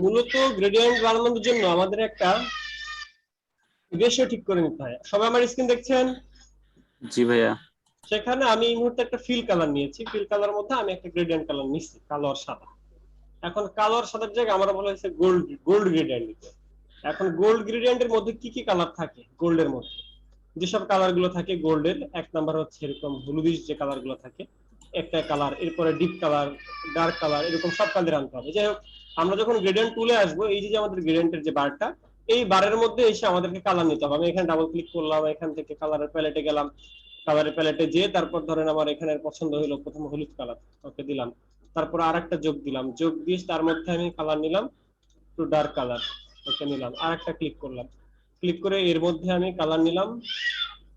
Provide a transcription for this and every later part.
মূলত গ্রেডিয়েন্ট বানানোর জন্য আমাদের একটা রেশিও ঠিক করে নিতে হয়। সবাই আমার স্ক্রিন দেখছেন? জি ভাইয়া। সেখানে আমি এই মুহূর্তে একটা ফিল কালার নিয়েছি, ফিল কালার মধ্যে আমি একটা গ্রেডিয়েন্ট কালার নিচ্ছি, কালো আর সাদা। এখন কালো আর সাদার জায়গায় আমরা বলা হয়েছে গোল্ড, গোল্ড গ্রেডিয়েন্ট নিতে। এখন গোল্ড গ্রেডিয়েন্টের মধ্যে কি কি কালার থাকে? গোল্ডের মধ্যে যেসব কালার গুলো থাকে গোল্ডের, এক নাম্বার হচ্ছে এরকম হলুদিশ যে কালার গুলো থাকে একটা কালার, এরপরে ডিপ কালার, ডার্ক কালার, এরকম সব কালার আনতে হবে। যাই হোক, আমরা যখন গ্রেডিয়েন্ট টুলে আসবো, এই যে আমাদের গ্রেডিয়েন্টের যে বারটা, এই বারের মধ্যে এসে আমাদেরকে কালার নিতে হবে। আমি এখানে ডাবল ক্লিক করলাম, এখান থেকে কালারের প্যালেটে গেলাম, কালারের প্যালেটে যে তারপর ধরেন আমার এখানে পছন্দ হলো প্রথম হলুদ কালার, ওকে দিলাম। তারপর আরেকটা যোগ দিলাম, যোগ দিয়ে তার মধ্যে আমি কালার নিলাম একটু ডার্ক কালার, ওকে নিলাম। আরেকটা ক্লিক করলাম, ক্লিক করে এর মধ্যে আমি কালার নিলাম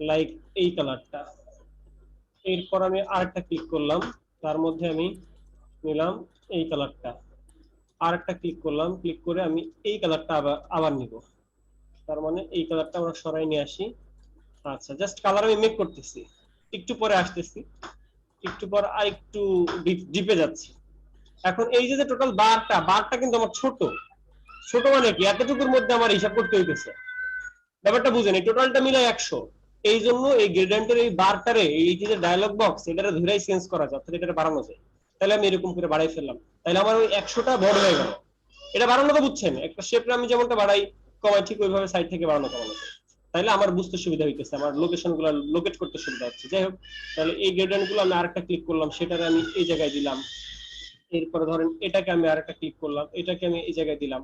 লাইক এই কালারটা। এরপর আমি আরেকটা ক্লিক করলাম, তার মধ্যে আমি নিলাম এই কালারটা। আরেকটা ক্লিক করলাম, ক্লিক করে আমি এই কালারটা আবার আবার নিব। তার মানে এই কালারটা আমরা সরাই নিয়ে আসি। আচ্ছা, জাস্ট কালার আমি মেক করতেছি, একটু পরে আসতেছি, একটু পর আর একটু ডিপে যাচ্ছি। এখন এই যে টোটাল বারটা, বারটা কিন্তু আমার ছোট, ছোট মানে কি এতটুকুর মধ্যে আমার হিসাব করতে হইতেছে। ব্যাপারটা বুঝেন, এই টোটালটা মিলে 100। এই জন্য এই গ্রেডিয়েন্টের এই বারটারে, এই যে ডায়লগ বক্স, এটারে ধরেই চেঞ্জ করা যায়, অর্থাৎ এটা বাড়ানো যায়। তাহলে আমি এরকম করে বাড়াই ফেললাম, তাহলে আমার ওই 100টা বড় হয়ে গেল। এটা বাড়ানো তো বুঝছেন, একটা শেপে আমি যেমনটা বাড়াই কমাই, ঠিক ওইভাবে সাইড থেকে বাড়ানো কমানো যায়। তাহলে আমার বুঝতে সুবিধা হইতেছে, আমার লোকেশন গুলো লোকেট করতে সুবিধা হচ্ছে। যাই হোক, তাহলে এই গ্রেডিয়েন্ট গুলো আমি আরেকটা ক্লিক করলাম, সেটারে আমি এই জায়গায় দিলাম। এরপরে ধরেন এটাকে আমি আরেকটা ক্লিক করলাম, এটাকে আমি এই জায়গায় দিলাম।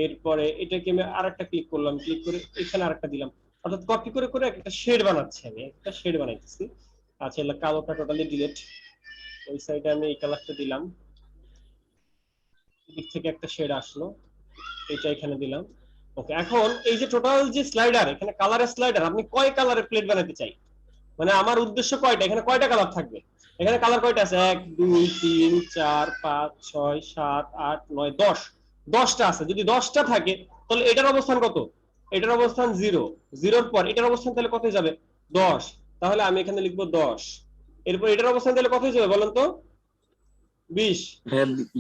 এরপরে এটাকে আমি আরেকটা ক্লিক করলাম, ক্লিক করে এখানে আরেকটা দিলাম। অর্থাৎ কপি করে করে একটা শেড বানাচ্ছি, আমি একটা শেড বানাইতেছি। আচ্ছা, এগুলো কালোটা টোটালি ডিলিট। ওই সাইডে আমি এই কালারটা দিলাম, দিক থেকে একটা শেড আসলো, এটা এখানে দিলাম। ওকে, এখন এই যে টোটাল যে স্লাইডার, এখানে কালারের স্লাইডার, আপনি কয় কালারের প্লেট বানাতে চাই, মানে আমার উদ্দেশ্য কয়টা, এখানে কয়টা কালার থাকবে? এখানে কালার কয়টা আছে? 1 2 3 4 5 6 7 8 9 10, 10টা আছে। যদি 10টা থাকে তাহলে এটার অবস্থান কত? এটার অবস্থান 0, 0-র পর এটার অবস্থান তাহলে কত যাবে? 10। তাহলে আমি এখানে লিখবো 10। এরপর এটার অবস্থান তাহলে কত যাবে বলেন তো? 20।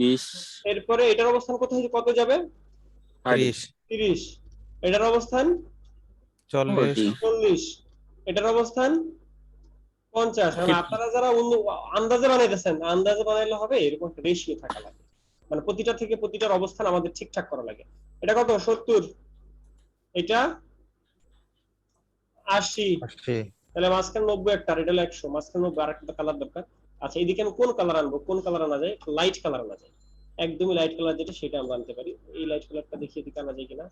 20। এরপরে এটার অবস্থান কত যাবে? 30 30। এটার অবস্থান 40 40। এটার অবস্থান 50। কারণ আপনারা যারা আন্দাজে বানাইতেছেন, আন্দাজে বানাইলে হবে এরকম একটা রেশিও থাকা লাগে, মানে প্রতিটা থেকে প্রতিটার অবস্থান আমাদের ঠিকঠাক করা লাগে। এটা কত? 70। এটা 80। তাহলে মাঝখানে 90 একটা, এটা হলো 100, মাঝখানে 90 আর একটা কালার দরকার। আচ্ছা, এইদিকে আমি কোন কালার আনবো? কোন কালার আনা যায়? লাইট কালার আনা যায়, একদমই লাইট কালার যেটা সেটা আমরা আনতে পারি। এই লাইট কালারটা দেখি এদিকে আনা যায় কিনা।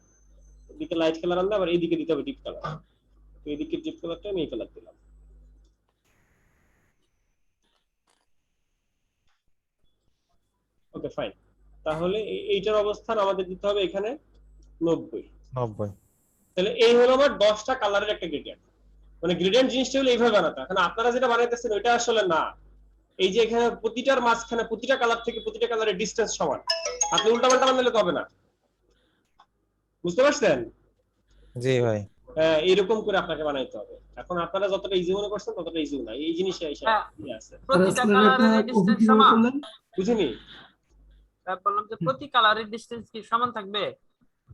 এদিকে লাইট কালার আনলে আবার এইদিকে দিতে হবে ডিপ কালার। তো এইদিকে ডিপ কালারটা আমি এই কালার দিলাম। ওকে, ফাইন। তাহলে এইটার অবস্থান আমাদের দিতে হবে এখানে 90। তাহলে এই হলো আমার 10টা কালারের একটা গ্রেডিয়েন্ট। মানে গ্রেডিয়েন্ট জিনিসটা হলো এইভাবে বানাতে। এখন আপনারা যেটা বানাইতেছেন ওইটা আসলে না। এই যে এখানে প্রতিটার মাঝখানে প্রতিটা কালার থেকে প্রতিটা কালারের ডিসটেন্স সমান, আপনি উল্টাপাল্টা বানালে তো হবে না। বুঝতে পারছেন? জি ভাই। হ্যাঁ, এরকম করে আপনাকে বানাইতে হবে। এখন আপনারা যতটা ইজি মনে করছেন ততটা ইজি না, এই জিনিসে আছে। প্রতিটা কালারের ডিসটেন্স সমান? বুঝিনি? বললাম যে প্রতি কালারের ডিসটেন্স কি সমান থাকবে?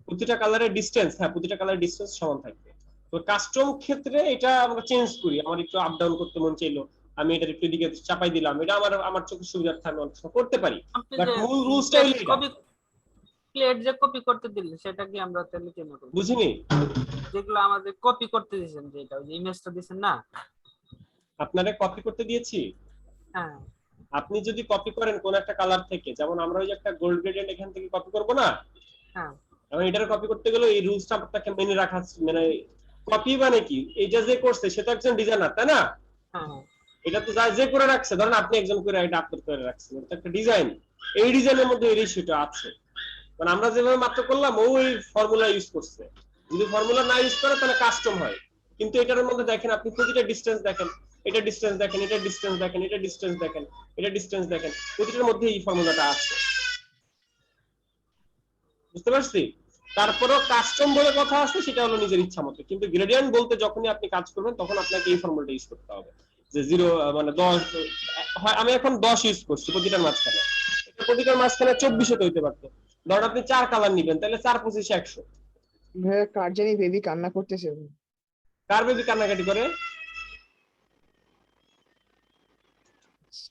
প্রতিটা কালারের ডিসটেন্স, হ্যাঁ প্রতিটা কালারের ডিসটেন্স সমান থাকবে। তো কাস্টম ক্ষেত্রে এটা আমরা চেঞ্জ করি, আমার একটু আপ ডাউন করতে মন চাইলো, আমি এটা একটু দিকে চাপাই দিলাম, এটা আমার চোখের সুবিধার্থে আমি অনেক সময় করতে পারি। বাট মূল রুলসটা হলো এটা। প্লেট যে কপি করতে দিলেন সেটা কি আমরা তাহলে কি করব? বুঝিনি? যেগুলো আমাদের কপি করতে দিয়েছেন, যেটা ওই যে ইমেজটা দিয়েছেন না, আপনারে কপি করতে দিয়েছি। হ্যাঁ, আপনি যদি কপি করেন কোন একটা কালার থেকে, যেমন আমরা ওই যে একটা গোল্ড গ্রেডিয়েন্ট এখান থেকে কপি করব না, হ্যাঁ, এবং এটার কপি করতে গেলে এই রুলসটা আপনাকে মেনে রাখা, মানে কপি মানে কি, এইটা যে করছে সেটা একজন ডিজাইনার, তাই না? হ্যাঁ, এটা তো যে করে রাখছে, ধরেন আপনি একজন করে এটা আপলোড করে রাখছেন, এটা একটা ডিজাইন। এই ডিজাইনের মধ্যে এই রেশিওটা আছে, মানে আমরা যেভাবে মাত্র করলাম ওই ফর্মুলা ইউজ করছে। যদি ফর্মুলা না ইউজ করে তাহলে কাস্টম হয়। কিন্তু এটার মধ্যে দেখেন আপনি প্রতিটা ডিসটেন্স দেখেন, এটা ডিসটেন্স দেখেন, এটা ডিসটেন্স দেখেন, এটা ডিসটেন্স দেখেন, এটা ডিসটেন্স দেখেন, প্রতিটার মধ্যে এই ফর্মুলাটা আছে। বুঝতে পারছি? তারপরেও কাস্টম বলে কথা আছে, সেটা হলো নিজের ইচ্ছা মতো। কিন্তু গ্রেডিয়েন্ট বলতে যখনই আপনি কাজ করবেন তখন আপনাকে এই ফর্মুলাটা ইউজ করতে হবে, যে 0 মানে 10 হয়। আমি এখন 10 ইউজ করছি প্রতিটার মাঝখানে, এটা প্রতিটার মাঝখানে 24 হতে হইতে পারতো, ধরেন আপনি 4 কালার নিবেন, তাহলে 4 25 100। ভাইয়া কার জানি বেবি কান্না করতেছে, কার বেবি কান্নাকাটি করে?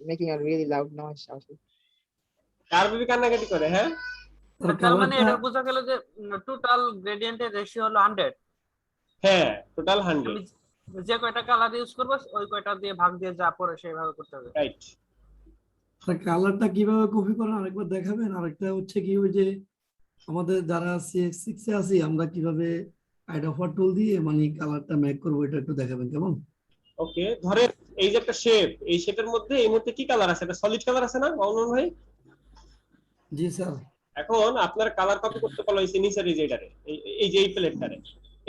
Making a really loud noise. Car baby কান্নাকাটি করে? হ্যাঁ, তার মানে এটা বোঝা গেল যে টোটাল গ্রেডিয়েন্টের রেশিও হলো 100। হ্যাঁ, টোটাল 100। আমি যে কয়টা কালার ইউজ করব ওই কয়টা দিয়ে ভাগ দিয়ে যা পড়ে সেইভাবে করতে হবে। রাইট। কালারটা কিভাবে কপি করেন আরেকবার দেখাবেন? আরেকটা হচ্ছে কি, ওই যে আমাদের যারা CX6 এ আছি আমরা কিভাবে আইডফার টুল দিয়ে মানে কালারটা মেক করবো, এটা একটু দেখাবেন কেমন? ওকে, ধরেন এই যে একটা শেপ, এই শেপের মধ্যে এই মুহূর্তে কি কালার আছে? এটা সলিড কালার আছে না মামুন ভাই? জি স্যার। এখন আপনার কালার কপি করতে বলা হয়েছে নিচের এই যে এটারে, এই যে এই প্লেটটারে,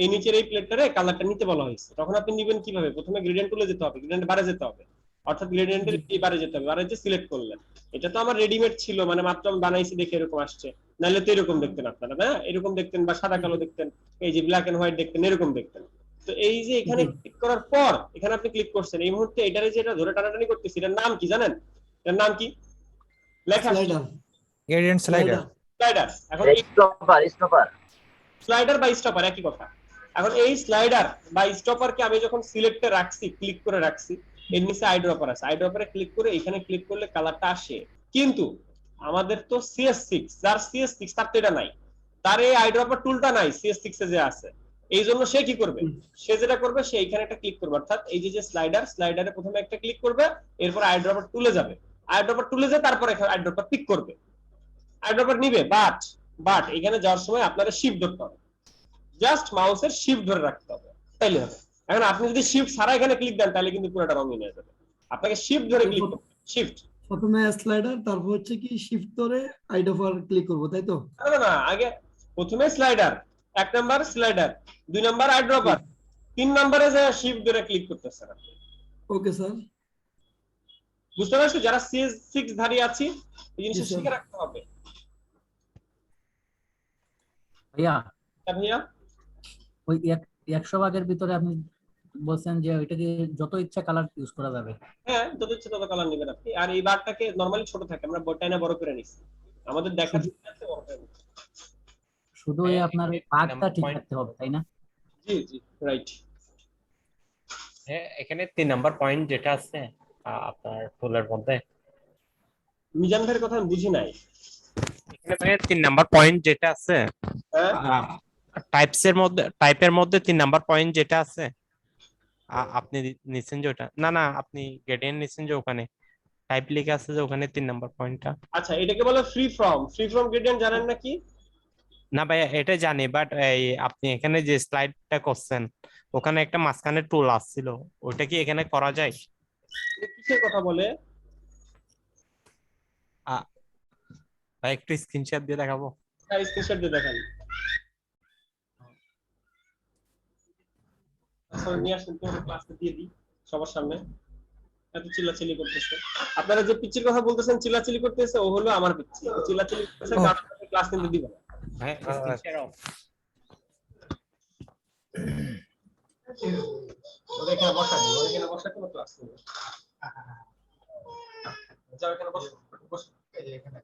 এই নিচের এই প্লেটটারে কালারটা নিতে বলা হয়েছে। তখন আপনি নেবেন কিভাবে? প্রথমে গ্রেডিয়েন্ট টুলে যেতে হবে, গ্রেডিয়েন্ট বারে যেতে হবে, অর্থাৎ গ্রেডিয়েন্টের এই বারে যেতে হবে, বারে যে সিলেক্ট করলেন। এটা তো আমার রেডিমেড ছিল, মানে মাত্র আমি বানাইছি দেখে এরকম আসছে, নাহলে তো এরকম দেখতেন আপনারা, না এরকম দেখতেন বা সাদা কালো দেখতেন, এই যে ব্ল্যাক এন্ড হোয়াইট দেখতেন, এরকম দেখতেন। তো এই যে এখানে ক্লিক করার পর এখানে আপনি ক্লিক করছেন, এই মুহূর্তে এটারে যেটা ধরে টানাটানি করতেছি, এটার নাম কি জানেন? এটার নাম কি লেখা? স্লাইডার। Gradient slider. স্লাইডার। এখন স্টপার স্লাইডার বা স্টপার একই কথা। এখন এই স্লাইডার বা স্টপারকে আমি যখন সিলেক্টে রাখছি, ক্লিক করে রাখছি, এর নিচে আইড্রপার আছে, আইড্রপারে ক্লিক করে এখানে ক্লিক করলে কালারটা আসে। কিন্তু আমাদের তো CS6, যার CS6 তার তো এটা নাই, তার এই আইড্রপার টুলটা নাই CS6 এ যে আছে। এই জন্য সে কি করবে? সে যেটা করবে, সে এখানে একটা ক্লিক করবে, অর্থাৎ এই যে স্লাইডার, স্লাইডারে প্রথমে একটা ক্লিক করবে, এরপর আইড্রপার টুলে যাবে, আইড্রপার টুলে যায়, তারপর এখানে আইড্রপার পিক করবে, আইড্রপার নিবে। বাট এখানে যাওয়ার সময় আপনারা শিফট ধরতে হবে, জাস্ট মাউসের শিফট ধরে রাখতে হবে, তাইলে হবে। এখন আপনি যদি শিফট ছাড়া এখানে ক্লিক দেন তাহলে কিন্তু পুরোটা রঙিন হয়ে যাবে। আপনাকে শিফট ধরে ক্লিক করতে হবে, শিফট। প্রথমে স্লাইডার, তারপর হচ্ছে কি শিফট ধরে আইডফার ক্লিক করবো, তাই তো? না, আগে প্রথমে slider, 1 number slider, 2 number eyedropper, 3 নাম্বারে যায় শিফট ধরে ক্লিক করতেছেন আপনি। Okay sir. বুঝতে পারছো? যারা CS6 ধারী আছি এই জিনিসটা জি, স্যার। শিখে রাখতে হবে। ভাইয়া হ্যাঁ ভাইয়া, ওই 100 ভাগের ভিতরে আপনি বলছেন যে ওইটাকে যত ইচ্ছা কালার ইউজ করা যাবে। হ্যাঁ, যত ইচ্ছে তত কালার নেবেন আপনি। আর এই বারটাকে নরমালি ছোট থাকে, আমরা বড়টা বড় করে নিছি, আমাদের দেখার সুবিধা আছে বড় করে নিছি। শুধু ওই আপনার ওই ভাগটা ঠিক রাখতে হবে, তাই না? জি জি, রাইট। হ্যাঁ, এখানে 3 নাম্বার পয়েন্ট যেটা আছে আপনার টুলের মধ্যে, মিজান ভাইয়ের কথা আমি বুঝি নাই। এখানে ভাই 3 নাম্বার পয়েন্ট যেটা আছে হ্যাঁ, টাইপের মধ্যে 3 নাম্বার পয়েন্ট যেটা আছে, আপনি নিছেন যে ওটা, না আপনি গ্রেডিয়েন্ট নিছেন যে ওখানে টাইপ লেখা আছে যে ওখানে 3 নাম্বার পয়েন্টটা। আচ্ছা, এটাকে বলে ফ্রি ফ্রম গ্রেডিয়েন্ট, জানেন নাকি? না ভাই, এটা জানি, বাট এই আপনি এখানে যে স্লাইডটা করছেন ওখানে একটা মাঝখানে টুল আসছিল, ওটা কি এখানে করা যায়? কিসের কথা বলে? ভাই একটু স্ক্রিনশট দিয়ে দেখাবো। স্ক্রিনশট দিয়ে দেখান। আসলে নিয়ে আসেন তো, ক্লাসে দিয়ে দিই সবার সামনে। এত চিল্লাচিল্লি করতেছে, আপনারা যে পিচ্চির কথা বলতেছেন, চিল্লাচিল্লি করতেছে, ও হলো আমার পিচ্চি, চিল্লাচিল্লি করতেছে, কারণ ক্লাস নিতে দিব না। ভাই স্ক্রিনশট অফ। ওদের এখানে বসা দিন, ওদের এখানে বসা কোনো ক্লাস নেই। যাও এখানে বসো, বসো এই যে এখানে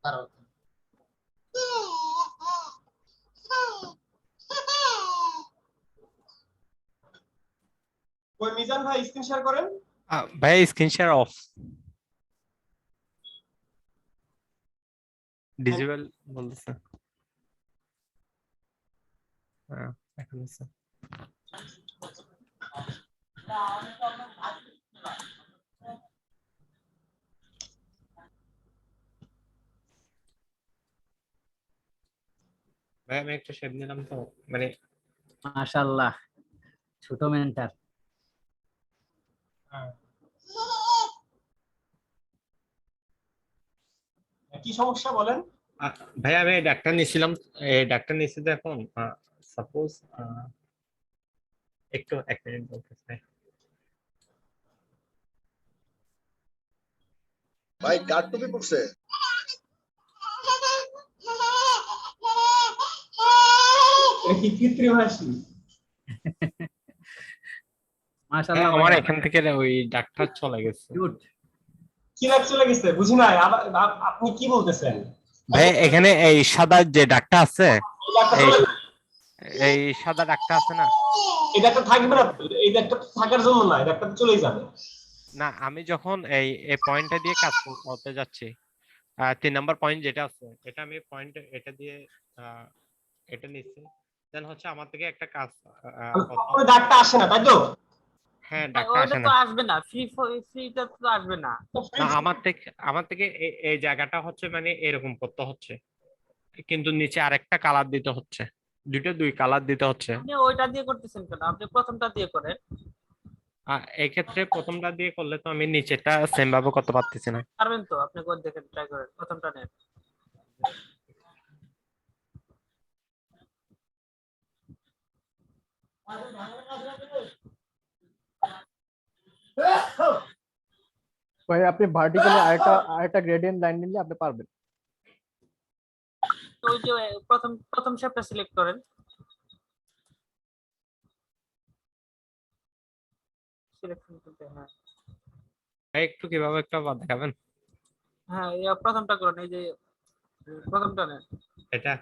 দাঁড়াও। ওই মিজান ভাই স্ক্রিন শেয়ার করেন। ভাই স্ক্রিনশট অফ, ডিসেবল বলতেছে। এখন আছে। ভাই আমি একটা শেপ নিলাম তো, মানে মাশাআল্লাহ, ছোট মেন্টার। কি সমস্যা বলেন? ভাই আমি ডাক্তার নিয়েছিলাম, এই ডাক্তার নিয়েছি তো এখন সাপোজ একটু 1 মিনিট বলতেছে। ভাই কার টুপি পড়ছে? কি কৃত্রিম হাসি? মাশাআল্লাহ আমার এখান থেকে ওই ডাক্তার চলে গেছে। কিউট। কি লাগ চলে গেছে বুঝি নাই, আপনি কি বলতেছেন? ভাই এখানে এই সাদা যে দাগটা আছে, এই দাগটা এই চলে যাবে। এই সাদা দাগটা আছে না, এই দাগটা থাকবে না তো, এই দাগটা তো থাকার জন্য না, এই দাগটা তো চলেই যাবে। না আমি যখন এই পয়েন্টটা দিয়ে কাজ করতে যাচ্ছি, 3 নাম্বার পয়েন্ট যেটা আছে, এটা আমি পয়েন্ট এটা দিয়ে এটা নিচ্ছি, দেন হচ্ছে আমার থেকে একটা কাজ ওই দাগটা আসে না, তাই তো? হ্যাঁ দাগটা ওটা আসে তো না। আসবে না, ফ্রিটা তো আসবে না। না আমার থেকে এই জায়গাটা হচ্ছে মানে এরকম করতে হচ্ছে, কিন্তু নিচে আরেকটা কালার দিতে হচ্ছে, দুই কালার দিতে হচ্ছে। আপনি ওইটা দিয়ে করতেছেন কেন? আপনি প্রথমটা দিয়ে করেন। এই ক্ষেত্রে প্রথমটা দিয়ে করলে তো আমি নিচেটা সেম ভাবে করতে পারতেছি না। পারবেন তো? আপনি কোড দেখে ট্রাই করেন, প্রথমটা নেন। ভাই আপনি ভার্টিক্যালি আরেকটা গ্রেডিয়েন্ট লাইন নিলে আপনি পারবেন। তো ওই যে প্রথম শেপটা সিলেক্ট করেন, সিলেকশন করতে। হ্যাঁ একটু কিভাবে একটা দেখাবেন? হ্যাঁ, এই প্রথমটা করেন, এই যে প্রথমটা নেন এটা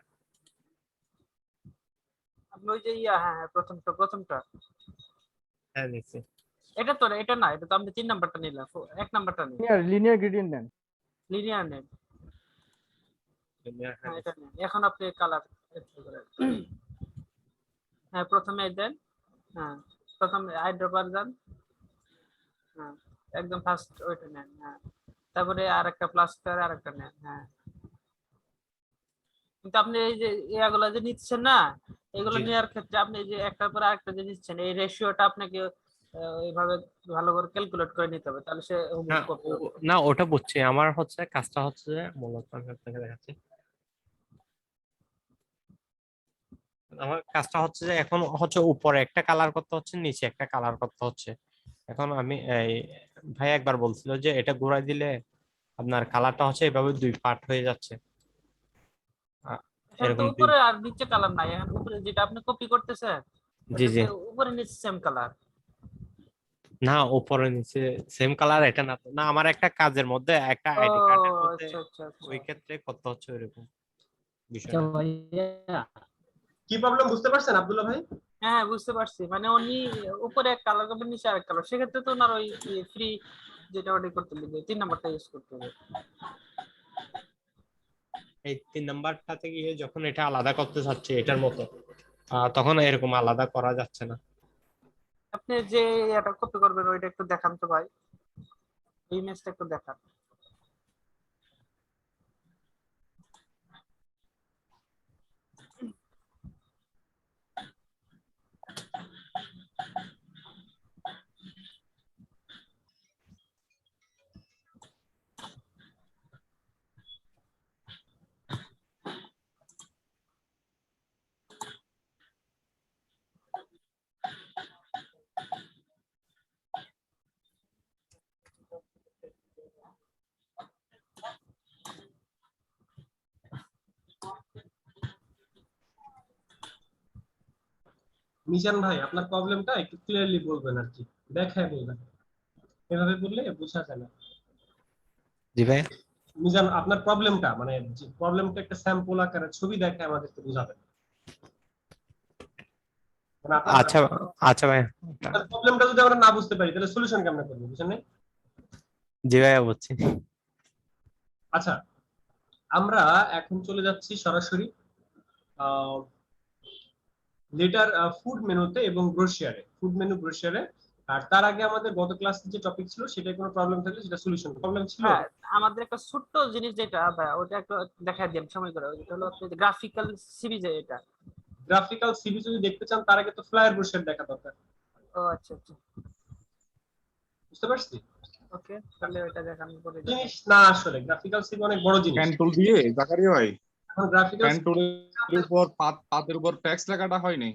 আপনি, ওই যে হ্যাঁ প্রথমটা। হ্যাঁ নিচ্ছি। এটা তো এটা না, এটা তো আপনি 3 নাম্বারটা নিলেন, 1 নাম্বারটা নেন, লিনিয়ার গ্রেডিয়েন্ট নেন। লিনিয়ার নেন। হ্যাঁ এটা নেন। এখন আপনি কালার করেন। হ্যাঁ প্রথমে দেন, হ্যাঁ প্রথমে আইড্রপার দেন, হ্যাঁ একদম ফার্স্ট ওইটা নেন। হ্যাঁ তারপরে আরেকটা প্লাস্টার আরেকটা নেন। হ্যাঁ কিন্তু আপনি এই যে এগুলো যে নিচ্ছেন না, এগুলো জি। নেওয়ার ক্ষেত্রে আপনি এই যে একটার পর আরেকটা যে নিচ্ছেন, এই রেশিওটা আপনাকে এইভাবে ভালো করে ক্যালকুলেট করে নিতে হবে, তাহলে সে না কপি হবে। না ওটা বুঝছি, আমার হচ্ছে কাজটা হচ্ছে যে মূলত আমি আপনাকে দেখাচ্ছি। আমার কাজটা হচ্ছে যে এখন হচ্ছে উপরে একটা কালার করতে হচ্ছে, নিচে একটা কালার করতে হচ্ছে। এখন আমি এই ভাই একবার বলছিল যে এটা ঘোরাই দিলে আপনার কালারটা হচ্ছে এভাবে 2 পার্ট হয়ে যাচ্ছে। এখানে তো এরকম উপরে আর নিচে কালার নাই, এখন উপরে যেটা আপনি কপি করতেছেন জি জি। ওটাতে উপরে নিচে সেম কালার। না উপরে নিচে সেম কালার এটা না তো। না আমার একটা কাজের মধ্যে একটা আইডি কার্ডের মধ্যে আচ্ছা। ওই ক্ষেত্রে করতে হচ্ছে ওইরকম আচ্ছা বিষয়টা। ভাইয়া, কি প্রবলেম বুঝতে পারছেন আব্দুল্লাহ ভাই? হ্যাঁ বুঝতে পারছি, মানে উনি উপরে এক কালার করবেন, নিচে আরেক কালার, সেক্ষেত্রে তো ওনার ওই ফ্রি যেটা ওটা করতে হবে, 3 নাম্বারটা ইউজ করতে হবে। এই 3 নাম্বারটাতে গিয়ে যখন এটা আলাদা করতে চাচ্ছে এটার মতো, তখন এরকম আলাদা করা যাচ্ছে না। আপনি যে এটা কপি করবেন ওইটা একটু দেখান তো ভাই, ইমেজটা একটু দেখান। মিজান ভাই আপনার প্রবলেমটা একটু ক্লিয়ারলি বলবেন আর কি, দেখায় বলবেন, এভাবে বললে বোঝা যায় না। জি ভাই। মিজান আপনার প্রবলেমটা মানে প্রবলেমটা একটা স্যাম্পল আকারে ছবি দেখে আমাদেরকে বোঝাবেন। মানে আচ্ছা আচ্ছা ভাই। আপনার প্রবলেমটা যদি আমরা না বুঝতে পারি তাহলে সলিউশন কেমনে করব, বুঝছেন? জি ভাই বুঝছি। আচ্ছা আমরা এখন চলে যাচ্ছি সরাসরি লেটার ফুড মেনুতে এবং ব্রোশিয়ারে, ফুড মেনু ব্রোশিয়ারে। আর তার আগে আমাদের গত ক্লাসে যে টপিক ছিল সেটাই কোনো প্রবলেম থাকলে সেটা সলিউশন প্রবলেম ছিল। হ্যাঁ আমাদের একটা ছোট্ট জিনিস যেটা ভাই, ওটা একটু দেখাই দেন সময় করে, ওটা হলো আপনি গ্রাফিক্যাল সিবি যে এটা। গ্রাফিক্যাল সিভি যদি দেখতে চান তার আগে তো ফ্লায়ার ব্রোশিয়ার দেখা দরকার। ও আচ্ছা, বুঝতে পারছি? ওকে তাহলে ওটা দেখানোর পরে জিনিস না, আসলে গ্রাফিক্যাল সিভি অনেক বড় জিনিস। পেন টুল দিয়ে জাকারিয়া ভাই, এখন গ্রাফিক্যাল পেন টুলের উপর পাতের উপর টেক্সট লেখাটা হয় নাই।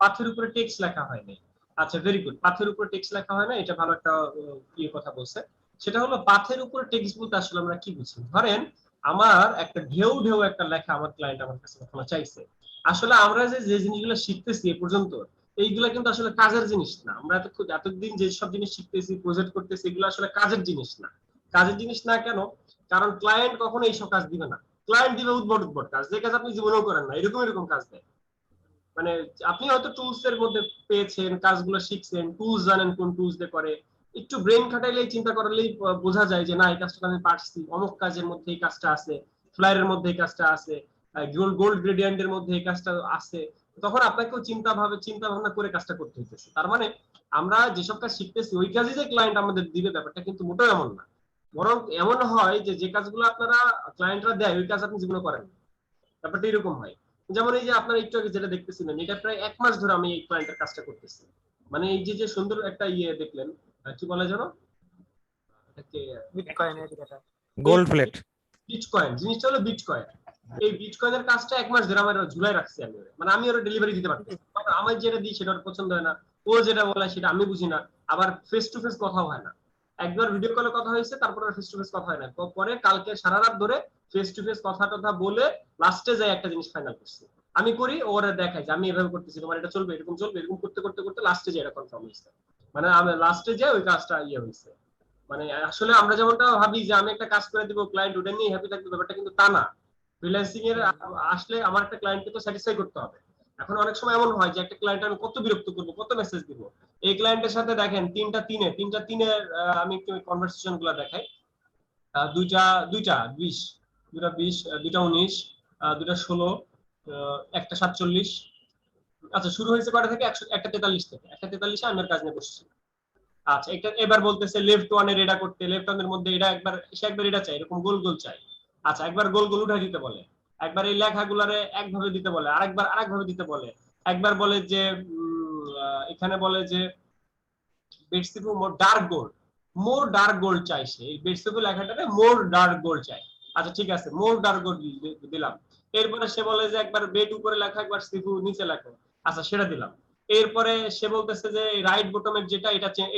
পাথের উপরে টেক্সট লেখা হয়নি। আচ্ছা ভেরি গুড, পাথের উপরে টেক্সট লেখা হয় না, এটা ভালো একটা কথা বলছে। সেটা হলো পাথের উপরে টেক্সট বলতে আসলে আমরা কি বুঝি? ধরেন আমার একটা ঢেউ ঢেউ একটা লেখা আমার ক্লায়েন্ট আমার কাছে কখনো চাইছে। আসলে আমরা যে জিনিসগুলো শিখতেছি এ পর্যন্ত এইগুলা কিন্তু আসলে কাজের জিনিস না। আমরা এতদিন যে সব জিনিস শিখতেছি প্রজেক্ট করতেছি এগুলো আসলে কাজের জিনিস না। কাজের জিনিস না কেন? কারণ ক্লায়েন্ট কখনো এইসব কাজ দিবে না। ক্লায়েন্ট দিবে উদ্ভট উদ্ভট কাজ, যে কাজ আপনি জীবনেও করেন না, এরকম এরকম কাজ দেয়। মানে আপনি হয়তো টুলস এর মধ্যে পেয়েছেন, কাজগুলো শিখছেন, টুলস জানেন কোন টুলস দিয়ে করে, একটু ব্রেন খাটাইলেই চিন্তা করলেই বোঝা যায় যে না এই কাজটা আমি পারছি, অমুক কাজের মধ্যে এই কাজটা আছে, ফ্লায়ারের মধ্যে এই কাজটা আছে, গোল্ড গ্রেডিয়েন্টের মধ্যে এই কাজটা আছে। তখন আপনাকেও চিন্তা ভাবনা করে কাজটা করতে হইতেছে। তার মানে আমরা যেসব কাজ শিখতেছি ওই কাজই যে ক্লায়েন্ট আমাদের দিবে ব্যাপারটা কিন্তু মোটেও এমন না। বরং এমন হয় যে যে কাজগুলো আপনারা ক্লায়েন্টরা দেয় ওই কাজ আপনি জীবনে করেন না। ব্যাপারটা এরকম হয়। যেমন এই যে আপনারা একটু আগে যেটা দেখতেছিলেন, এটা প্রায় 1 মাস ধরে আমি এই ক্লায়েন্টের কাজটা করতেছি। মানে এই যে যে সুন্দর একটা ইয়ে দেখলেন, কি বলে জানো, বিটকয়েন এর এটা গোল্ড প্লেট। বিটকয়েন, জিনিসটা হলো বিটকয়েন। এই বিটকয়েনের কাজটা 1 মাস ধরে আমার ঝুলাই রাখছি আমি ওরে। মানে আমি ওরে ডেলিভারি দিতে পারতেছি না। কারণ আমার যেটা দিই সেটা ওর পছন্দ হয় না, ও যেটা বলে সেটা আমি বুঝি না, আবার ফেস টু ফেস কথা হয় না। একবার ভিডিও কলে কথা হয়েছে, তারপরে ফেস টু ফেস কথা হয় না। পরে কালকে সারা রাত ধরে ফেস টু ফেস কথা বলে লাস্টে যাই একটা জিনিস ফাইনাল করছি। আমি করি, ওরা দেখাই যে আমি এভাবে করতেছি, তোমার এটা চলবে, এরকম চলবে, এরকম করতে করতে করতে লাস্টে যাই এটা কনফার্ম হয়েছে। মানে আমি লাস্টে যাই ওই কাজটা ইয়ে হয়েছে। মানে আসলে আমরা যেমনটা ভাবি যে আমি একটা কাজ করে দিব, ক্লায়েন্ট ওটা নিয়ে হ্যাপি থাকবে, ব্যাপারটা কিন্তু তা না। ফ্রিল্যান্সিং এর আসলে আমার একটা ক্লায়েন্টকে তো স্যাটিসফাই করতে হবে। এখন অনেক সময় এমন হয় যে একটা ক্লায়েন্ট আমি কত বিরক্ত করবো, কত মেসেজ দিব। এই ক্লায়েন্টের সাথে দেখেন তিনটা তিনের আমি একটু কনভারসেশন গুলা দেখাই। দুইটা 20, দুইটা 20, দুইটা 19, দুইটা 16, একটা 47। আচ্ছা শুরু হয়েছে কয়টা থেকে? একটা 43 থেকে। একটা 43 আমি কাজ নিয়ে বসছি। আচ্ছা এটা এবার বলতেছে লেফট ওয়ানের এটা করতে, লেফট ওয়ানের মধ্যে এটা একবার সে একবার এটা চাই, এরকম গোল গোল চাই। আচ্ছা একবার গোল গোল উঠাই দিতে বলে, একবার এই লেখাগুলারে একভাবে দিতে বলে, আরেকবার আরেকভাবে দিতে বলে, একবার বলে যে এখানে বলে যে বেডসিপু মোর ডার্ক গোল্ড চাই, সে এই বেডসিপু লেখাটাতে মোর ডার্ক গোল্ড চাই। আচ্ছা ঠিক আছে, মোর ডার্ক গোল্ড দিলাম। এরপরে সে বলে যে একবার বেড উপরে লেখা, একবার সিপু নিচে লেখো। আচ্ছা সেটা দিলাম। এরপরে সে বলতেছে যে রাইট বটমের যেটা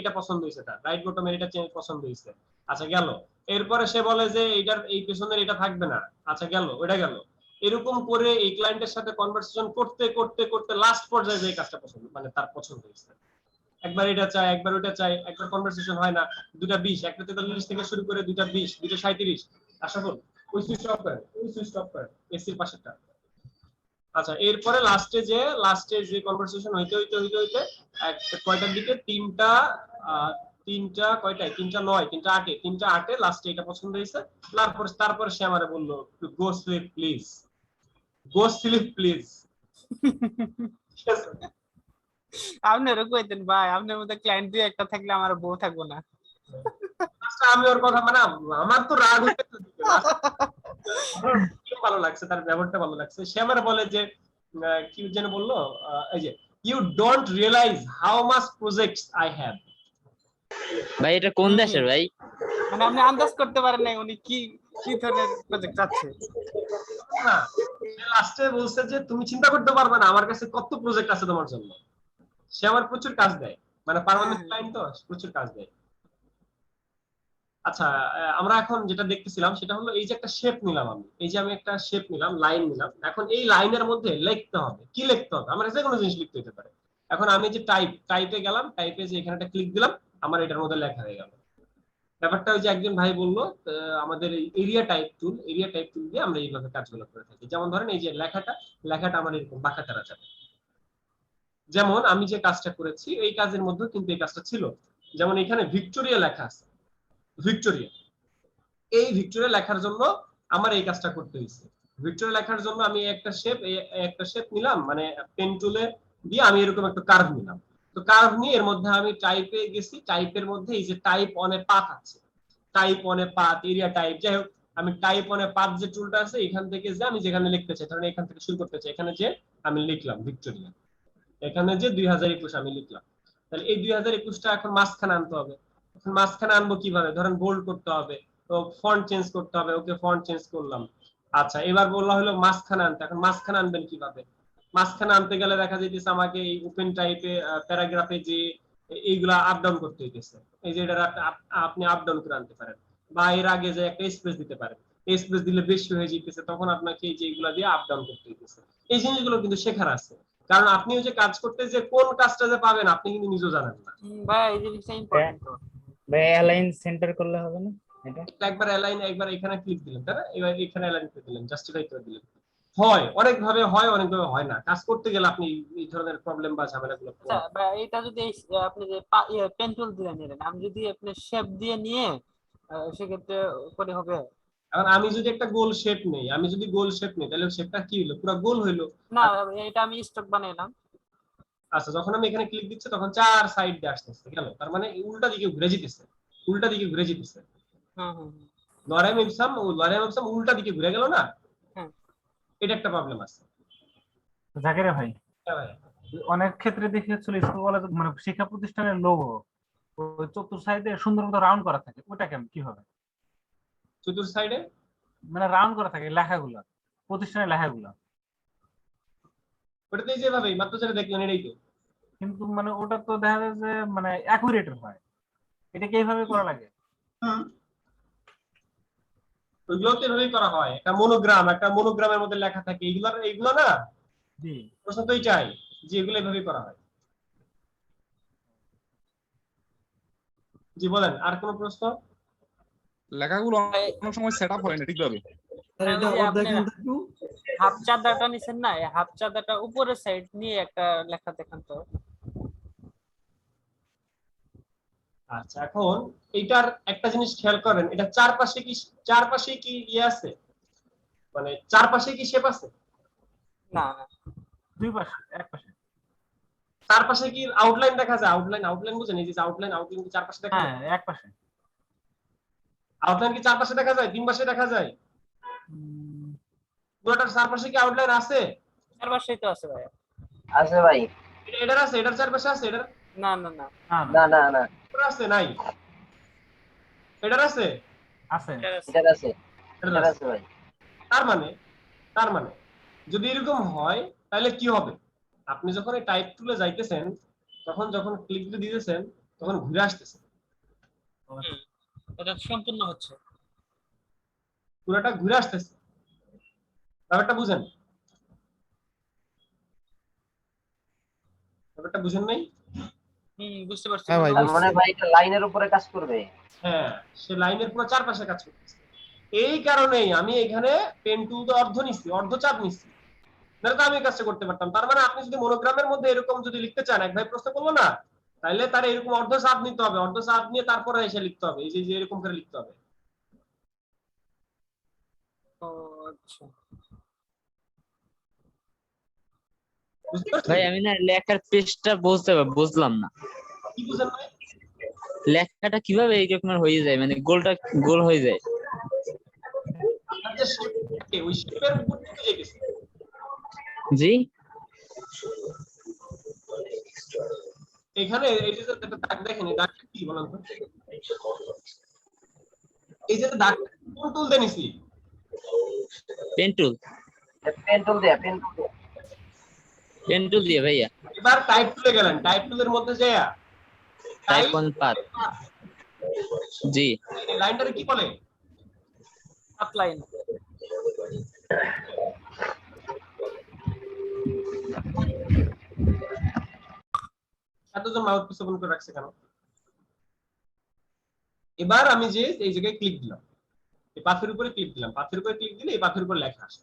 এটা পছন্দ হয়েছে, তার রাইট বটমের এটা পছন্দ হয়েছে। আচ্ছা গেল। এরপরে সে বলে যে এইটার এই পেছনের এটা থাকবে না। আচ্ছা গেল, ওটা গেল। এরকম করে এই ক্লায়েন্টের সাথে কনভারসেশন করতে করতে করতে লাস্ট পর্যায়ে যে কাজটা পছন্দ, মানে তার পছন্দ হয়েছে। একবার এটা চাই, একবার ওটা চাই, একবার কনভারসেশন হয় না। দুটা 20, একটা 43 থেকে শুরু করে দুটা 20, দুটা 37। আশা করুন ওই সুইচ অফ করেন, ওই সুইচ অফ করেন, এসির পাশেরটা। আচ্ছা এরপরে লাস্টে যে কনভারসেশন হইতে কয়টার দিকে? তিনটা কয়টায়? 3:09, 3:08 লাস্টে এটা পছন্দ হয়েছে। তারপর সে আমারে বললো go sleep please, go sleep please. আপনারও কইতেন ভাই, আপনার মধ্যে ক্লায়েন্ট দুই একটা থাকলে আমার বউ থাকবো না। আমি ওর কথা মানে আমার তো রাগ হইতে ভালো লাগছে, তার ব্যবহারটা ভালো লাগছে। সে আমার বলে যে কি যেন বললো, এই যে you don't realise how much projects I have. ভাই এটা কোন দেশের ভাই? মানে আপনি আন্দাজ করতে পারেন না উনি কি কি ধরনের প্রজেক্ট চাচ্ছে। না লাস্টে বলছে যে তুমি চিন্তা করতে পারবে না আমার কাছে কত প্রজেক্ট আছে তোমার জন্য। সে আমার প্রচুর কাজ দেয়, মানে পার্মানেন্ট ক্লায়েন্ট তো, প্রচুর কাজ দেয়। আচ্ছা আমরা এখন যেটা দেখতেছিলাম সেটা হলো এই যে একটা শেপ নিলাম আমি, এই যে আমি একটা শেপ নিলাম, লাইন নিলাম। এখন এই লাইনের মধ্যে লিখতে হবে, কি লিখতে হবে? আমার যে কোনো জিনিস লিখতে হতে পারে। এখন আমি যে টাইপে গেলাম, টাইপে যে এখানে একটা ক্লিক দিলাম, আমার এটার মধ্যে লেখা হয়ে গেল। ব্যাপারটা ওই যে একজন ভাই বললো আমাদের এরিয়া টাইপ টুল দিয়ে আমরা এইভাবে কাজগুলো করে থাকি। যেমন ধরেন এই যে লেখাটা আমার এরকম বাঁকা করা যাবে। যেমন আমি যে কাজটা করেছি এই কাজের মধ্যে কিন্তু এই কাজটা ছিল। যেমন এখানে ভিক্টোরিয়া লেখা আছে, ভিক্টোরিয়া, এই ভিক্টোরিয়া লেখার জন্য আমার এই কাজটা করতে হয়েছে। ভিক্টোরিয়া লেখার জন্য আমি একটা শেপ নিলাম, মানে পেন টুলে দিয়ে আমি এরকম একটা কার্ভ নিলাম। তো কার্ভ নিয়ে এর মধ্যে আমি টাইপে গেছি, টাইপের মধ্যে এই যে টাইপ অন এ পাথ আছে, type on a path, area type, যাই হোক আমি টাইপ অন এ পাথ যে টুলটা আছে এখান থেকে যে আমি যেখানে লিখতে চাই, ধরেন এখান থেকে শুরু করতে চাই, এখানে যে আমি লিখলাম ভিক্টোরিয়া, এখানে যে 2021 আমি লিখলাম। তাহলে এই 2021টা এখন মাঝখানে আনতে হবে। এখন মাঝখানে আনবো কিভাবে? ধরেন বোল্ড করতে হবে, তো ফন্ট চেঞ্জ করতে হবে, ওকে ফন্ট চেঞ্জ করলাম। আচ্ছা এবার বললা হলো মাঝখানে আনতে, এখন মাঝখানে আনবেন কিভাবে? মাঝখানে আনতে গেলে দেখা যাইতেছে আমাকে এই ওপেন টাইপে প্যারাগ্রাফে যে এইগুলা আপ ডাউন করতে হইতেছে। এই যে এটা আপনি আপ ডাউন করে আনতে পারেন, বা এর আগে যে একটা স্পেস দিতে পারেন, স্পেস দিলে বেশি হয়ে যাইতেছে, তখন আপনাকে এই যে এগুলা দিয়ে আপ ডাউন করতে হইতেছে। এই জিনিসগুলো কিন্তু শেখার আছে, কারণ আপনি ওই যে কাজ করতে যে কোন কাজটা যে পাবেন আপনি কিন্তু নিজেও জানেন না। ভাই এই জিনিসটা ইম্পর্টেন্ট তো। ভাই অ্যালাইন সেন্টার করলে হবে না? একবার অ্যালাইন, একবার এখানে ক্লিক দিলেন, তাই না? এবার এখানে অ্যালাইন করে দিলেন, জাস্টিফাই করে দিলেন। হয় অনেকভাবে হয়, অনেকভাবে হয় না। কাজ করতে গেলে আপনি এই ধরনের প্রবলেম বা ঝামেলাগুলো আচ্ছা বা এটা যদি আপনি যে পেন টুল দিয়ে নিলেন, আমি যদি আপনি শেপ দিয়ে নিয়ে সেক্ষেত্রে করে হবে? এখন আমি যদি একটা গোল শেপ নেই, তাহলে শেপটা কি হলো? পুরো গোল হইলো। না, এটা আমি স্টক বানাইলাম। আচ্ছা, যখন আমি এখানে ক্লিক দিচ্ছি তখন 4 সাইড দিয়ে আসতেছে, গেল, তার মানে উল্টা দিকে ঘুরে যেতেছে, হুম হুম হুম। লরেম ইপসাম উল্টা দিকে ঘুরে গেল না? হুম। এটা একটা প্রবলেম আছে। জাকিরা ভাই, হ্যাঁ ভাই। অনেক ক্ষেত্রে দেখি হচ্ছিল স্কুল কলেজ মানে শিক্ষা প্রতিষ্ঠানের লোগো ওই চতুর সাইডে সুন্দর মতো রাউন্ড করা থাকে, ওটা কেমন কি হবে? চতুর সাইডে মানে রাউন্ড করা থাকে লেখাগুলো, প্রতিষ্ঠানের লেখাগুলো, ওটা তো যেভাবেই মাত্র যেটা দেখলেন এটাই তো। কিন্তু মানে ওটা তো দেখা যায় যে মানে অ্যাকুরেট হয়, এটা কি এইভাবে করা লাগে? ওইগুলো তো এভাবেই করা হয়, একটা মনোগ্রামের মধ্যে লেখা থাকে, এইগুলো না। জি, প্রশ্ন তো চাই যে এগুলো এভাবেই করা হয়। জি বলেন, আর কোনো প্রশ্ন? লেখাগুলো অনেক সময় সেট আপ হয় না ঠিকভাবে। স্যার এটা আবার দেখেন তো একটু। হাফ চাঁদাটা নিছেন না, এই হাফ চাঁদাটা উপরের সাইড নিয়ে একটা লেখা দেখান তো। আচ্ছা, এখন এইটার একটা জিনিস খেয়াল করেন, এটা চারপাশে কি ইয়ে আছে, মানে চারপাশে কি শেপ আছে? না না, দুই পাশে, এক পাশে। চারপাশে কি আউটলাইন দেখা যায়? আউটলাইন বুঝেন? এই যে আউটলাইন কি চারপাশে দেখা যায়? হ্যাঁ, এক পাশে। আউটলাইন কি চারপাশে দেখা যায়, তিন পাশে দেখা যায়? পুরোটার চারপাশে কি আউটলাইন আছে? চারপাশেই তো আছে ভাই। আছে ভাই। এটার আছে, এটার চারপাশে আছে, এটার না না না, না না না, এটার আছে নাই? এটার আছে? আছে। এটার আছে, এটার আছে ভাই। তার মানে যদি এরকম হয় তাহলে কি হবে? আপনি যখন এই টাইপ টুলে যাইতেছেন, যখন ক্লিক দিতেছেন তখন ঘুরে আসতেছে, এটা সম্পূর্ণ হচ্ছে, পুরোটা ঘুরে আসতেছে। ব্যাপারটা বুঝেন? বুঝেন নাই? বুঝতে পারছি। হ্যাঁ ভাই, তার মানে ভাই এটা লাইনের উপরে কাজ করবে। হ্যাঁ, সে লাইনের পুরো চারপাশে কাজ করতেছে। এই কারণেই আমি এখানে পেন টুল তো অর্ধচাপ নিচ্ছি, নাহলে তো আমি কাজটা করতে পারতাম। তার মানে আপনি যদি মনোগ্রামের মধ্যে এরকম যদি লিখতে চান, এক ভাই প্রশ্ন করলো না, তাহলে তার এরকম অর্ধচাপ নিতে হবে, অর্ধচাপ নিয়ে তারপরে এসে লিখতে হবে, এই যে এরকম করে লিখতে হবে। ও আচ্ছা, বুঝতে পারছেন? ভাই আমি না লেখার পেজটা বুঝলাম না, কি বুঝেন ভাই? লেখাটা কিভাবে এইরকমের হয়ে যায়, মানে গোলটা গোল হয়ে যায়? আপনার যে শেপ থাকে ওই শেপের উপর থেকে যেতেছে। জি, এখানে এই যে একটা দাগ দেখেন, এই দাগটা কি বলেন তো? এই যে দাগ কোন টুল দিয়ে নিছি? পেন টুল দিয়ে ভাইয়া। এবার টাইপ টুলে গেলেন, টাইপ টুলের মধ্যে যায়া টাইপ 1 পাথ। জি, এই লাইনটারে কি বলে? Path line. এতজন মাউথ পিস ওপেন করে রাখছে কেন? এবার আমি যে এই জায়গায় ক্লিক দিলাম, এই পাথের উপরে ক্লিক দিলাম, পাথের উপরে ক্লিক দিলে এই পাথের উপর লেখা আসে।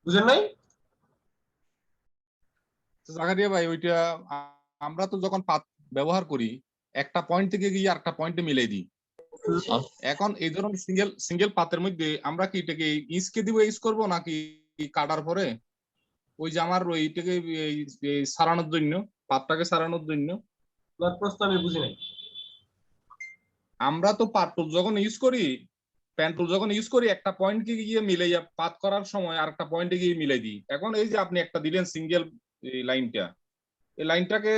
বুঝেন নাই? জাকারিয়া ভাই ওইটা আমরা তো যখন পাথ ব্যবহার করি একটা পয়েন্ট থেকে গিয়ে আরেকটা পয়েন্টে মিলাই দিই। এখন এই ধরনের সিঙ্গেল পাথের মধ্যে আমরা কি এটাকে ইসকে দিব, ইস করব নাকি কাটার পরে ওই যে আমার ওইটাকে সারানোর জন্য, পাতটাকে সারানোর জন্য? তোমার প্রশ্ন আমি বুঝি নাই। আমরা তো পাত টুল যখন ইউজ করি, পেন টুল যখন ইউজ করি, একটা পয়েন্টকে গিয়ে মিলাইয়া পাত করার সময় আরেকটা পয়েন্টে গিয়ে মিলাই দিই। এখন এই যে আপনি একটা দিলেন সিঙ্গেল লাইনটা, এই লাইনটাকে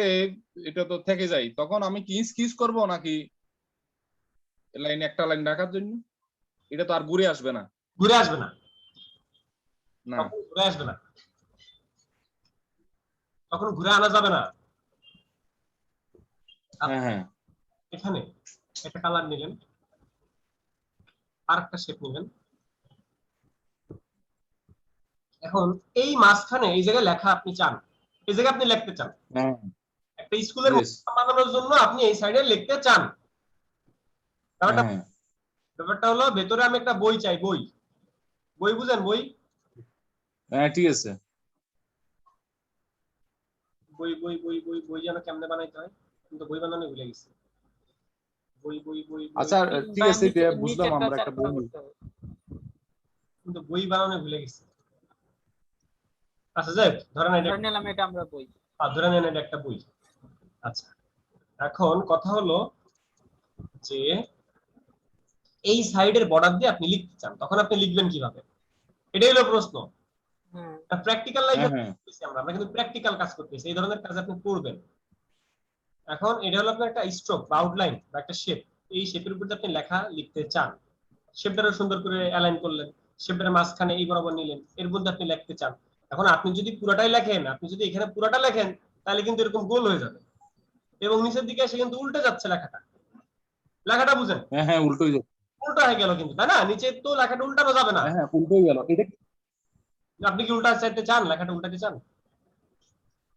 এটা তো থেকে যায়, তখন আমি কি ইউজ করব নাকি লাইন একটা লাইন রাখার জন্য? এটা তো আর ঘুরে আসবে না, ঘুরে আসবে না, না ঘুরে আসবে না, তখন ঘুরে আনা যাবে না। হ্যাঁ হ্যাঁ, এখানে একটা কালার নিলেন, আরেকটা শেপ নিলেন, এখন এই মাঝখানে এই জায়গায় লেখা আপনি চান, এই জায়গায় আপনি লিখতে চান, একটা স্কুলের বানানোর জন্য আপনি এই সাইডে লিখতে চান, ব্যাপারটা হ্যাঁ ব্যাপারটা হলো ভেতরে আমি একটা বই চাই, বই বই বুঝেন, বই হ্যাঁ ঠিক আছে। বই বই বই বই বই যেন কেমনে বানাইতে হয়, কিন্তু বই বানানো ভুলে গেছি। বই বই বই বই আচ্ছা ঠিক আছে, এটা বুঝলাম আমরা একটা বই নিই। কিন্তু বই বানানো ভুলে গেছি। আচ্ছা যাই হোক, ধরেন এটা ধরে নিলাম এটা আমরা বই। ধরে নেন এটা একটা বই। আচ্ছা এখন কথা হলো যে এই সাইডের বর্ডার দিয়ে আপনি লিখতে চান, তখন আপনি লিখবেন কিভাবে, এটাই হলো প্রশ্ন। হ্যাঁ প্র্যাকটিক্যাল হ্যাঁ লাইফে হ্যাঁ আমরা কিন্তু প্র্যাকটিক্যাল কাজ করতেছি, এই ধরনের কাজ আপনি করবেন। এখন এটা হলো আপনার একটা স্ট্রোক বা আউটলাইন বা একটা শেপ, এই শেপের উপর আপনি লেখা লিখতে চান, শেপটারও সুন্দর করে অ্যালাইন করলেন, শেপটার মাঝখানে এই বরাবর নিলেন, এর মধ্যে আপনি লিখতে চান। এখন আপনি যদি পুরাটাই লেখেন, আপনি যদি এখানে পুরাটা লেখেন তাহলে কিন্তু এরকম গোল হয়ে যাবে, এবং নিচের দিকে এসে কিন্তু উল্টে যাচ্ছে লেখাটা। লেখাটা বুঝেন, হ্যাঁ হ্যাঁ উল্টোই যাচ্ছে। উল্টা হয়ে গেল কিন্তু, তাই না? নিচে তো লেখাটা উল্টানো যাবে না। হ্যাঁ হ্যাঁ উল্টোই গেল এটা। আপনি কি উল্টা চাইতে চান, লেখাটা উল্টাতে চান?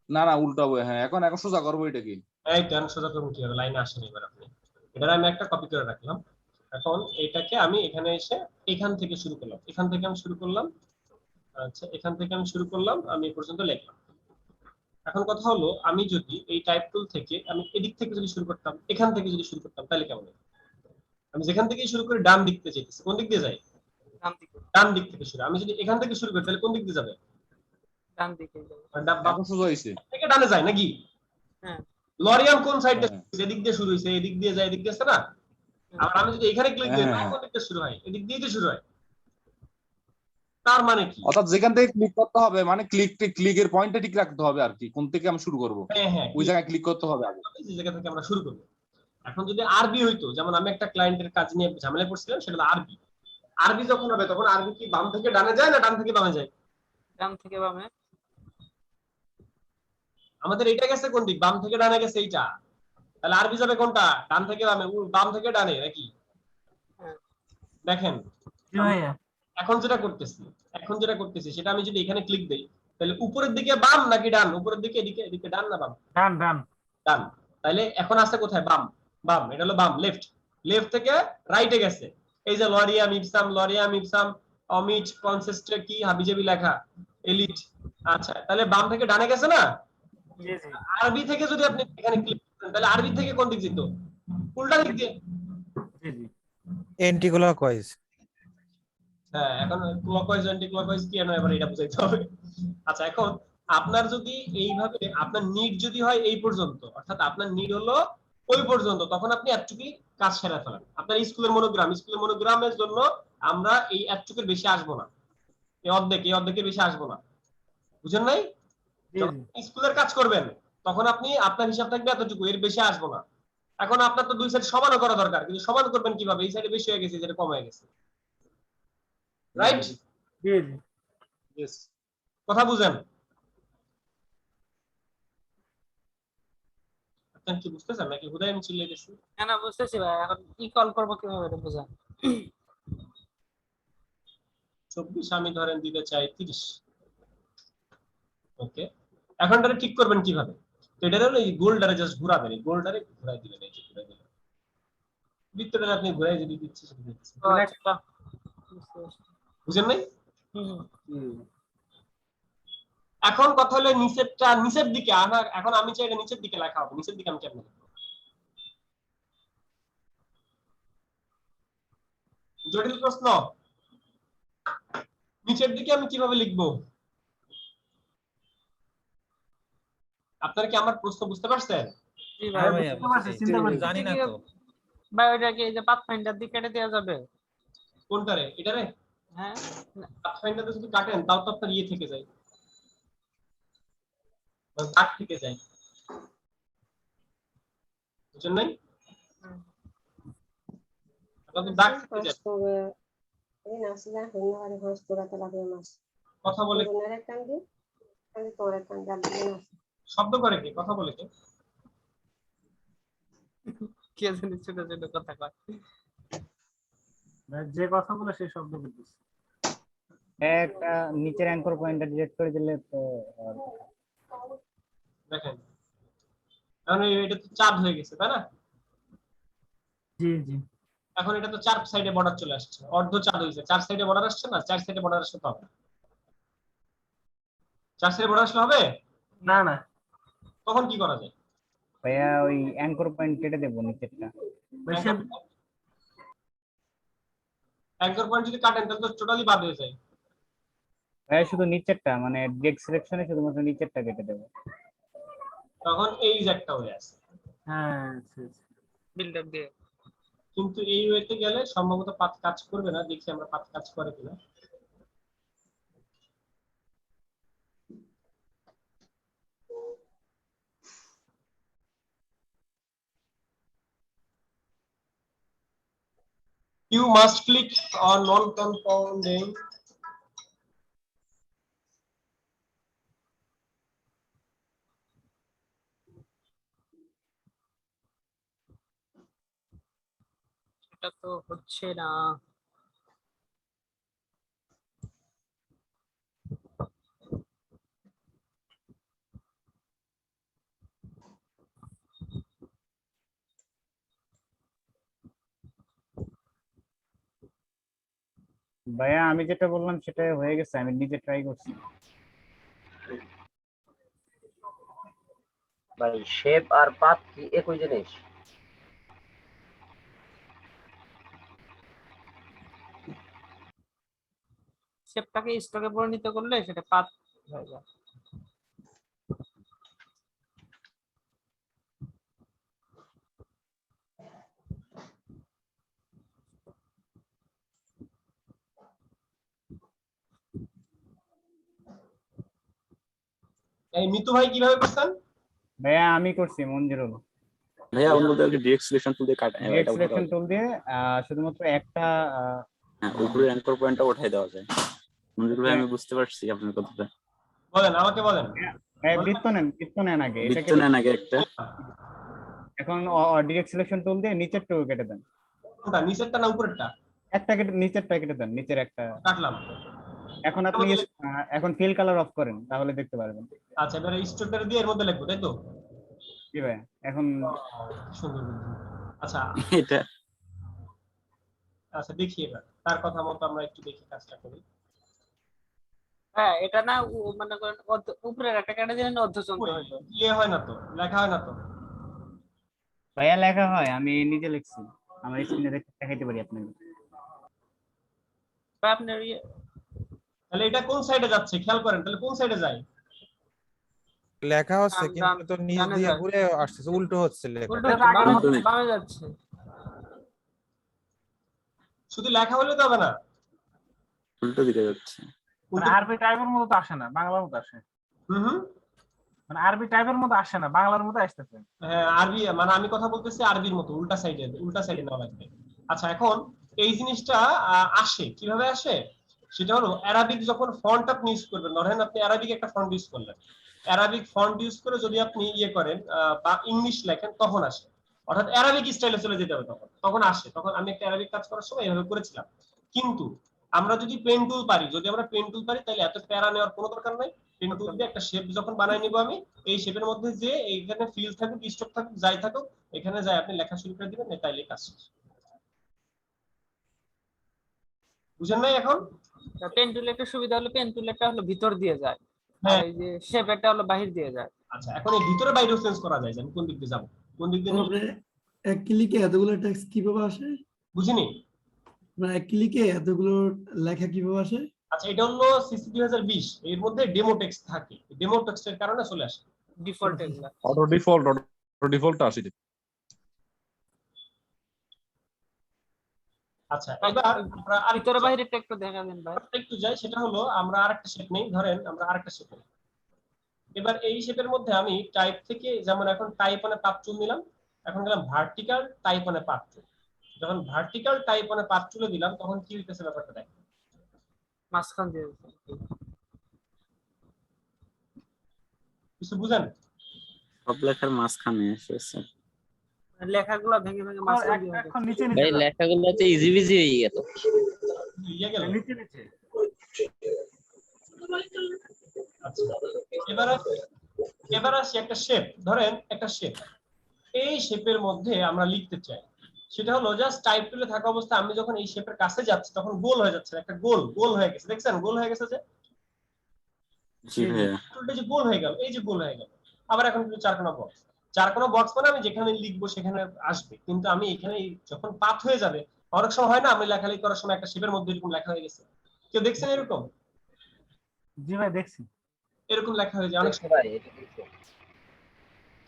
না না উল্টাবো, হ্যাঁ এখন এখন সোজা করবো এটা কি। এই টেন সোজা করুন কিভাবে, লাইনে আসেন এবার আপনি। এটা আমি একটা কপি করে রাখলাম। এখন এটাকে আমি এখানে এসে এখান থেকে শুরু করলাম, এখান থেকে আমি শুরু করলাম। আচ্ছা এখান থেকে আমি শুরু করলাম, আমি এই পর্যন্ত লিখলাম। এখন কথা হলো আমি যদি এই টাইপ টুল থেকে আমি এদিক থেকে যদি শুরু করতাম, এখান থেকে যদি শুরু করতাম তাহলে কেমন হতো? আমি যেখান থেকে শুরু করে ডান দিক থেকে যেতেছি, কোন দিক দিয়ে যাই? ডান দিকে, ডান দিক থেকে শুরু। আমি যদি এখান থেকে শুরু করি তাহলে কোন দিক দিয়ে যাবে? ডান দিকে যাবে। বাম এখন সোজা হয়েছে। থেকে ডানে যায় নাকি? হ্যাঁ লরিয়ান কোন সাইড হ্যাঁ দিয়ে, এদিক দিয়ে শুরু হয়েছে, এদিক দিয়ে যায়, এদিক দিয়ে আসছে না? আর আমি যদি এখানে ক্লিক দিই, হ্যাঁ হ্যাঁ কোন দিক দিয়ে শুরু হয়? এদিক দিয়ে তো শুরু হয়। তার মানে কি? অর্থাৎ যেখান থেকে ক্লিক করতে হবে, মানে ক্লিকের পয়েন্টটা ঠিক রাখতে হবে আর কি, কোন থেকে আমি শুরু করব হ্যাঁ হ্যাঁ, ওই জায়গায় ক্লিক করতে হবে আগে। যে জায়গা থেকে আমরা শুরু করব। এখন যদি আরবি হইতো, যেমন আমি একটা ক্লায়েন্টের কাজ নিয়ে ঝামেলায় পড়ছিলাম, সেটা হলো আরবি। আরবি যখন হবে তখন আরবি কি বাম থেকে ডানে যায় না ডান থেকে বামে যায়? ডান থেকে বামে। আমাদের এটা গেছে কোন দিক, বাম থেকে ডানে গেছে এইটা, তাহলে আরবি যাবে কোনটা, ডান থেকে বামে, বাম থেকে ডানে নাকি? হ্যাঁ দেখেন জি ভাইয়া। এখন যেটা করতেছি সেটা আমি যদি এখানে ক্লিক দেই তাহলে উপরের দিকে বাম নাকি ডান, উপরের দিকে, এদিকে এদিকে ডান না বাম? ডান ডান। ডান। তাহলে এখন আছে কোথায়, বাম। বাম এটা হলো বাম, লেফট। লেফট থেকে রাইটে গেছে, এই যে লরিয়াম ইপসাম অমিট কনসেস্টে কি হাবিজাবি লেখা এলিট। আচ্ছা তাহলে বাম থেকে ডানে গেছে না? জি জি আরবি থেকে যদি আপনি এখানে ক্লিক করেন তাহলে আরবি থেকে কোন দিক যেত? উল্টা দিক দিয়ে। জি জি। Anti clockwise. হ্যাঁ এখন ক্লকওয়াইজ অ্যান্টি ক্লকওয়াইজ কি না এবার এটা বুঝাইতে হবে। আচ্ছা এখন আপনার যদি এইভাবে আপনার নিড যদি হয় এই পর্যন্ত, অর্থাৎ আপনার নিড হলো ওই পর্যন্ত, তখন আপনি এতটুকুই কাজ সেরে ফেলেন। আপনার স্কুলের মনোগ্রামের জন্য আমরা এই এতটুকুর বেশি আসবো না, এই অর্ধেকের বেশি আসবো না, বুঝেন নাই? জি যখন জি। স্কুলের কাজ করবেন তখন আপনি আপনার হিসাব থাকবে এতটুকু, এর বেশি আসবো না। এখন আপনার তো দুই সাইড সমানও করা দরকার, কিন্তু সমান করবেন কিভাবে? এই সাইডে বেশি হয়ে গেছে, যেটা কম হয়ে গেছে, রাইট? জি জি। ইয়েস। কথা বুঝেন? আপনার কি বুঝতেছেন নাকি হুদাই আমি চিল্লাই গেছি? না না বুঝতেছি ভাই, এখন ই কল করবো কিভাবে এটা বোঝা। 24 আমি ধরেন দিতে চাই 30। ওকে, এখন এটা ঠিক করবেন কিভাবে? তো এটা হলো এই গোলটারে জাস্ট ঘোরাবেন, এই গোলটারে ঘোরাই দিবেন, এই যে ঘোরাই দিবেন, বৃত্তটা আপনি ঘোরাই যদি দিচ্ছি সেটা দিচ্ছি, ও আচ্ছা বুঝতে পারছি। বুঝেন নাই? হুম হুম। এখন কথা হলো নিচেরটা নিচের দিকে, আমার এখন আমি চাই এটা নিচের দিকে লেখা হবে, নিচের দিকে আমি কেমন লিখবো? জটিল প্রশ্ন। নিচের দিকে আমি কিভাবে লিখবো? আপনারা কি আমার প্রশ্ন বুঝতে পারছেন? জি হ্যাঁ ভাই বুঝতে পারছি, চিন্তা করি জানি না তো। ভাই ওইটা কি এই যে পাথফাইন্ডার দিকে কেটে দেওয়া যাবে? কোনটারে, এটারে? হ্যাঁ পাথফাইন্ডারে যদি কাটেন তাও তো আপনার ইয়ে থেকে যায়, দাগ থেকে যায়, বুঝছেন নাই? আপনাদের দাগ থেকে যায়। কথা বলে শব্দ করে কি, কথা বলে কি? কে জানি ছোট ছোট কথা কয়। যে কথা বলে সেই শব্দ বলতেছে। একটা নিচের অ্যাঙ্কর পয়েন্টটা ডিলিট করে দিলে তো দেখেন এখন এটা তো চাঁদ হয়ে গেছে, তাই না? জি জি। এখন এটা তো 4 সাইডে বর্ডার চলে আসছে, অর্ধ চাঁদ হইছে, 4 সাইডে বর্ডার আসছে না, 4 সাইডে বর্ডার আসলে তো হবে, 4 সাইডে বর্ডার আসলে হবে না না, তখন কি করা যায়? ভাইয়া ওই অ্যাঙ্কর পয়েন্ট কেটে দেবো নিচেরটা। অ্যাঙ্কর পয়েন্ট যদি কাটেন তাহলে তো টোটালি বাদ হয়ে যায়। ভাইয়া শুধু নিচেরটা মানে ডিরেক্ট সিলেকশনে শুধুমাত্র নিচেরটা কেটে দেবো। তখন এই যে একটা হয়ে আছে, হ্যাঁ বিল্ড আপ দিয়ে কিন্তু এই ওয়েতে গেলে সম্ভবত পাত কাজ করবে না, দেখি আমরা পাত কাজ করে কিনা। You must click on non-confounding এটা তো হচ্ছে না। ভাইয়া আমি যেটা বললাম সেটা হয়ে গেছে, আমি নিজে ট্রাই করছি। ভাই শেপ আর পাথ কি একই জিনিস? শেপটাকে স্টকে পরিণত করলে সেটা পাত হয়ে যায়। এই মিতু ভাই কিভাবে করছেন? ভাইয়া আমি করছি মঞ্জুরুল। ভাইয়া অন্যদেরকে ডিরেক্ট সিলেকশন টুল দিয়ে কাটা ডিরেক্ট সিলেকশন টুল দিয়ে শুধুমাত্র একটা উপরে অ্যাঙ্কর পয়েন্টটা উঠাই দেওয়া যায়। মঞ্জুর ভাই আমি বুঝতে পারছি আপনার কথাটা। বলেন, আমাকে বলেন। বৃত্ত নেন আগে, বৃত্ত নেন আগে একটা। এখন ডিরেক্ট সিলেকশন টুল দিয়ে নিচেরটা কেটে দেন। কোনটা, নিচেরটা না উপরেরটা? একটা কেটে নিচেরটা কেটে দেন, নিচের একটা কাটলাম। এখন আপনি এখন ফিল কালার অফ করেন তাহলে দেখতে পারবেন। আচ্ছা, এবারে স্ট্রোকটা দিয়ে এর মধ্যে লিখবো, তাই তো? জি ভাই, এখন সুন্দর। আচ্ছা এটা আচ্ছা দেখি এবার তার কথা মতো আমরা একটু দেখি কাজটা করি। হ্যাঁ, এটা না মনে করেন উপরের একটা কেটে দিলেন অর্ধচন্দ্র হইতো। ইয়ে হয় না তো, লেখা হয় না তো? ভাইয়া লেখা হয়, আমি নিজে লিখছি, আমার স্ক্রিনে দেখাইতে পারি আপনাকে। আপনার তাহলে এটা কোন সাইডে যাচ্ছে খেয়াল করেন, তাহলে কোন সাইডে যায়? লেখা হচ্ছে কিন্তু তো নিচ দিয়ে ঘুরে আসছে, উল্টো হচ্ছে লেখা। বামে যাচ্ছে। শুধু লেখা হলে তো হবে না, উল্টো দিকে যাচ্ছে। মানে আরবি টাইপের মতো তো আসে না, বাংলার মতো আসে। মানে আরবি টাইপের মতো আসে না, বাংলার মতো আসতেছে। হ্যাঁ আরবি, মানে আমি কথা বলতেছি আরবির মতো উল্টা সাইডে নেওয়া লাগবে। আচ্ছা, এখন এই জিনিসটা আসে কিভাবে আসে সেটা হলো অ্যারাবিক যখন ফন্ট আপনি ইউজ করবেন, ধরেন আপনি অ্যারাবিক একটা ফন্ট ইউজ করলেন, অ্যারাবিক ফন্ট ইউজ করে যদি আপনি ইয়ে করেন বা ইংলিশ লেখেন তখন আসে, অর্থাৎ অ্যারাবিক স্টাইলে চলে যেতে হবে, তখন আসে। তখন আমি একটা অ্যারাবিক কাজ করার সময় এভাবে করেছিলাম। কিন্তু আমরা যদি পেন টুল পারি, তাহলে এত প্যারা নেওয়ার কোনো দরকার নাই। পেন টুল দিয়ে একটা শেপ যখন বানাই নিব আমি, এই শেপের মধ্যে যে এইখানে ফিল থাকুক, স্ট্রোক থাকুক, যাই থাকুক, এখানে যাই আপনি লেখা শুরু করে দিবেন, তাইলে কাজ শেষ। বুঝেন নাই এখন? পেন টুল একটা সুবিধা হলো, পেন টুল একটা হলো ভিতর দিয়ে যায়, আর এই যে শেপ একটা হলো বাহির দিয়ে যায়। আচ্ছা, এখন এই ভিতরে বাইরেও চেঞ্জ করা যায়, আমি কোন দিক দিয়ে যাব, কোন দিক দিয়ে আপনি এক ক্লিকে এতগুলো টেক্সট কিভাবে আসে? বুঝিনি। মানে এক ক্লিকে এতগুলো লেখা কিভাবে আসে? আচ্ছা, এটা হলো সিসি 2020, এর মধ্যে ডেমো টেক্সট থাকে, ডেমো টেক্সটের কারণে চলে আসে। ডিফল্ট এগুলা অটো ডিফল্ট আসে। আচ্ছা, এবার আমরা ভিতরে বাইরে একটু দেখা দেন ভাই, একটু যাই, সেটা হলো আমরা আরেকটা শেপ নেই, ধরেন আমরা আরেকটা শেপ নেই। এবার এই শেপের মধ্যে আমি টাইপ থেকে, যেমন এখন type on a path tool নিলাম, এখন গেলাম vertical type on a path tool. যখন vertical type on a path টুলে দিলাম তখন কি হইতেছে ব্যাপারটা দেখেন, মাঝখান দিয়ে কিছু বুঝেন? সব লেখার মাঝখানে এসেছে, লেখাগুলো ভেঙে ভেঙে মাঝখান দিয়ে এখন নিচে ভাই লেখাগুলো তো ইজি বিজি হয়ে গেল, নিচে। আচ্ছা, এবার আসি একটা শেপ, ধরেন একটা শেপ, এই শেপের মধ্যে আমরা লিখতে চাই, সেটা হলো জাস্ট টাইপ টুলে থাকা অবস্থায় আমি যখন এই শেপের কাছে যাচ্ছি তখন গোল হয়ে যাচ্ছে, একটা গোল গোল হয়ে গেছে, দেখছেন গোল হয়ে গেছে যে জি ভাইয়া। টুলটা যে গোল হয়ে গেল, এই যে গোল হয়ে গেল। আবার এখন কিন্তু চারকোনা বক্স, চারকোনা বক্স মানে আমি যেখানে লিখবো সেখানে আসবে, কিন্তু আমি এখানে যখন পাত হয়ে যাবে, অনেক সময় হয় না আমি লেখালেখি করার সময় একটা শেপের মধ্যে এরকম লেখা হয়ে গেছে, কেউ দেখছেন এরকম? জি ভাই দেখছি। এরকম লেখা হয়ে যায় অনেক সময়, ভাই এটা দেখছি।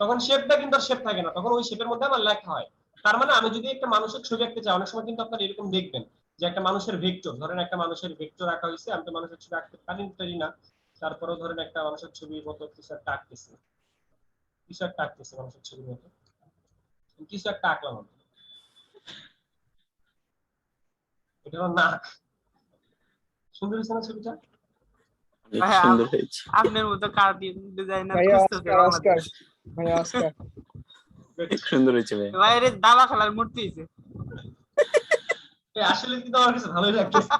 তখন শেপটা কিন্তু আর শেপ থাকে না, তখন ওই শেপের মধ্যে আমার লেখা হয়। তার মানে আমি যদি একটা মানুষের ছবি আঁকতে চাই, অনেক সময় কিন্তু আপনারা এরকম দেখবেন যে একটা মানুষের ভেক্টর, ধরেন একটা মানুষের ভেক্টর আঁকা হয়েছে, আমি তো মানুষের ছবি আঁকতে পারি না, তারপরেও ধরেন একটা মানুষের ছবির মতো কিছু একটা আঁকতেছি, কিছু একটা আঁকতেছি মানুষের ছবির মতো, কিছু একটা আঁকলাম আমি, এটা হলো নাক। সুন্দর হয়েছে না ছবিটা? অনেক ভাই সুন্দর হয়েছে। আপনার মতো কার্টুন ডিজাইনার ভাইয়া খুঁজতেছে অস্কার অস্কার বাংলাদেশ। ভাইয়া অস্কার অনেক সুন্দর হয়েছে ভাই। ভাই এর দাবা খেলার মূর্তি হইছে। আসলে কিন্তু আমার কাছে ভালোই লাগতেছে।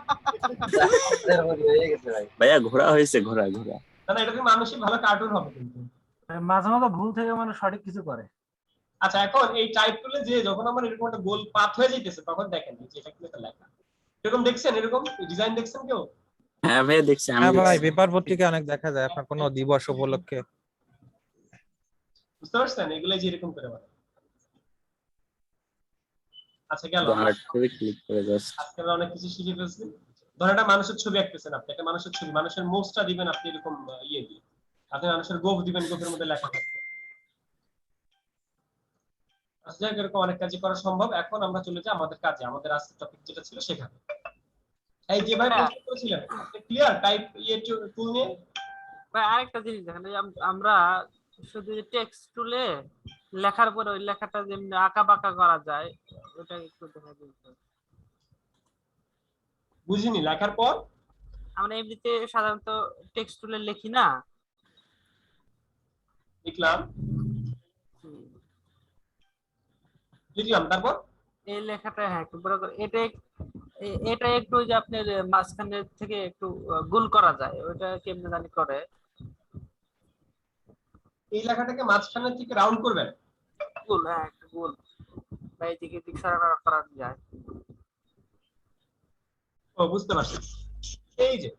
হয়ে গেছে ভাই। ভাইয়া ঘোড়া হয়েছে, ঘোড়া ঘোড়া। না না, এটা কিন্তু মানুষই ভালো কার্টুন হবে কিন্তু। মাঝে মাঝে ভুল থেকে মানে সঠিক কিছু করে। আচ্ছা, এখন এই টাইপ টুলে যে যখন আমার এরকম একটা গোল পাত হয়ে যাইতেছে তখন দেখেন যে এটা কিন্তু একটা লেখা, এরকম দেখছেন, এরকম ডিজাইন দেখছেন কেউ? হ্যাঁ ভাইয়া দেখছি, আমি হ্যাঁ ভাই, দেখছি। পেপার পত্রিকা অনেক দেখা যায় আপনার কোনো দিবস উপলক্ষে। বুঝতে পারছেন এগুলো যে এরকম করে বানায়। আচ্ছা গেল, আর্ট করে ক্লিক করে জাস্ট। আজকে আমরা অনেক কিছু শিখে ফেলছি। ধরেন একটা মানুষের ছবি আঁকতেছেন আপনি, একটা মানুষের ছবি, মানুষের মোচটা দিবেন আপনি এরকম ইয়ে দিয়ে, আপনি মানুষের গোফ দিবেন, গোফের মধ্যে লেখা থাকবে। আচ্ছা যাক, এরকম অনেক কাজই করা সম্ভব। এখন আমরা চলে যাই আমাদের কাজে, আমাদের আজকের টপিক যেটা ছিল সেখানে। এই যে ভাই প্রশ্ন করেছিলেন, আপনি ক্লিয়ার টাইপ ইয়ে টুল নিয়ে? ভাই আরেকটা জিনিস দেখেন, এই আমরা শুধু টেক্সট টুলে লেখার পরে ওই লেখাটা যেমনি আঁকা বাঁকা করা যায় ওটা একটু দেখা দিন। বুঝিনি, লেখার পর আমরা এমনিতে সাধারণত টেক্সট টুলে লিখি না, লিখলাম তারপর এই লেখাটা হ্যাঁ একটু বড় করে, এটা একটু ওই যে আপনার মাঝখানে থেকে একটু গোল করা যায়, ওটা কেমনে জানি করে। এই লেখাটাকে মাঝখানের থেকে রাউন্ড করবেন, গোল, হ্যাঁ একটু গোল, বা এদিকে দিক সরানো করা যায়। ও বুঝতে পারছি, এই যে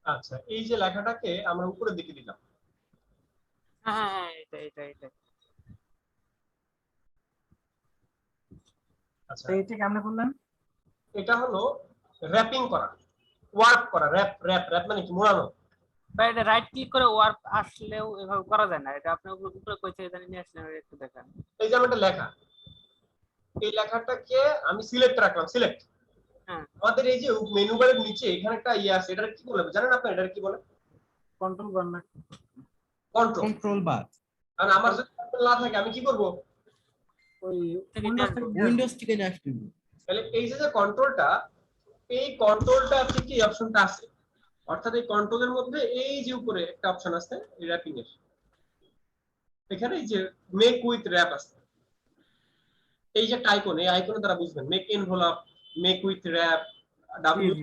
আচ্ছা, এই যে লেখাটাকে আমরা উপরের দিকে দিলাম, হ্যাঁ হ্যাঁ এটা আচ্ছা এইটা কেমনে করলেন? এটা হলো র‍্যাপিং করা, ওয়ার্প করা, র‍্যাপ র‍্যাপ র‍্যাপ মানে কি মোড়ানো। ভাই এটা রাইট ক্লিক করে ওয়ার্প আসলেও এভাবে করা যায় না, এটা আপনি উপরে কই থেকে জানি নিয়ে আসলেন, একটু দেখান। এই যে একটা লেখা, এই লেখাটাকে আমি সিলেক্ট রাখলাম, সিলেক্ট। হ্যাঁ, আমাদের এই যে মেনু বারের নিচে এখানে একটা ইয়ে আছে, এটা কি বলে জানেন আপনি? এটা কি বলে? কন্ট্রোল বার না? কন্ট্রোল বার। কারণ আমার যদি কন্ট্রোল না থাকে আমি কি করব? ওই উইন্ডোজ থেকে নিয়ে আসতে হবে। তাহলে এই যে কন্ট্রোলটা, এই কন্ট্রোলটা থেকে এই অপশনটা আছে, অর্থাৎ এই কন্ট্রোলের মধ্যে এই যে উপরে একটা অপশন আছে র‍্যাপিং এর, এখানে এই যে মেক উইথ র‍্যাপ আছে, এই যে আইকন, এই আইকনের দ্বারা বুঝবেন make envelope, make with wrap, W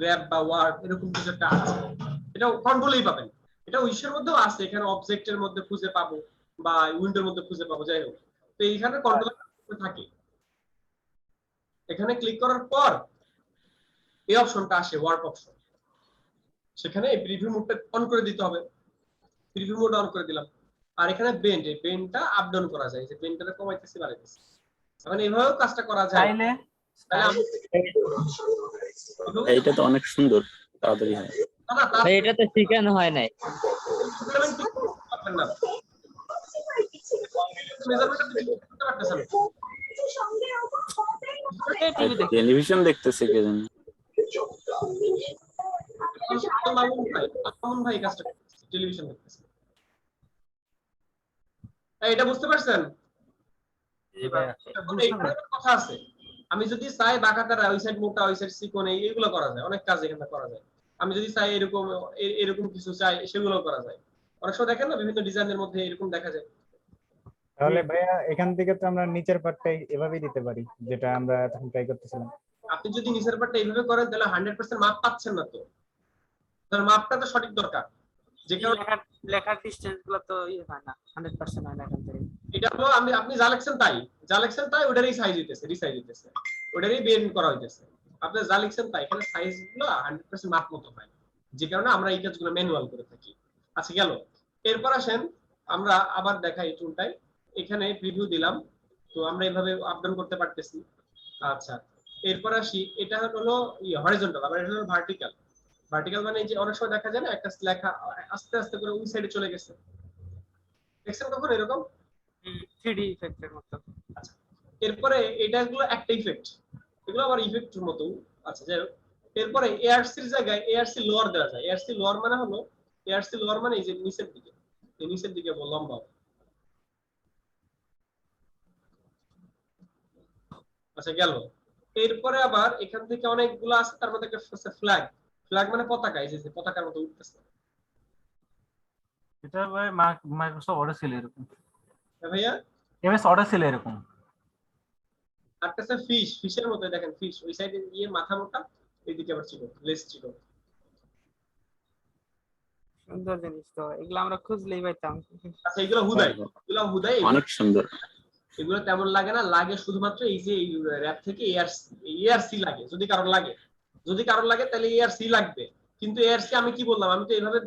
wrap বা ওয়ার্ড এরকম কিছু একটা আছে, এটা কন্ট্রোলেই পাবেন। এটা উইশের মধ্যেও আছে, এখানে অবজেক্টের মধ্যে খুঁজে পাবো বা উইন্ডোর মধ্যে খুঁজে পাবো, যাই হোক। তো এইখানে কন্ট্রোল থাকে, এখানে ক্লিক করার পর এই অপশনটা আসে ওয়ার্ক অপশন, সেখানে এই প্রিভিউ মোডটা অন করে দিতে হবে, প্রিভিউ মোড অন করে দিলাম। আর এখানে বেন্ড, এই বেন্ডটা আপ ডাউন করা যায়, যে বেন্ডটা কমাইতেছি বাড়াইতেছি, এখন এইভাবেও কাজটা করা যায়। এইটা তো অনেক সুন্দর, তাড়াতাড়ি হয়। ভাই এটা তো শিখানো হয় নাই। টেলিভিশন দেখতেছে কে জানি। ভাই কাজটা টেলিভিশন দেখতেছে, এটা বুঝতে পারছেন? কথা আছে, আমি যদি চাই বাঁকাতারা ওই সাইড মোটা ওই সাইড চিকন এইগুলো করা যায়, অনেক কাজ এখানে করা যায়। আমি যদি চাই এরকম এরকম কিছু চাই সেগুলো করা যায়, অনেক সময় দেখেন না বিভিন্ন ডিজাইনের মধ্যে এরকম দেখা যায়। তাহলে ভাইয়া এখান থেকে তো আমরা নিচের পার্টটাই এভাবেই দিতে পারি, যেটা আমরা তখন ট্রাই করতেছিলাম। আপনি যদি নিচের পার্টটা এইভাবে করেন তাহলে 100% মাপ পাচ্ছেন না তো, তার মাপটা তো সঠিক দরকার। যে কারণে লেখার ডিসটেন্স গুলো তো হয় না 100% হয় না এখান থেকে। এটা হলো আপনি যা লিখছেন তাই ওটারই সাইজ হইতেছে, রিসাইজ হইতেছে, ওটারই বেন্ড করা হইতেছে। আপনি যা লিখছেন তাই, এখানে সাইজ গুলো 100% মাপ মতো হয়, যে কারণে আমরা এই কাজগুলো ম্যানুয়াল করে থাকি। আচ্ছা গেল। এরপর আসেন আমরা আবার দেখাই টুলটাই, এখানে প্রিভিউ দিলাম, তো আমরা এইভাবে আপ ডাউন করতে পারতেছি। আচ্ছা এরপর আসি, এটা হলো হরিজন্টাল, আবার এটা হলো ভার্টিক্যাল। ভার্টিক্যাল মানে যে অনেক সময় দেখা যায় না একটা লেখা আস্তে আস্তে করে ওই সাইডে চলে গেছে, দেখছেন কখন এরকম 3D ইফেক্টের মতো। আচ্ছা এরপরে এটাগুলো একটা ইফেক্ট, এগুলো আবার ইফেক্টের মতো। আচ্ছা যাই হোক, এরপরে এআরসির জায়গায় এআরসি লোয়ার দেওয়া যায়। এআরসি লোয়ার মানে হলো, এআরসি লোয়ার মানে এই যে নিচের দিকে, এই নিচের দিকে লম্বা। আচ্ছা গেল। এরপরে আবার এখান থেকে অনেকগুলো আছে, তার মধ্যে একটা ফ্ল্যাগ। ফ্ল্যাগ মানে পতাকা, এই যে পতাকার মতো উঠতেছে। এটা ভাই মাইক্রোসফট অর্ডার ছিল এরকম। ভাইয়া এমএস অর্ডার ছিল এরকম। একটা আছে ফিশ, ফিশের মতো দেখেন, ফিশ ওই সাইডে গিয়ে মাথা মোটা, এইদিকে আবার চিকন, লেস চিকন। সুন্দর জিনিস তো, এগুলো আমরা খুঁজলেই পাইতাম। আচ্ছা এগুলো হুদাই অনেক সুন্দর। এগুলো তেমন লাগে না, লাগে শুধুমাত্র এই যে র‍্যাপ থেকে এআরসি লাগে। যদি কারোর লাগে তাহলে এআরসি লাগবে। কিন্তু এআরসি আমি কি বললাম, আমি তো এইভাবে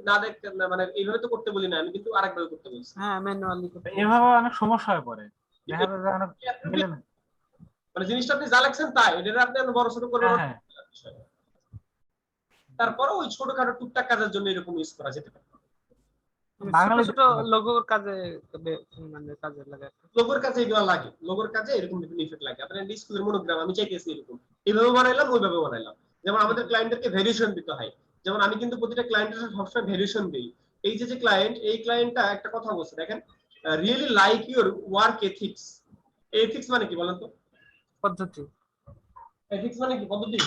না মানে এইভাবে তো করতে বলি না, আমি কিন্তু আরেকভাবে করতে বলছি। হ্যাঁ ম্যানুয়ালি করতে, এভাবে অনেক সমস্যা হয়ে পড়ে, দেখা যায় অনেক মিলে না। মানে জিনিসটা আপনি যা লাগছেন তাই, এটা আপনি বড় ছোট করবেন। তারপরে ওই ছোটখাটো টুকটাক কাজের জন্য এরকম ইউজ করা যেতে পারে। বাংলা ছোট লোগোর কাজে মানে কাজে লাগে, লোগোর কাজে এগুলো লাগে, লোগোর কাজে এরকম বিভিন্ন ইফেক্ট লাগে। আপনার স্কুলের মনোগ্রাম আমি চাইতেছি এরকম, এইভাবে বানাইলাম ওইভাবে বানাইলাম। যেমন আমাদের ক্লায়েন্টদেরকে ভেরিয়েশন দিতে হয়, যেমন আমি কিন্তু প্রতিটা ক্লায়েন্টের সাথে সবসময় ভেরিয়েশন দিই। এই যে ক্লায়েন্ট, এই ক্লায়েন্টটা একটা কথা বলছে দেখেন, really like your work ethics. Ethics মানে কি বলেন তো? পদ্ধতি। এথিক্স মানে কি? পদ্ধতি।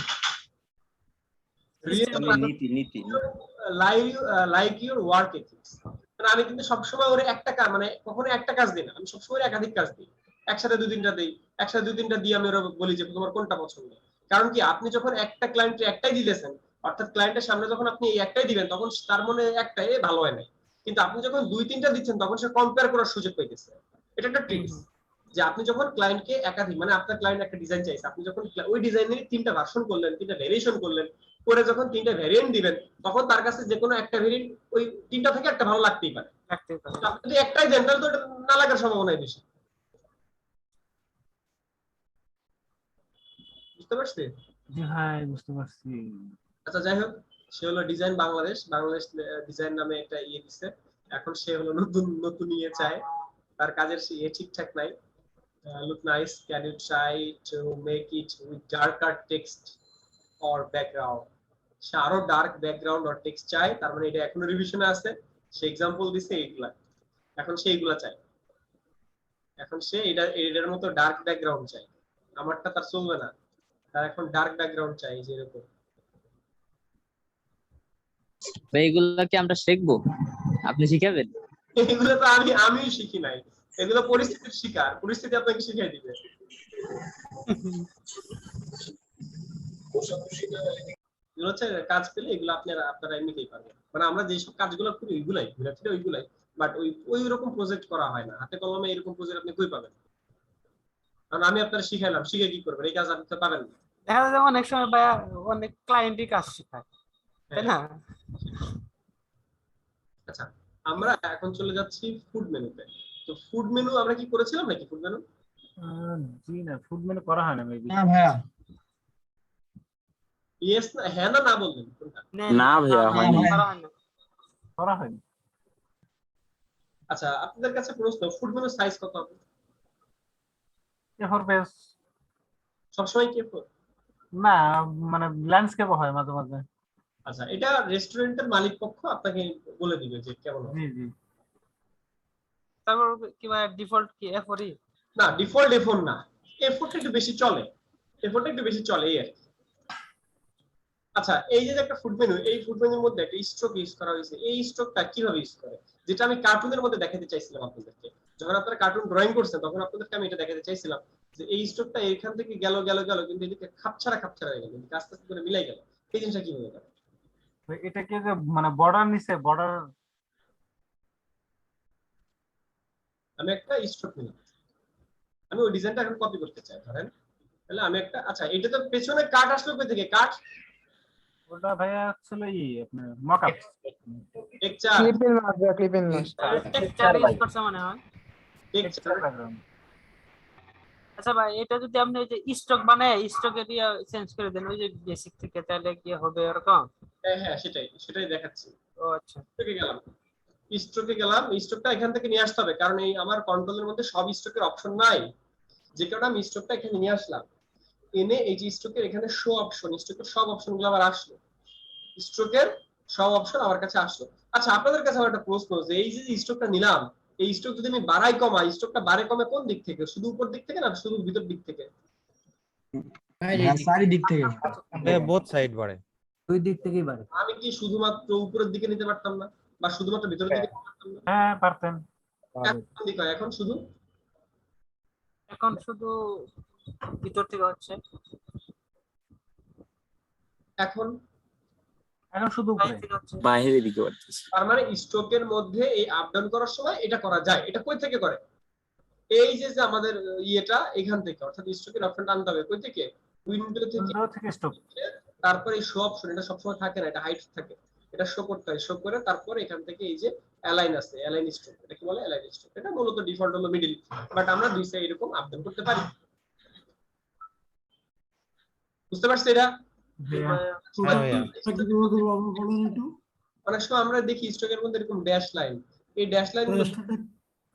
নীতি। লাইক ইউর ওয়ার্ক এথিক্স মানে আমি কিন্তু সবসময় ওর একটা কাজ, মানে কখনো একটা কাজ দিই না, আমি সবসময় একাধিক কাজ দিই। একসাথে দুই তিনটা দিই, একসাথে দুই তিনটা দিয়ে আমি ওরা বলি যে তোমার কোনটা পছন্দ। কারণ কি, আপনি যখন একটা ক্লায়েন্টে একটাই দিতেছেন, অর্থাৎ ক্লায়েন্টের সামনে যখন আপনি এই একটাই দিবেন তখন তার মনে একটাই ভালো হয় না, কিন্তু আপনি যখন দুই তিনটা দিচ্ছেন তখন সে কম্পেয়ার করার সুযোগ পাইতেছে। এটা একটা ট্রিক্স, যে আপনি যখন ক্লায়েন্টকে একাধিক, মানে আপনার ক্লায়েন্ট একটা ডিজাইন চাইছে, আপনি যখন ওই ডিজাইনের তিনটা ভার্সন করলেন, তিনটা ভেরিয়েশন করলেন, করে যখন তিনটা ভেরিয়েন্ট দিবেন তখন তার কাছে যে কোনো একটা ভেরিয়েন্ট ওই তিনটা থেকে একটা ভালো লাগতেই পারে। আপনি যদি একটাই দেন তাহলে তো এটা না লাগার সম্ভাবনা বেশি। বুঝতে পারছি? জি হ্যাঁ বুঝতে পারছি। আচ্ছা যাই হোক, সে হলো ডিজাইন বাংলাদেশ ডিজাইন নামে একটা ইয়ে দিচ্ছে। এখন সে হলো নতুন ইয়ে চায়, তার কাজের ইয়ে ঠিকঠাক নাই। look nice, can you try to make it with darker text or background? সে আরো ডার্ক ব্যাকগ্রাউন্ড আর টেক্সট চায়, তার মানে এটা এখনো রিভিশনে আছে। সে এক্সাম্পল দিছে এইগুলা, এখন সে এইগুলা চায়। এখন সে এটার মতো ডার্ক ব্যাকগ্রাউন্ড চায়, আমারটা তার চলবে না, তার এখন ডার্ক ব্যাকগ্রাউন্ড চাই যে এরকম। এইগুলা কি আমরা শিখবো? আপনি শিখাবেন? এগুলো তো আমি শিখি নাই, এগুলো পরিস্থিতির শিকার, পরিস্থিতি আপনাকে শিখিয়ে দিবে। এগুলো হচ্ছে কাজ পেলে এগুলো আপনারা এমনিতেই পারবেন। মানে আমরা যেসব কাজগুলো করি ওইগুলাই ওইগুলাই, বাট ওই রকম প্রজেক্ট করা হয় না হাতে কলমে। এরকম প্রজেক্ট আপনি কই পাবেন? কারণ আমি আপনারা শিখাইলাম, শিখে কি করবেন? এই কাজ আপনি তো পাবেন না। দেখা যায় অনেক সময় ভাইয়া অনেক ক্লায়েন্টই কাজ শেখায়, তাই না? আচ্ছা আমরা এখন চলে যাচ্ছি ফুড মেনুতে। তো ফুড মেনু আমরা কি করেছিলাম নাকি? ফুড মেনু জি না, ফুড মেনু করা হয় না মেবি। হ্যাঁ ভাইয়া, ইয়েস না, হ্যাঁ না বলবেন কোনটা? না ভাইয়া হয়নি। করা হয়নি। আচ্ছা আপনাদের কাছে প্রশ্ন, ফুড মেনু সাইজ কত হবে? A4 page. সবসময় কি A4? না মানে ল্যান্ডস্কেপ হয় মাঝে মাঝে। আচ্ছা এটা রেস্টুরেন্টের মালিক পক্ষ আপনাকে বলে দিবে যে কেমন হবে। জি জি। তারপর কি ভাই ডিফল্ট কি A4 ই? না ডিফল্ট A4 না, A4 টা একটু বেশি চলে, A4 টা একটু বেশি চলে এই আর কি। আচ্ছা এই যে একটা ফুড মেনু, এই ফুড মেনুর মধ্যে একটা স্ট্রোক ইউজ করা হয়েছে। এই স্ট্রোকটা কিভাবে ইউজ করে? যেটা আমি কার্টুনের মধ্যে দেখাতে চাইছিলাম আপনাদেরকে। যখন আপনারা কার্টুন ড্রয়িং করছেন তখন আপনাদেরকে আমি এটা দেখাতে চাইছিলাম যে এই স্ট্রোকটা এখান থেকে গেল কিন্তু এদিকে খাপছাড়া হয়ে গেল, কিন্তু আস্তে আস্তে করে মিলাই গেল। এই জিনিসটা কি হয়ে গেল? তো এটা কি যে মানে বর্ডার নিচে বর্ডার? আমি একটা স্ট্রোক নিলাম, আমি ওই ডিজাইনটা এখন কপি করতে চাই, ধরেন তাহলে আমি একটা, আচ্ছা এটা তো পেছনে কাট আসলো কই থেকে? কাট ওটা ভাইয়া আসলে আপনার মকআপ টেক্সচার ক্লিপিং মারবে, ক্লিপিং মার। টেক্সচার ইউজ করছে মনে হয়। টেক্সচার। আচ্ছা ভাই, এটা যদি আপনি ওই যে স্টক বানায় স্টক এরিয়া চেঞ্জ করে দেন ওই যে বেসিক থেকে, তাহলে কি হবে এরকম? হ্যাঁ সেটাই দেখাচ্ছি। ও আচ্ছা, স্ট্রোকে গেলাম, স্ট্রোকটা এখান থেকে নিয়ে আসতে হবে, কারণ এই আমার কন্ট্রোলের মধ্যে সব স্ট্রোকের অপশন নাই, যে কারণে আমি স্ট্রোকটা এখানে নিয়ে আসলাম। এনে এই যে স্ট্রোকের এখানে শো অপশন, স্ট্রোকের সব অপশনগুলো আবার আসলো, স্ট্রোকের সব অপশন আমার কাছে আসলো। আচ্ছা আপনাদের কাছে আমার একটা প্রশ্ন, যে এই যে স্ট্রোকটা নিলাম, এই স্ট্রোক যদি আমি বাড়াই কমাই, স্ট্রোকটা বাড়ে কমে কোন দিক থেকে? শুধু উপর দিক থেকে না শুধু ভিতর দিক থেকে? চারিদিক থেকে, বোথ সাইড বাড়ে, দুই দিক থেকেই বাড়ে। আমি কি শুধুমাত্র উপরের দিকে নিতে পারতাম না, বা শুধুমাত্র ভিতরের দিকে নিতে পারতাম না? হ্যাঁ পারতেন। এখন শুধু ভিতর থেকে হচ্ছে, এখন শুধু বাইরের দিকে বাড়তেছে। তার মানে স্ট্রোকের মধ্যে এই আপ ডাউন করার সময় এটা করা যায়। এটা কই থেকে করে? এই যে আমাদের ইয়েটা এখান থেকে, অর্থাৎ স্ট্রোকের অপশনটা আনতে হবে কই থেকে? উইন্ডো থেকে স্ট্রোক। তারপরে এই শো অপশন, এটা সবসময় থাকে না, এটা হাইড থাকে, এটা শো করতে হয়। শো করে তারপরে এখান থেকে এই যে অ্যালাইন আছে, অ্যালাইন স্ট্রোক, এটা কি বলে? Align stroke. এটা মূলত ডিফল্ট হলো মিডল, বাট আমরা দুই সাইড এরকম আপ ডাউন করতে পারি। বুঝতে পারছি এটা? অনেক সময় আমরা দেখি স্ট্রোকের মধ্যে এরকম ড্যাশ লাইন, এই ড্যাশ লাইন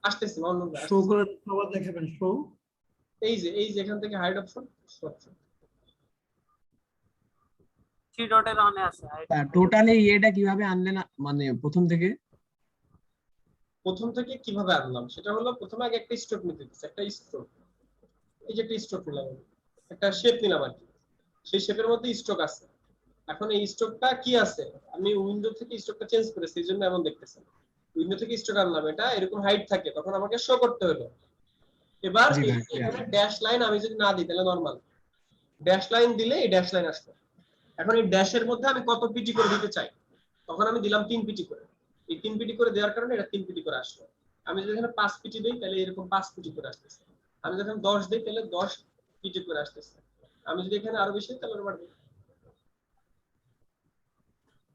আসতেছে অন্য শো করে আবার দেখাবেন। শো এই যে এখান থেকে hide option, show option, three ডটের অনে আছে। টোটালি এটা কিভাবে আনলেন মানে প্রথম থেকে কিভাবে আনলাম সেটা হলো, প্রথমে আগে একটা স্ট্রোক নিতে দিচ্ছি, একটা স্ট্রোক, এই যে একটা স্ট্রোক নিলাম, একটা শেপ নিলাম আর কি, সেই শেপের মধ্যে স্ট্রোক আছে। এখন এই স্ট্রোকটা কি আছে, আমি উইন্ডো থেকে স্ট্রোকটা চেঞ্জ করেছি, এই জন্য এমন দেখতেছেন। উইন্ডো থেকে স্ট্রোক আনলাম, এটা এরকম হাইট থাকে, তখন আমাকে শো করতে হলো। এবার এখানে ড্যাশ লাইন আমি যদি না দিই তাহলে নরমাল, ড্যাশ লাইন দিলে এই ড্যাশ লাইন আসবে। এখন এই ড্যাশের মধ্যে আমি কত পিটি করে দিতে চাই, তখন আমি দিলাম 3 পিটি করে। এই 3 পিটি করে দেওয়ার কারণে এটা 3 পিটি করে আসলো। আমি যদি এখানে 5 পিটি দেই তাহলে এরকম 5 পিটি করে আসতেছে। আমি যদি এখানে 10 দেই তাহলে 10 পিটি করে আসতেছে। আমি যদি এখানে আরো বেশি তাহলে আরো বাড়বে।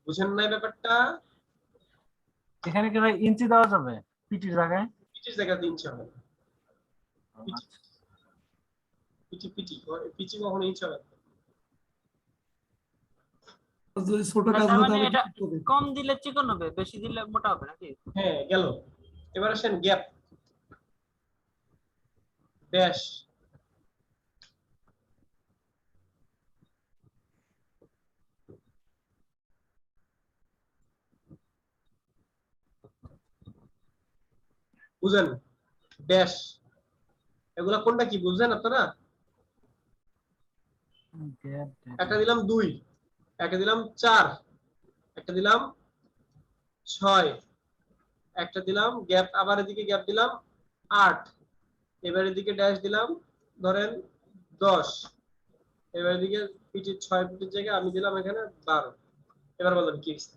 বুঝেন নাই ব্যাপারটা? এখানে কি ভাই ইঞ্চি দেওয়া যাবে পিটির জায়গায়? পিটির জায়গায় ইঞ্চি হবে না। পিটি কখনো ইঞ্চি হবে না। ছোট কাজ মানে এটা কম দিলে চিকন হবে, বেশি দিলে মোটা হবে নাকি? হ্যাঁ গেল। এবার আসেন গ্যাপ, ড্যাশ, বুঝেন? ড্যাশ, এগুলা কোনটা কি বুঝছেন আপনারা? একটা দিলাম 2, একটা দিলাম 4, একটা দিলাম 6, একটা দিলাম গ্যাপ, আবার এদিকে গ্যাপ দিলাম 8, এবার এদিকে ড্যাশ দিলাম ধরেন 10, এবার এদিকে পিটি 6 পিটির জায়গায় আমি দিলাম এখানে 12। এবার বলেন কি হচ্ছে?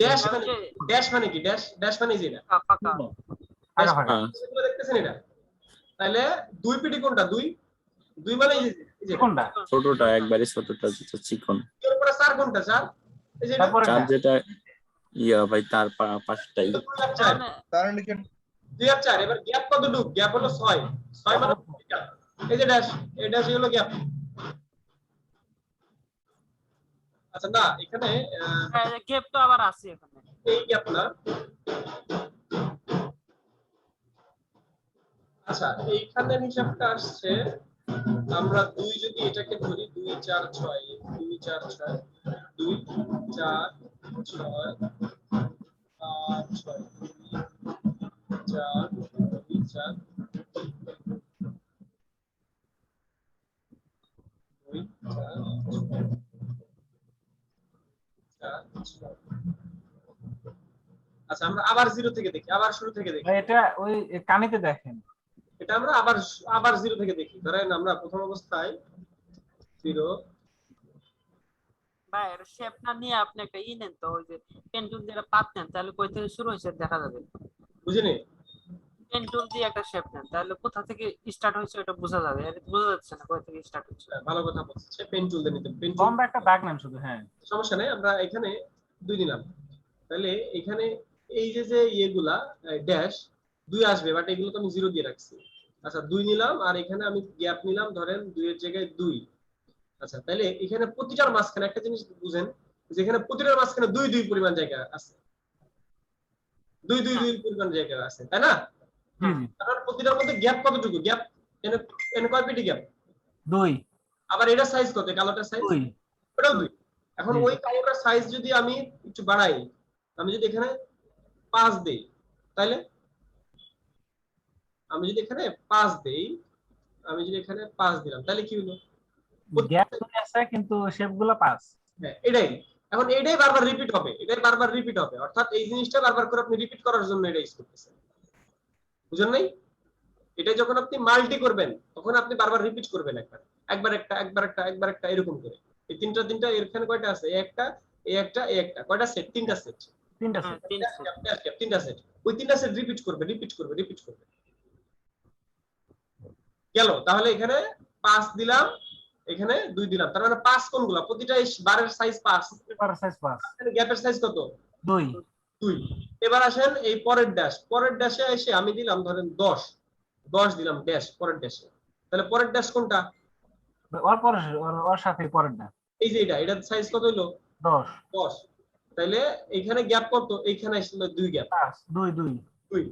ড্যাশ মানে কি? ড্যাশ মানে যেটা ফাঁকা দেখতেছেন এটা, তাহলে 2 পিটি কোনটা? 2 মানে এই যে কোনটা? ছোটটা, একবারে ছোটটা, যেটা চিকন। এর উপরে 4 কোনটা? 4 এই যে 4 যেটা ইয়া ভাই, তার পাশটাই 2 আর 4। এবার গ্যাপ কতটুকু? গ্যাপ হলো 6 মানে এই যে ড্যাশ, এই ড্যাশ হলো গ্যাপ। আচ্ছা না, এখানে গ্যাপ তো আবার আছে এখানে, এই গ্যাপ না। আচ্ছা এইখানের হিসাবটা আসছে, আমরা 2 যদি এটাকে ধরি 2 4 6, 2 4 6, 2 4 6 8 6, 4 2 4 2 4 4 6। আচ্ছা আমরা আবার জিরো থেকে দেখি, আবার শুরু থেকে দেখি। ভাই এটা ওই কানিতে দেখেন, এটা আমরা আবার জিরো থেকে দেখি। ধরেন আমরা প্রথম অবস্থায় জিরো। ভাই এর শেপ না নিয়ে আপনি একটা নেন তো, ওই যে পেন টুল দিয়ে পাত নেন, তাহলে কই থেকে শুরু হয়েছে দেখা যাবে। বুঝিনি? পেন টুল দিয়ে একটা শেপ নেন, তাহলে কোথা থেকে স্টার্ট হয়েছে এটা বোঝা যাবে। আর বোঝা যাচ্ছে না কই থেকে স্টার্ট হচ্ছে। ভালো কথা বলছে, পেন টুল দিয়ে নিতে। পেন টুল লম্বা একটা দাগ নেন শুধু। হ্যাঁ সমস্যা নেই, আমরা এখানে 2 দিলাম। তাহলে এখানে এই যে ইয়েগুলা ড্যাশ 2 আসবে, বাট এগুলো তো আমি 0 দিয়ে রাখছি। আচ্ছা 2 নিলাম, আর এখানে আমি গ্যাপ নিলাম ধরেন 2 এর জায়গায় 2। আচ্ছা তাহলে এখানে প্রতিটার মাঝখানে একটা জিনিস বুঝেন, যেখানে প্রতিটার মাঝখানে 2 2 পরিমাণ জায়গা আছে, 2 2 2 পরিমাণ জায়গা আছে, তাই না? তাহলে প্রতিটার মধ্যে গ্যাপ কতটুকু? গ্যাপ এনে কয় পেটি গ্যাপ? 2। আবার এটা সাইজ কত? কালোটার সাইজ 2, ওটাও 2। এখন ওই কালোটার সাইজ যদি আমি একটু বাড়াই, আমি যদি এখানে 5 দেই, তাহলে আমি যদি এখানে 5 দেই, আমি যদি এখানে 5 দিলাম, তাহলে কি হলো? গ্যাপ চলে আসে কিন্তু শেপগুলো 5। হ্যাঁ এটাই। এখন এটাই বারবার রিপিট হবে, এটাই বারবার রিপিট হবে, অর্থাৎ এই জিনিসটা বারবার করে আপনি রিপিট করার জন্য এটা ইউজ করতেছেন। বুঝেন নাই? এটা যখন আপনি মাল্টি করবেন তখন আপনি বারবার রিপিট করবেন, একবার একটা এরকম করে। এই তিনটা এখানে কয়টা আছে? একটা কয়টা সেট? 3টা সেট। 3টা সেট। 3টা সেট। ওই 3টা সেট রিপিট করবে। গেল। তাহলে এখানে 5 দিলাম, এখানে 2 দিলাম, তার মানে 5 কোনগুলা? প্রতিটা বারের সাইজ 5। বারের সাইজ 5। এখানে গ্যাপের সাইজ কত? 2। এবার আসেন এই পরের ড্যাশে এসে আমি দিলাম ধরেন 10 দিলাম ড্যাশ, পরের ড্যাশে। তাহলে পরের ড্যাশ কোনটা? ওর সাথে পরেরটা। এই যে এটার সাইজ কত হলো? 10। তাহলে এখানে গ্যাপ কত? এইখানে আসলে 2 গ্যাপ। 2।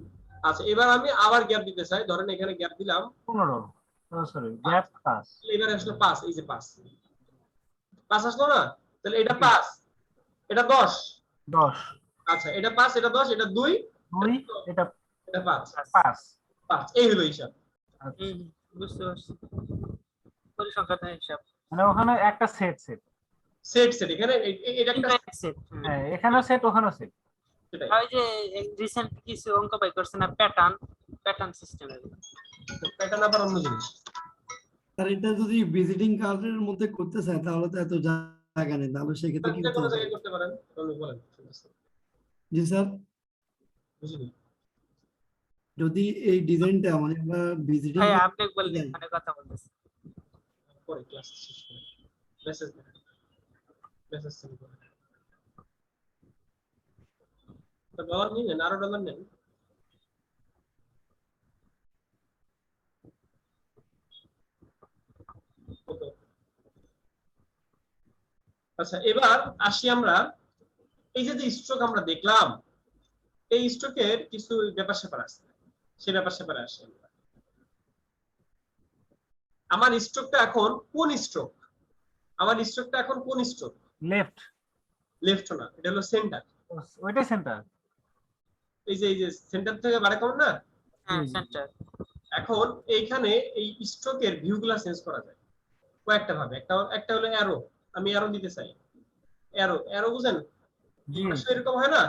আচ্ছা এবার আমি আবার গ্যাপ দিতে চাই, ধরেন এখানে গ্যাপ দিলাম 15। Sorry gap 5। এবার আসলো 5। এই যে 5 আসলো না? তাহলে এটা 5, এটা 10। আচ্ছা এটা 5, এটা 10, এটা 2, এটা 5। এই হলো হিসাব। বুঝতে পারছি, পরিসংখ্যানের হিসাব। মানে ওখানে একটা সেট এখানে এটা একটা সেট। হ্যাঁ এখানেও সেট, ওখানেও সেট। ওই যে রিসেন্ট কিছু অঙ্ক বাই করছে না, প্যাটার্ন সিস্টেমের। প্যাটার্ন আবার অন্য জিনিস। আর এটা যদি ভিজিটিং কার্ডের মধ্যে করতে চায় তাহলে তো এত জায়গা নেই, তাহলে সেক্ষেত্রে কি কোনো জায়গায় করতে পারেন, বলেন। জি স্যার, বুঝলি? যদি এই ডিজাইনটা মানে আমরা ভিজিটিং হ্যাঁ আপনি বললেন, মানে কথা বলতেছি পরে ক্লাস শেষ করে মেসেজ সেন্ড করে। তো ডলার নিলেন, আরো ডলার নেন। আচ্ছা এবার আসি আমরা এই যে স্ট্রোক আমরা দেখলাম, এই স্ট্রোকের কিছু ব্যাপার স্যাপার আছে, সেই ব্যাপার স্যাপারে আসি আমরা। আমার স্ট্রোকটা এখন কোন স্ট্রোক? লেফট না, এটা হলো সেন্টার। ওইটাই সেন্টার। এই যে সেন্টার থেকে বাড়া কেমন না? হ্যাঁ সেন্টার। এখন এইখানে এই স্ট্রোকের ভিউগুলা চেঞ্জ করা যায় কয়েকটা ভাবে। একটা হলো অ্যারো, আমি অ্যারো দিতে চাই। অ্যারো বুঝেন? এরকম হয় না,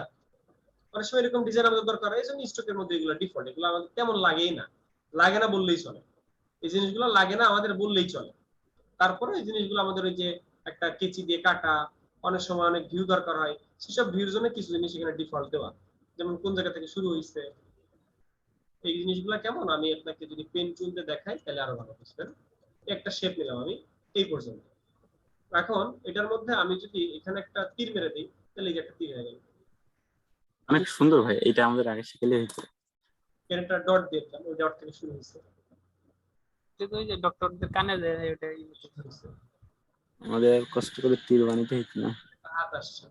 অনেক সময় এরকম ডিজাইন আমাদের দরকার হয়। এই জন্য স্ট্রোকের মধ্যে এগুলো ডিফল্ট, এগুলো আমাদের তেমন লাগে না বললেই চলে। এই জিনিসগুলো লাগে না আমাদের বললেই চলে। তারপরে এই জিনিসগুলো আমাদের ওই যে একটা কেচি দিয়ে কাটা, অনেক সময় অনেক ভিউ দরকার হয়, সেসব ভিউর জন্য কিছু জিনিস এখানে ডিফল্ট দেওয়া, যেমন কোন জায়গা থেকে শুরু হয়েছে, এই জিনিসগুলো কেমন আমি আপনাকে যদি পেন টুল দিয়ে দেখাই তাহলে আরো ভালো বুঝবেন। একটা শেপ নিলাম আমি এই পর্যন্ত। এখন এটার মধ্যে আমি যদি এখানে একটা তীর মেরে দিই তাহলে এই যে একটা তীর হয়ে গেল। অনেক সুন্দর ভাই, এটা আমাদের আগে শিখলে হতো। একটা ডট দিলাম, ওই ডট থেকে শুরু হয়েছে। ওই যে ডক্টরদের কানে দেয় এটা হয়েছে। আমাদের কষ্ট করে তীর বানাইতে হইতো না। হাত আসছে।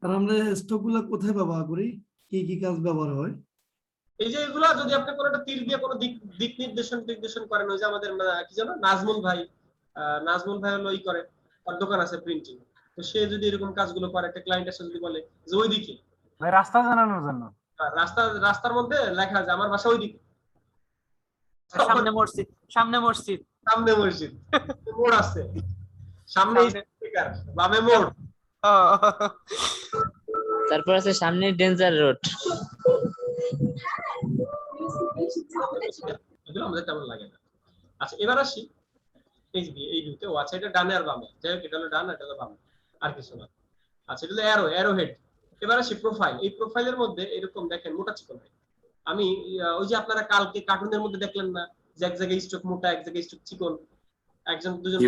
আর আমরা স্টক গুলা কোথায় ব্যবহার করি, কি কাজ ব্যবহার হয়? এই যে এগুলা যদি আপনি কোনো একটা তীর দিয়ে কোনো দিক নির্দেশন করেন, ওই যে আমাদের কি জানো নাজমুল ভাই হলো ই করে, আর দোকান আছে প্রিন্টিং, তো সে যদি এরকম কাজগুলো করে, একটা ক্লায়েন্ট এসে যদি বলে যে ওইদিকে ভাই রাস্তা জানানোর জন্য, রাস্তার মধ্যে লেখা আছে আমার বাসা ওইদিকে, সামনে মসজিদ মোড় আছে, সামনে স্পিকার, বামে মোড়, তারপর আছে সামনে ডেঞ্জার রোড। এগুলো আমাদের তেমন লাগে না। আচ্ছা এবার আসি এই ভিউতে। ও আচ্ছা এটা ডানে আর বামে, যাই হোক এটা হলো ডান এটা হলো বামে, আর কিছু না। আচ্ছা এটা হলো অ্যারো হেড। এবার আসি প্রোফাইল। এই প্রোফাইলের মধ্যে এরকম দেখেন মোটা চিকন হয়। আমি ওই যে আপনারা কালকে কার্টুনের মধ্যে দেখলেন না যে এক জায়গায় স্ট্রোক মোটা এক জায়গায় স্ট্রোক চিকন, একজন দুজন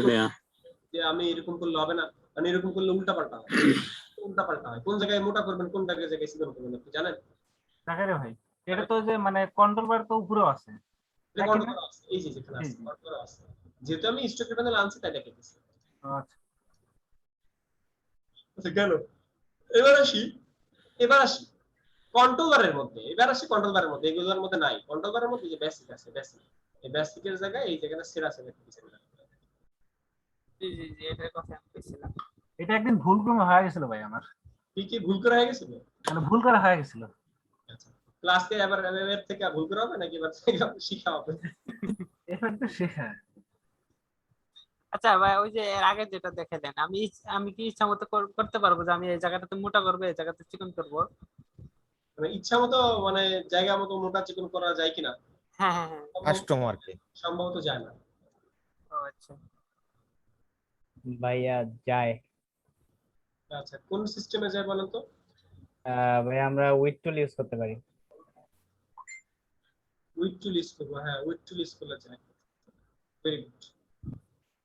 যে আমি এরকম করলে হবে না, মানে এরকম করলে উল্টা পাল্টা হয়। উল্টা পাল্টা হয়, কোন জায়গায় মোটা করবেন কোন জায়গায় চিকন করবেন আপনি জানেন? রে ভাই এটা তো যে মানে কন্ট্রোল বার তো উপরেও আছে, এটা কন্ট্রোল আছে, এই যে যেখানে আছে কন্ট্রোল আছে, যেহেতু আমি স্ট্রোকের প্যানেল আনছি তাই দেখাইতেছি। আচ্ছা আচ্ছা গেল। এবার আসি কন্ট্রোলারের মধ্যে। এগুলোর মধ্যে নাই। কন্ট্রোলারের মধ্যে যে বেসিক আছে, বেসিক, এই বেসিকের জায়গায় এই জায়গাটা সেরা আছে দেখতেছি। জি জি জি এটার কথা আমি বলছিলাম। এটা একদিন ভুল করে হয়ে গেছিল ভাই আমার। কি ভুল করা হয়ে গেছিল? মানে ভুল করা হয়ে গেছিল। আচ্ছা ক্লাসে এবার এর থেকে ভুল করা হবে নাকি এবার থেকে শিখা হবে? এবার তো শেখা। আচ্ছা ভাই ওই যে এর আগে যেটা দেখে দেন, আমি কি ইচ্ছা মতো করতে পারবো যে আমি এই জায়গাটাতে মোটা করবো এই জায়গাতে চিকন করবো? মানে ইচ্ছা মতো মানে জায়গা মতো মোটা চিকন করা যায় কিনা? হ্যাঁ হ্যাঁ হ্যাঁ কাস্টমারকে সম্ভবত যায় না। ও আচ্ছা ভাইয়া যায়। আচ্ছা কোন সিস্টেমে যায় বলেন তো? ভাইয়া আমরা উইথ টুল ইউজ করতে পারি। উইথ টুল ইউজ করবো, হ্যাঁ উইথ টুল ইউজ করলে যায়। Very good.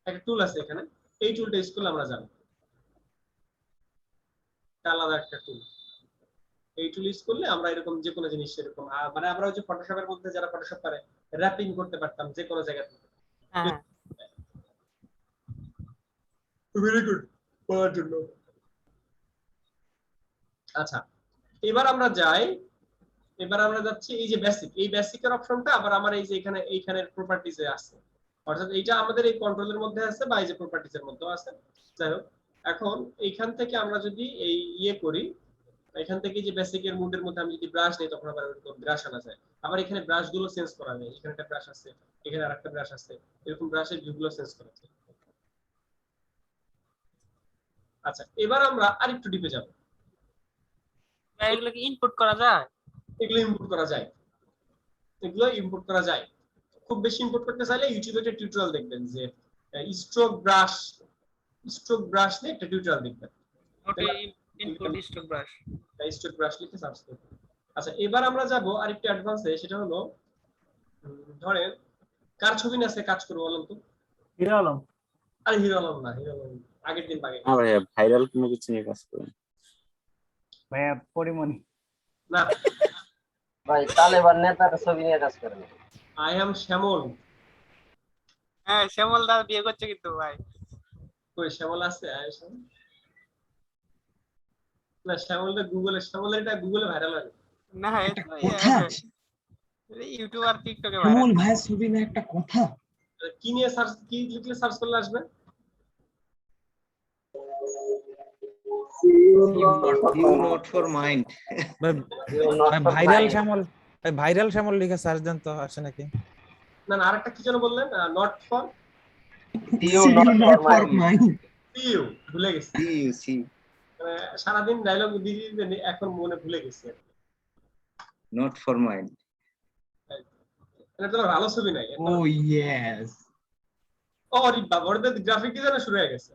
একটা টুল আছে এখানে, এই টুলটা ইউজ করলে আমরা জানি। আলাদা একটা টুল, এই টুল ইউজ করলে আমরা এরকম যে কোনো জিনিস এরকম মানে আমরা ওই যে ফটোশপের মধ্যে যারা ফটোশপ করে র‍্যাপিং করতে পারতাম যে কোনো জায়গা থেকে। হ্যাঁ ভেরি গুড বলার জন্য। আচ্ছা এবার আমরা যাচ্ছি এই যে বেসিক, এই বেসিকের অপশনটা আবার আমার এই যে এইখানের প্রপার্টিজে আছে, অর্থাৎ এইটা আমাদের এই কন্ট্রোলের মধ্যে আছে বা এই যে প্রপার্টিজের মধ্যে আছে। যাই হোক এখন এইখান থেকে আমরা যদি এই করি, এখান থেকে যে বেসিকের মুডের মধ্যে আমি যদি ব্রাশ নেই তখন আবার ব্রাশ আনা যায়। আবার এখানে ব্রাশ গুলো চেঞ্জ করা যায়, এখানে একটা ব্রাশ আছে এখানে আরেকটা ব্রাশ আছে, এরকম ব্রাশের ভিউ গুলো চেঞ্জ করা যায়। আচ্ছা এবার আমরা আরেকটু ডিপে যাব। এগুলো কি ইনপুট করা যায়? এগুলো ইম্পোর্ট করা যায়। খুব বেশি ইম্পোর্ট করতে চাইলে ইউটিউবে একটা টিউটোরিয়াল দেখবেন যে স্ট্রোক ব্রাশ নিয়ে একটা টিউটোরিয়াল দেখবেন। ওকে ইনপুট স্ট্রোক ব্রাশ লিখে সার্চ করবেন। আচ্ছা এবার আমরা যাব আরেকটু অ্যাডভান্সে, সেটা হলো ধরেন কার ছবি নিয়ে কাজ করব বলেন তো? হিরো আলম। আরে হিরো আলম না, হিরো আলম আগের দিন পাগে। না ভাইয়া ভাইরাল কোনো কিছু নিয়ে কাজ করেন। ভাইয়া পরিমণি না ভাই তালেবান নেতার ছবি নিয়ে কাজ করেন। আই এম শ্যামল। হ্যাঁ শ্যামল দা বিয়ে করছে কিন্তু ভাই। কই শ্যামল আছে? না শ্যামলটা শ্যামলের এটা গুগলে ভাইরাল হয় না এটা ইউটিউব আর টিকটকে ভাইরাল। শ্যামল ভাইয়ের ছবি না একটা কথা। কি নিয়ে কি লিখলে সার্চ করলে আসবে? Not for mind. ভাইরাল শ্যামল লিখে সার্চ দেন তো আসে নাকি? না আরেকটা কি যেন বললেন? Not for mind. সিইউ ভুলে গেছি। মানে সারাদিন ডায়লগ দিয়ে এখন মনে ভুলে গেছি। Not for mind. এটা তো ভালো ছবি নাই। ও ইয়েস। ও আরে বাবা, ওর তো গ্রাফিক ডিজাইনার শুরু হয়ে গেছে।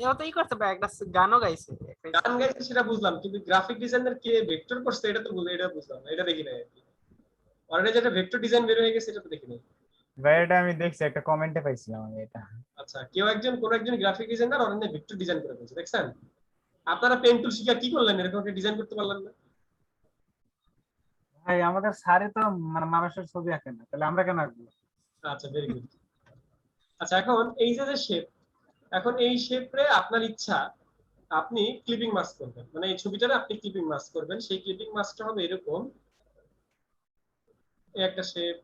এও তো করতে পারে, একটা গানও গাইছে। গান গাইছে সেটা বুঝলাম, কিন্তু গ্রাফিক ডিজাইনার কে ভেক্টর করছে এটা তো বুঝলাম না, এটা দেখি নাই আর কি। অলরেডি যেটা ভেক্টর ডিজাইন বের হয়ে গেছে এটা তো দেখি নাই। ভাই এটা আমি দেখছি, একটা কমেন্টে পাইছিলাম আমি এটা। আচ্ছা কোন একজন graphic designer already vector design করে ফেলছে, দেখছেন? আপনারা পেন টুল শিখে কি করলেন? এরকম একটা ডিজাইন করতে পারলেন না? ভাই আমাদের স্যারে তো মানে মানুষের ছবি আঁকেন না, তাহলে আমরা কেন আঁকবো? আচ্ছা ভেরি গুড। আচ্ছা এখন এই যে শেপ, এখন এই শেপে আপনার ইচ্ছা আপনি ক্লিপিং মাস্ক করবেন, মানে এই ছবিটারে আপনি ক্লিপিং মাস্ক করবেন। সেই ক্লিপিং মাস্কটা হবে এরকম একটা শেপ,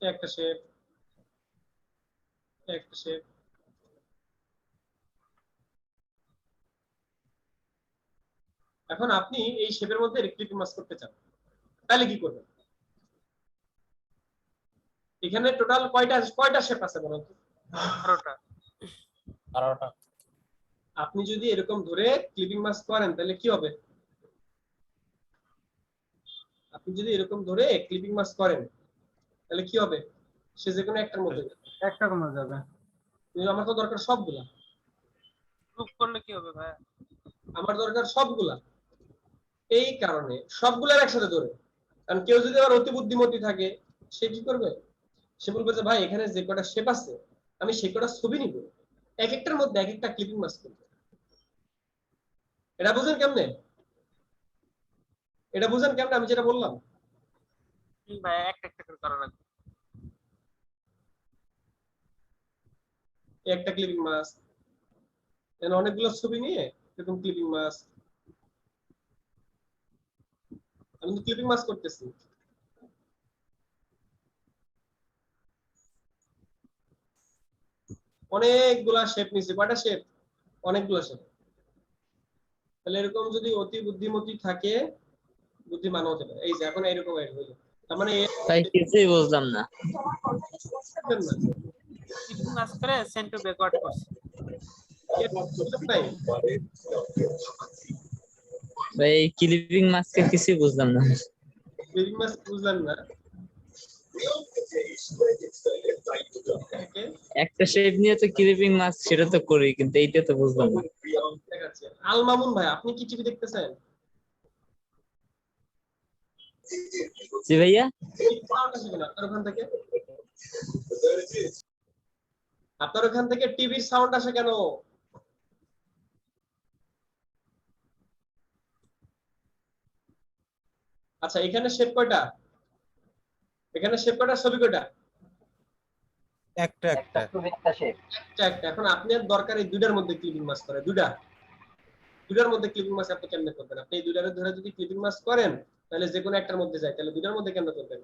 একটা শেপ, একটা শেপ। এখন আপনি এই শেপের মধ্যে ক্লিপিং মাস্ক করতে চান, তাহলে কি করবেন? এখানে টোটাল কয়টা শেপ আছে বলুন তো? 12টা। আপনি যদি এরকম ধরে ক্লিপিং মাস্ক করেন তাহলে কি হবে? আপনি যদি এরকম ধরে ক্লিপিং মাস্ক করেন তাহলে কি হবে? সে যে কোনো একটার মধ্যে যাবে। একটা কমে যাবে। কিন্তু আমার তো দরকার সবগুলা। গ্রুপ করলে কি হবে ভাই? আমার দরকার সবগুলা। এই কারণে সবগুলার একসাথে ধরে, কারণ কেউ যদি আবার অতি বুদ্ধিমতী থাকে সে কি করবে? সে বলবে যে ভাই এখানে যে কটা শেপ আছে আমি সে কটা ছবি নিব, এক একটার মধ্যে এক একটা ক্লিপিং মাস্ক করব। এটা বুঝেন কেমনে? এটা বুঝেন কেমনে আমি যেটা বললাম? ভাই একটা একটা করে করা লাগবে। একটা ক্লিপিং মাস্ক, এখানে অনেকগুলো ছবি নিয়ে এরকম ক্লিপিং মাস্ক, আমি তো ক্লিপিং মাস্ক করতেছি। অনেকগুলা শেপ নিছি, কয়টা শেপ? অনেকগুলো শেপ। তাহলে এরকম যদি অতি বুদ্ধিমতী থাকে বুদ্ধিমান হতে পারে। এই যে এখন এরকম হইলো, তার মানে তাই কিছুই বুঝলাম না। ক্লিপিং মাস্ক করে সেন্ড টু ব্যাকওয়ার্ড করছে। ভাই ক্লিপিং মাস্কে কিছুই বুঝলাম না। ক্লিপিং মাস্ক বুঝলেন না? একটা শেপ নিয়ে তো ক্লিপিং মাস্ক সেটা তো করি, কিন্তু এইটা তো বুঝলাম না। আল মামুন ভাই আপনি কি টিভি দেখতেছেন? জি ভাইয়া। আপনার ওখান থেকে টিভির সাউন্ড আসে কেন? আচ্ছা এখানে শেপ কয়টা? এখানে শেপ কয়টা, ছবি কয়টা? একটা একটা একটা শেপ একটা একটা। এখন আপনার দরকার এই দুইটার মধ্যে ক্লিপিং মাস্ক করে, দুইটার মধ্যে ক্লিপিং মাস্ক আপনি কেমনে করবেন? আপনি এই দুইটারে ধরে যদি ক্লিপিং মাস্ক করেন তাহলে যে কোনো একটার মধ্যে যায়, তাহলে দুইটার মধ্যে কেমনে করবেন?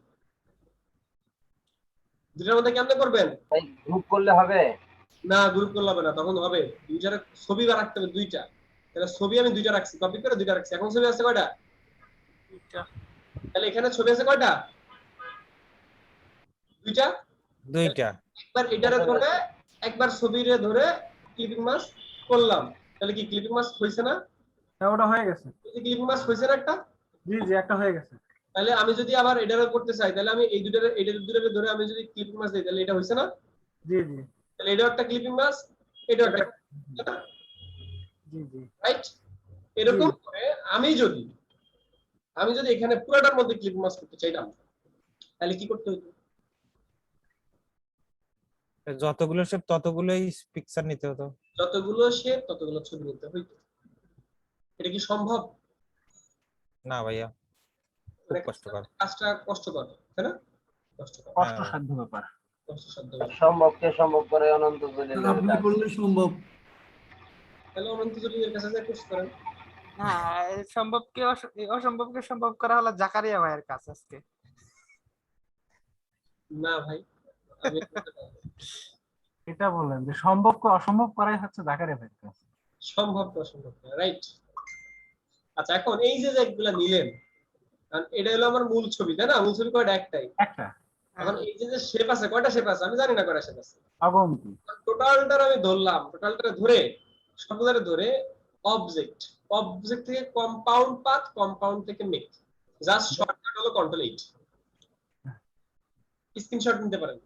দুইটার মধ্যে কেমনে করবেন? ভাই গ্রুপ করলে হবে না, গ্রুপ করলে হবে না, তখন হবে দুইটার ছবি রাখতে হবে দুইটা। তাহলে ছবি আমি দুইটা রাখছি, কপি করে দুইটা রাখছি। এখন ছবি আছে কয়টা? দুইটা। তাহলে এখানে ছবি আছে কয়টা? দুইটা। দুইটা। একবার এটারে ধরে একবার ছবিরে ধরে ক্লিপিং মাস্ক করলাম, তাহলে কি ক্লিপিং মাস্ক হইছে না? হ্যাঁ ওটা হয়ে গেছে। ক্লিপিং মাস্ক হইছে না একটা? জি জি একটা হয়ে গেছে। তাহলে আমি যদি আবার এটারে করতে চাই তাহলে আমি এই দুটারে ধরে আমি যদি ক্লিপিং মাস্ক দেই তাহলে এটা হইছে না? জি জি। তাহলে এটাও একটা ক্লিপিং মাস্ক, এটাও একটা। জি জি। রাইট? এরকম করে আমি যদি এখানে পুরোটার মধ্যে ক্লিপিং মাস্ক করতে চাইতাম তাহলে কি করতে হতো? যতগুলো শেপ ততগুলোই পিকচার নিতে হতো। যতগুলো শেপ ততগুলো ছবি নিতে হইতো। এটা কি সম্ভব? না ভাইয়া, খুব কষ্টকর। কাজটা কষ্টকর, তাই না? কষ্টকর, কষ্টসাধ্য ব্যাপার। কষ্টসাধ্য। সম্ভবকে সম্ভব করে অনন্ত জলিলের আপনি কাজ। করলে সম্ভব। তাহলে অনন্ত জলিলের কাছে যা কোর্স করেন। হ্যাঁ অসম্ভবকে সম্ভব করা হলো জাকারিয়া ভাইয়ের কাজ আজকে। না ভাই, আমি এটা বলেন যে সম্ভবকে অসম্ভব করাই হচ্ছে জাকারিয়া ভাইয়ের কাজ। সম্ভব তো অসম্ভব, রাইট? আচ্ছা এখন এই যে যেগুলা নিলেন, কারণ এটা হলো আমার মূল ছবি, তাই না? মূল ছবি কয়টা? একটাই। একটা। এখন এই যে শেপ আছে, কয়টা শেপ আছে আমি জানি না কয়টা শেপ আছে। অগন্তি। টোটালটার আমি ধরলাম, টোটালটা ধরে সবগুলোরে ধরে অবজেক্ট থেকে কম্পাউন্ড পাথ, কম্পাউন্ড থেকে মেক, জাস্ট শর্টকাট হলো কন্ট্রোল 8। স্ক্রিনশট নিতে পারেন।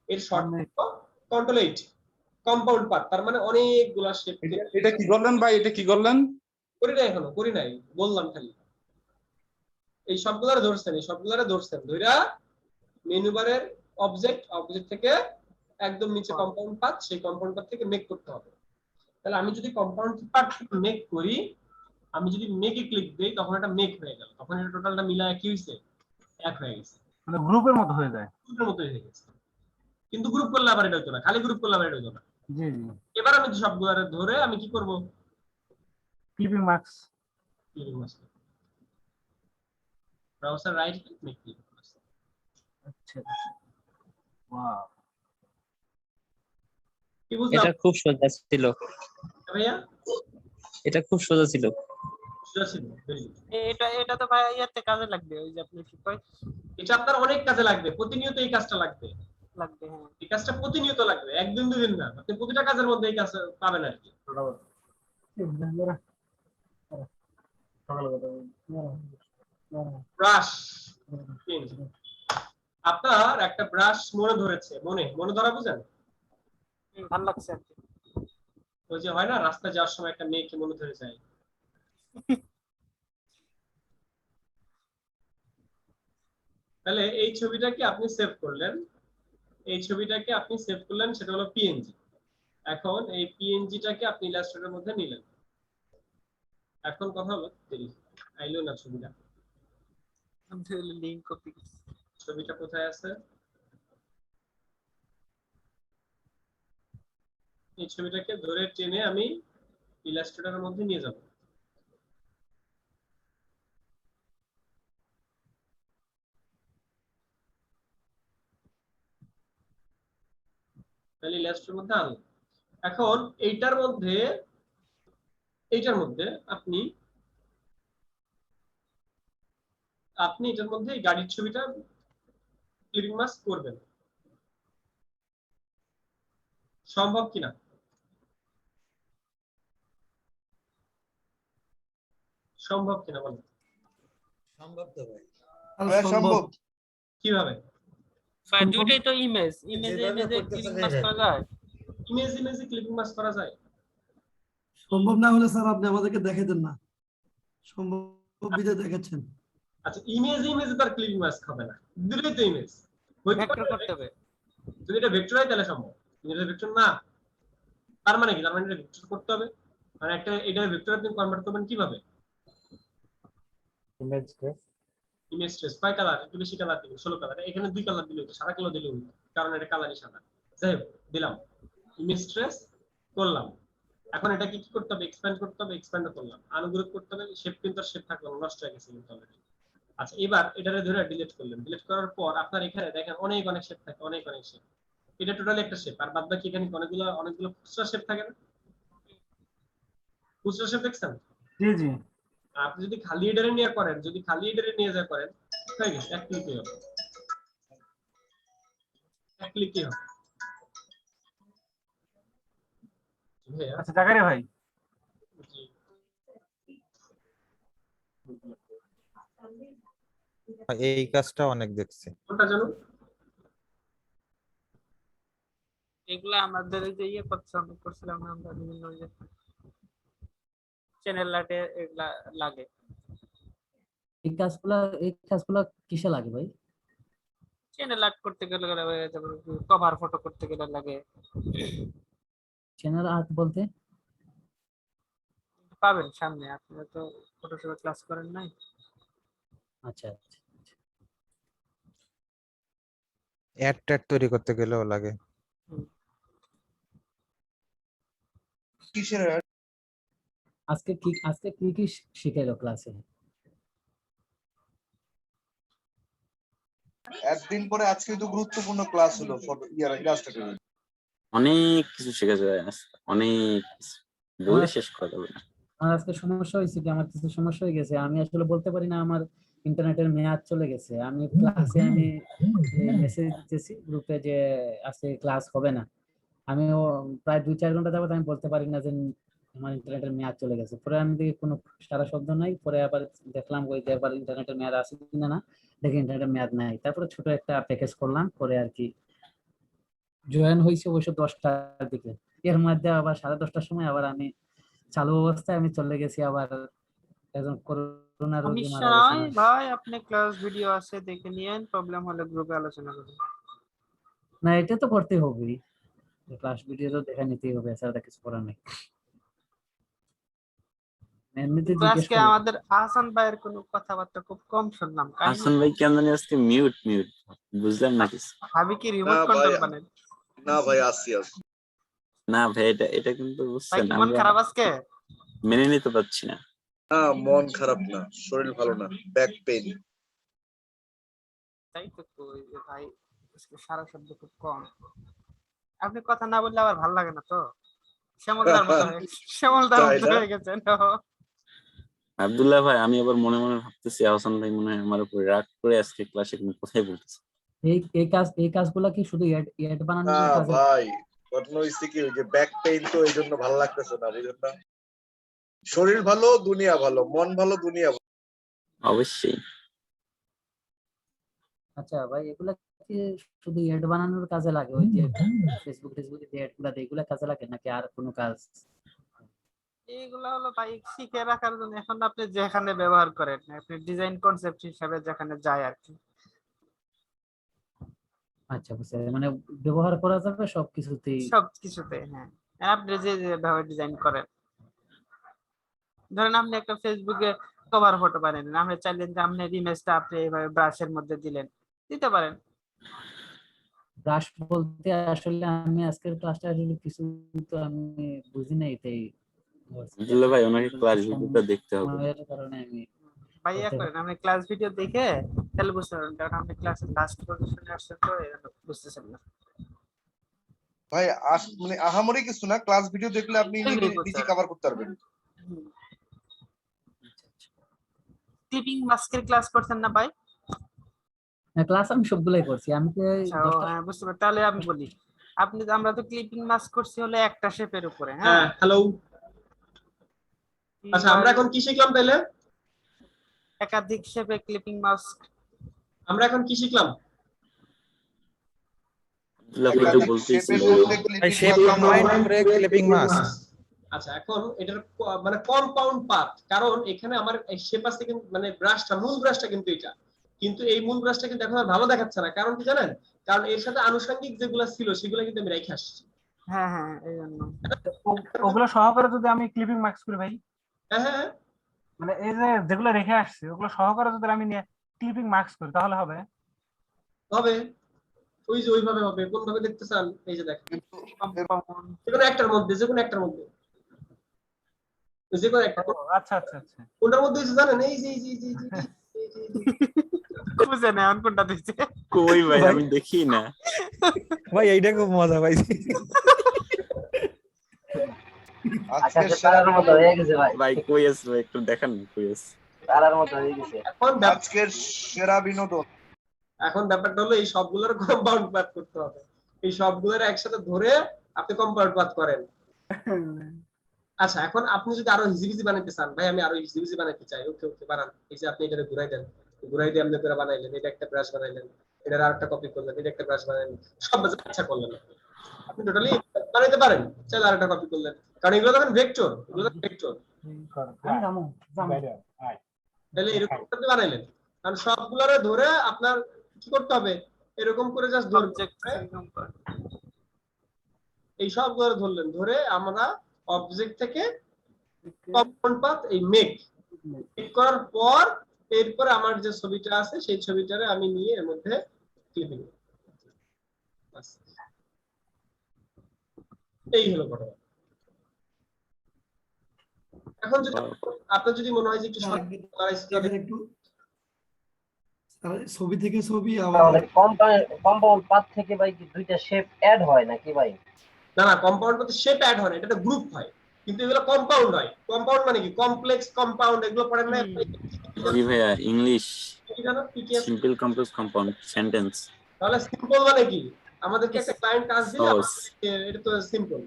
এর শর্টকাট কন্ট্রোল 8, কম্পাউন্ড পাথ, তার মানে অনেকগুলা শেপ। এটা কি করলেন ভাই? এটা কি করলেন? করি নাই, এখনো করি নাই, বললাম খালি। এই সবগুলারে ধরছেন, ধইরা মেনু বারের অবজেক্ট থেকে একদম নিচে কম্পাউন্ড পাথ, সেই কম্পাউন্ড পাথ থেকে মেক করতে হবে। তাহলে আমি যদি কম্পাউন্ড পাথ থেকে মেক করি, আমি যদি মেকে ক্লিক দেই তখন এটা মেক হয়ে গেল, তখন এটা টোটালটা মিলায় কি হইছে? এক হয়ে গেছে, মানে গ্রুপের মতো হয়ে যায়। গ্রুপের মতো হয়ে গেছে। কিন্তু গ্রুপ করলে আবার এটা হতো না, খালি গ্রুপ করলে আবার এটা হতো না। জি জি। এবার আমি সবগুলারে ধরে আমি কি করব? Clipping mask. Browser right click, make click. আচ্ছা। ওয়াও, কি বুঝলাম? এটা খুব সোজা ছিল ভাইয়া, এটা খুব সোজা ছিল। এটা তো ভাই ইয়াতে কাজে লাগবে, ওই যে আপনি কি কয়, এটা আপনার অনেক কাজে লাগবে, প্রতিনিয়ত এই কাজটা লাগবে। হ্যাঁ এই কাজটা প্রতিনিয়ত লাগবে, একদিন দুদিন না, আপনি প্রতিটা কাজের মধ্যে এই কাজ পাবেন আর কি। ব্রাশ আপনার একটা ব্রাশ মনে ধরেছে, মনে ধরা বুঝেন? ভালো লাগছে আর কি। ওই যে হয় না রাস্তায় যাওয়ার সময় একটা মেয়েকে মনে ধরে যায়। তাহলে এই ছবিটাকে আপনি সেভ করলেন, সেটা হলো পিএনজি। এখন এই পিএনজিটাকে আপনি ইলাস্ট্রেটরের মধ্যে নিলেন। এখন কথা হলো দেরি আইলো না ছবিটা, লিংক কপি ছবিটা কোথায় আছে? এই ছবিটাকে ধরে টেনে আমি ইলাস্ট্রেটরের মধ্যে নিয়ে যাব। তাহলে ইলাস্ট্রেটরের মধ্যে আনলাম। এখন এইটার মধ্যে আপনি এটার মধ্যে এই গাড়ির ছবিটা ক্লিপিং মাস্ক করবেন, সম্ভব কিনা? বলেন। সম্ভব তো ভাই, সম্ভব। কিভাবে? ভাই দুইটাই তো ইমেজে ক্লিপিং মাস্ক করা যায়। ইমেজে ক্লিপিং মাস্ক করা যায়। সম্ভব না হলে স্যার আপনি আমাদেরকে দেখাতেন না, সম্ভব বিধে দেখাচ্ছেন। আচ্ছা ইমেজে তার ক্লিপিং মাস্ক হবে না, দুটোই তো ইমেজ ভেক্টর করতে হবে। যদি এটা ভেক্টর হয় তাহলে সম্ভব, কিন্তু এটা ভেক্টর না। তার মানে কি? তার মানে এটা ভেক্টর করতে হবে। মানে একটা এটা ভেক্টর আপনি কনভার্ট করবেন কিভাবে? ইমেজ ট্রেস কয় কালার? একটু বেশি কালার দিবেন, 16 কালার। এখানে 2 কালার দিলে হতো, সাদা কালো দিলে হতো, কারণ এটা কালারই সাদা। যাই হোক দিলাম, ইমেজ ট্রেস করলাম। এখন এটা কি করতে হবে? এক্সপ্যান্ড করতে হবে, এক্সপ্যান্ড করলাম। আনুগ্রহ করতে হবে, শেপ কিন্তু শেপ থাকলো না, নষ্ট হয়ে গেছে কিন্তু অলরেডি। আচ্ছা এবার এটারে ধরে ডিলিট করলেন। ডিলিট করার পর আপনার এখানে দেখেন অনেক শেপ থাকে, অনেক শেপ। এটা টোটালি একটা শেপ, আর বাদ বাকি এখানে অনেকগুলো খুচরা শেপ থাকে না? খুচরা শেপ দেখছেন? জি জি। আপনি যদি খালি এডারে নিয়ে করেন, করেন, হয়ে গেছে, এক ক্লিকে হবে। আচ্ছা জাকারিয়া ভাই, এই কাজটা অনেক দেখছি। কোনটা জানো? এগুলা আমাদের এই যে করছিলাম আমরা বিভিন্ন চ্যানেল লাটে এগুলা লাগে। এই কাজগুলা কিসে লাগে ভাই? চ্যানেল আর্ট করতে গেলে কভার ফটো করতে গেলে লাগে। চ্যানেল আর্ট বলতে পাবেন সামনে, আপনারা তো ফটোশপে ক্লাস করেন নাই। আচ্ছা অ্যাড ট্যাড তৈরি করতে গেলেও লাগে। কিসের আজকে কি শিখাইলো ক্লাসে? একদিন পরে আজকে তো গুরুত্বপূর্ণ ক্লাস হলো ইলাস্ট্রেটর। অনেক কিছু শেখা যায়, অনেক বলে শেষ করা যাবে না। আমার আজকে সমস্যা হয়েছে কি, আমার কিছু সমস্যা হয়ে গেছে, আমি আসলে বলতে পারি না, আমার ইন্টারনেটের মেয়াদ চলে গেছে। আমি ক্লাসে মেসেজ দিতেছি গ্রুপে যে আজকে ক্লাস হবে না। আমি প্রায় 2-4 ঘন্টা যাবত আমি বলতে পারি না যে আমার ইন্টারনেটের মেয়াদ চলে গেছে। পরে আমি দেখি কোনো সারা শব্দ নাই, পরে আবার দেখলাম ওই যে আবার ইন্টারনেটের মেয়াদ আছে কিনা, না দেখি ইন্টারনেটের মেয়াদ নাই। তারপরে ছোট একটা প্যাকেজ করলাম, করে আর কি জয়েন হয়েছে অবশ্য 10টার দিকে। এর মধ্যে আবার 10:30টার সময় আবার আমি চালু অবস্থায় আমি চলে গেছি, আবার একজন করোনা রোগী মারা গেছে। ভাই আপনি ক্লাস ভিডিও আছে দেখে নিয়েন, প্রবলেম হলে গ্রুপে আলোচনা করুন। না এটা তো করতেই হবে, ক্লাস ভিডিও তো দেখা নিতেই হবে, এছাড়া কিছু করার নেই। এমনিতে আজকে আমাদের আহসান ভাইয়ের কোনো কথাবার্তা খুব কম শুনলাম। আহসান ভাই কেন জানি আজকে মিউট বুঝলাম না কিছু। ভাবি কি রিমোট কন্ট্রোল বানান? না ভাই আসি না ভাই এটা কিন্তু বুঝছেন ভাই মন খারাপ আজকে? মেনে নিতে পারছি না। না মন খারাপ না, শরীর ভালো না, ব্যাক পেইন। তাই তো কই যে ভাই আজকে সারা শব্দ খুব কম। আপনি কথা না বললে আবার ভালো লাগে না তো। শ্যামলদার মতো হয়ে গেছেন। আব্দুল্লাহ ভাই, আমি আবার মনে মনে ভাবতেছি আহসান ভাই মনে হয় আমার উপর রাগ করে আজকে ক্লাসে কোনো কথাই বলতেছে। এই কাজগুলা কি শুধু এড বানানোর কাজ? ভাই ঘটনা হইছে কি, ওই যে ব্যাক পেইন, তো এইজন্য ভালো লাগতেছে না, বুঝলেন না? শরীর ভালো দুনিয়া ভালো, মন ভালো দুনিয়া ভালো। অবশ্যই। আচ্ছা ভাই, এগুলা কি শুধু এড বানানোর কাজে লাগে? ওই যে ফেসবুকে যে এড গুলা দেয়, এগুলা কাজে লাগে নাকি আর কোনো কাজ? এইগুলো হলো ভাই শিখে রাখার জন্য। এখন আপনি যেখানে ব্যবহার করেন, আপনি ডিজাইন কনসেপ্ট হিসাবে যেখানে যায় আর কি। আচ্ছা বুঝতে পারছি। মানে ব্যবহার করা যাবে সবকিছুতেই। সবকিছুতে, হ্যাঁ। আপনি যেভাবে ডিজাইন করেন, ধরেন আপনি একটা ফেসবুকে কভার ফটো বানালেন, আপনি চাইলেন যে আপনার ইমেজটা আপনি এইভাবে ব্রাশের মধ্যে দিতে পারেন। ব্রাশ বলতে আসলে আমি আজকের ক্লাসটা আসলে কিছু তো আমি বুঝি নাই, তাই আব্দুল্লাহ ভাই ওনাকে ক্লাস ভিডিওটা দেখতে হবে। সময়ের কারণে আমি ভাইয়া করেন, আপনি ক্লাস ভিডিও দেখে তাহলে বুঝতে পারবেন, কারণ আপনি ক্লাসের লাস্ট পজিশনে আসছেন তো এই জন্য বুঝতেছেন না। ভাই মানে আহামরি কিছু না, ক্লাস ভিডিও দেখলে আপনি নিজে কভার করতে পারবেন। ক্লিপিং মাস্কের ক্লাস করছেন না ভাই? ক্লাস আমি সবগুলাই করছি। আমি তো বুঝতে পারি। তাহলে আমি বলি, আমরা তো ক্লিপিং মাস্ক করছি হলো একটা শেপের উপরে। হ্যাঁ, হ্যালো। আচ্ছা, আমরা এখন কি শিখলাম তাহলে? একাধিক শেপে ক্লিপিং মাস্ক। আমরা এখন কি শিখলাম? আচ্ছা, এখন এটার মানে কম্পাউন্ড পার্ট, কারণ এখানে আমার শেপ আছে কিন্তু, মানে ব্রাশটা, মূল ব্রাশটা কিন্তু এটা, কিন্তু এই মূল ব্রাশটা কিন্তু এখন আর ভালো দেখাচ্ছে না। কারণ কি জানেন? কারণ এর সাথে আনুষঙ্গিক যেগুলো ছিল সেগুলো কিন্তু আমি রেখে আসছি। হ্যাঁ হ্যাঁ, এই জন্য ওগুলো সহকারে যদি আমি ক্লিপিং মাস্ক করি ভাই, হ্যাঁ, মানে এই যে যেগুলো রেখে আসছে ওগুলো সহকারে যদি আমি নিয়ে ক্লিপিং মাস্ক করি তাহলে হবে? ওই যে ওইভাবে হবে। কোন ভাবে দেখতে চান? এই যে দেখেন, যেকোনো একটার মধ্যে আচ্ছা আচ্ছা আচ্ছা, কোনটার মধ্যে জানেন? এই যে খুঁজে নেন কোনটা দিচ্ছে। কই ভাই, আমি দেখি না ভাই, এইটা খুব মজা পাইছি। আজকে সারার মতো হয়ে গেছে ভাই। ভাই কই আছে ভাই, একটু দেখান কই আছে। সারার মতো হয়ে গেছে। এখন আজকের সেরা বিনোদন। এখন ব্যাপারটা হলো এই সবগুলোর কম্পাউন্ড পার্ট করতে হবে। এই সবগুলোর একসাথে ধরে আপনি কম্পাউন্ড পার্ট করেন। আচ্ছা, এখন আপনি যদি আরো হিজিবিজি বানাইতে চান, ভাই আমি আরো হিজিবিজি বানাইতে চাই, ওকে বানান। এই যে আপনি এটা ঘুরাই দেন, ঘুরাই দিয়ে আপনি করে বানাইলেন, এটা একটা ব্রাশ বানাইলেন, এটার আরেকটা কপি করলেন, এটা একটা ব্রাশ বানাইলেন, সব ইচ্ছা করলেন আপনি টোটালি বানাইতে পারেন। চাইলে আরেকটা কপি করলেন, কারণ এগুলো তখন ভেক্টর, তাহলে এরকম আপনি বানাইলেন। কারণ সবগুলোরে ধরে আপনার কি করতে হবে? এরকম করে জাস্ট ধরবে, এই সবগুলো ধরলেন, ধরে আমরা অবজেক্ট থেকে কম্পাউন্ড পাথ এই মেক করার পর এরপর আমার যে ছবিটা আছে সেই ছবিটারে আমি নিয়ে এর মধ্যে ক্লিপিং। এই হলো ঘটনা। এখন যদি আপনার যদি মনে হয় যে একটু ছবি থেকে ছবি কম্পাউন্ড পাথ থেকে ভাই দুইটা শেপ অ্যাড হয় নাকি ভাই? না, কম্পাউন্ড পাথে শেপ অ্যাড হয় না, এটা গ্রুপ হয়, কিন্তু এগুলো কম্পাউন্ড হয়। কম্পাউন্ড মানে কি? কমপ্লেক্স কম্পাউন্ড, এগুলো পড়েন না? জি ভাইয়া, English simple complex compound sentence. তাহলে সিম্পল মানে কি? আমাদেরকে একটা ক্লায়েন্ট কাজ দিলে এটা তো সিম্পল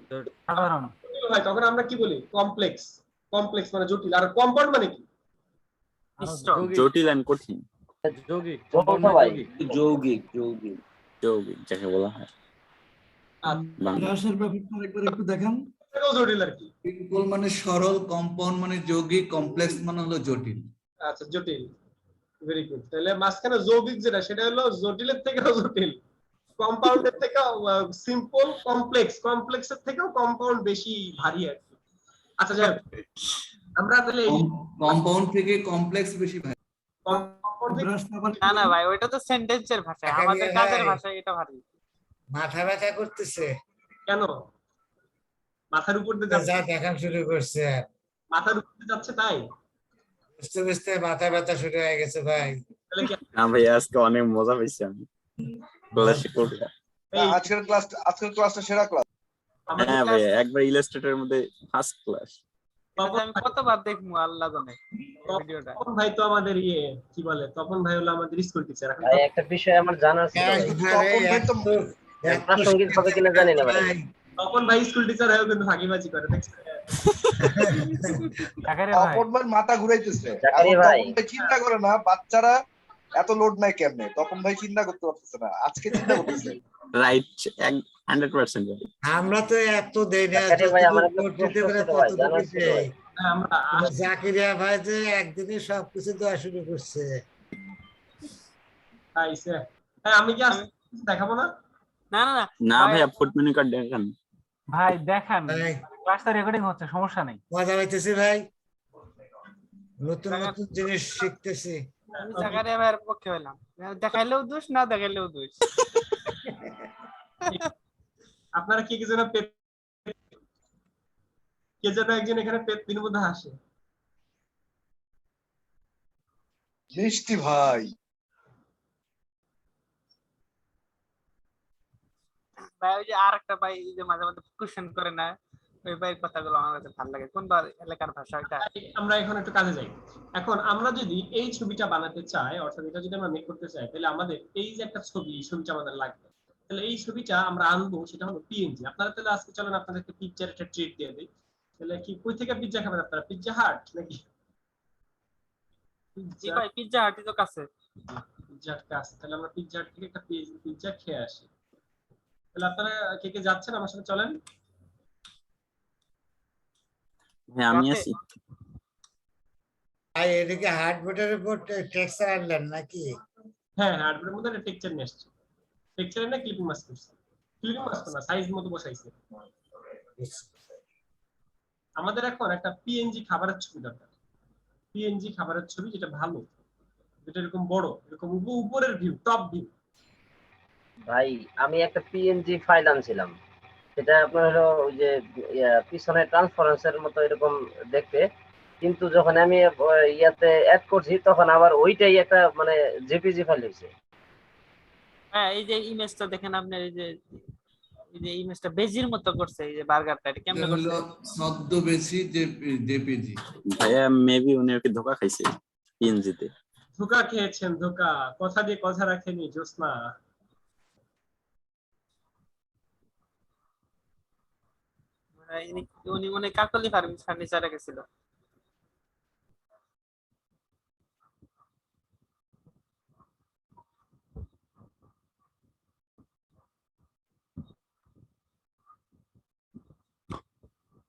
সাধারণ হয়, তখন আমরা কি বলি? কমপ্লেক্স। কমপ্লেক্স মানে জটিল। আর কম্পাউন্ড মানে কি? জটিল এন্ড কঠিন। যৌগিক যাকে বলা হয়। ব্রাশের ব্যাপারটা আরেকবার একটু দেখান। জটিল আর কি? সিম্পল মানে সরল, কম্পাউন্ড মানে যৌগিক, কমপ্লেক্স মানে হলো জটিল। আচ্ছা, জটিল, ভেরি গুড। তাহলে মাঝখানে যৌগিক যেটা, সেটা হলো জটিলের থেকেও জটিল, কম্পাউন্ডের থেকেও সিম্পল, কমপ্লেক্সের থেকেও কম্পাউন্ড বেশি ভারী আর কি। আচ্ছা, যাই হোক, আমরা তাহলে কম্পাউন্ড থেকে কমপ্লেক্স বেশি ভারী। না ভাই, ওইটা তো সেন্টেন্সের ভাষা, আমাদের কাজের ভাষা এটা ভারী। মাথা ব্যথা করতেছে কেন? মাথার উপর দিয়ে যা দেখা শুরু করছে, মাথার উপর দিয়ে যাচ্ছে, তাই বুঝতে বুঝতে মাথা ব্যথা শুরু হয়ে গেছে ভাই। না ভাই, আজকে অনেক মজা পাইছি আমি ক্লাসে করে। আজকের ক্লাসটা সেরা ক্লাস। হ্যাঁ ভাই, একবার ইলাস্ট্রেটরের মধ্যে ফার্স্ট ক্লাস। আমি কতবার দেখবো আল্লাহ জানে ভিডিওটা। তখন ভাই তো আমাদের কি বলে, তখন ভাই হলো আমাদের স্কুল টিচার। একটা বিষয় আমার জানা ছিল, প্রাসঙ্গিক হবে কিনা জানি না ভাই। তখন ভাই স্কুল টিচার হয়েও কিন্তু ফাঁকিবাজি করে, দেখছেন? জাকারিয়া ভাই তপন ভাই মাথা ঘুরাইতেছে। জাকারিয়া এখন ভাই। তপন ভাই চিন্তা করে না বাচ্চারা এত লোড নাই কেমনে, তপন ভাই চিন্তা করতে পারতেছে না, আজকে চিন্তা করতেছে। রাইট 100% আমরা তো এত দেই না, জাকারিয়া ভাই, আমার একটা যতটুকু করতে প্রশ্ন পারে ছিল ভাই, ততটুকু জানার ছিল দেই। ভাই। আমরা জাকিরিয়া ভাই যে একদিনে সবকিছু দেওয়া শুরু করছে। আইছে। হ্যাঁ, আমি কি আজকে দেখাবো না? না না না না ভাই, ভাইয়া ফুড মেনু কার্ড দেখান। ভাই দেখেন ভাই ক্লাসটা রেকর্ডিং হচ্ছে, সমস্যা নেই। মজা পাইতেছি ভাই, নতুন নতুন জিনিস শিখতেছি। আমি জাকারিয়া ভাইয়ের পক্ষে হইলাম। দেখাইলেও দোষ, না দেখাইলেও দোষ। আপনারা কে যেন কে যেন একজন এখানে পেট মধ্যে হাসে। মিষ্টি ভাই। ভাই ওই যে আরেকটা ভাই এই যে মাঝে মাঝে কোশ্চেন করে না, ওই ভাই কথাগুলো আমার কাছে ভালো লাগে। কোন এলাকার ভাষা এটা? আমরা এখন একটু কাজে যাই। এখন আমরা যদি এই ছবিটা বানাতে চাই, অর্থাৎ এটা যদি আমরা মেক করতে চাই, তাহলে আমাদের এই যে একটা ছবি, এই ছবিটা আমাদের লাগবে। তাহলে এই ছবিটা আমরা আনবো, সেটা হলো পিএনজি। আপনারা তাহলে আজকে চলেন আপনাদেরকে পিকচার একটা ট্রিট দিয়ে দিই। তাহলে কি কই থেকে পিজ্জা খাবেন আপনারা? পিজ্জা হাট নাকি? জি ভাই, পিজ্জা হাটই তো কাছে। পিজ্জা হাট কাছে, তাহলে আমরা পিজ্জা হাট থেকে একটা পিজ্জা খেয়ে আসি। তাহলে আপনারা কে কে যাচ্ছেন আমার সাথে? চলেন। হ্যাঁ আমি আছি। ভাই এদিকে হার্ডবোর্ডের উপর টেক্সচার আনলেন নাকি? হ্যাঁ, হার্ডবোর্ডের মধ্যে একটা টেক্সচার নিয়ে আসছি। টেক্সচার না ক্লিপিং মাস্ক করছি। ক্লিপিং মাস্ক না, সাইজ মতো বসাইছি। আমাদের এখন একটা পিএনজি খাবারের ছবি দরকার। পিএনজি খাবারের ছবি যেটা ভালো, যেটা এরকম বড়, এরকম উপরের ভিউ, টপ ভিউ। ভাই আমি একটা পিএনজি ফাইল আনছিলাম, সেটা আপনার হলো ওই যে পিছনে ট্রান্সপারেন্সের মতো এরকম দেখতে, কিন্তু যখন আমি ইয়াতে অ্যাড করছি তখন আবার ওইটাই একটা মানে জেপিজি ফাইল হয়েছে। হ্যাঁ, এই যে ইমেজটা দেখেন আপনার, এই যে ইমেজটা বেজির মতো করছে, এই যে বার্গারটা এটা কেমনে করছে? ছদ্মবেশী জেপিজি। ভাইয়া মেবি উনি ওকে ধোকা খাইছে পিএনজি তে। ধোকা খেয়েছেন, ধোকা। কথা দিয়ে কথা রাখেনি জোসনা। উনি মনে হয় কাকলি ফার্নিচারে গেছিল।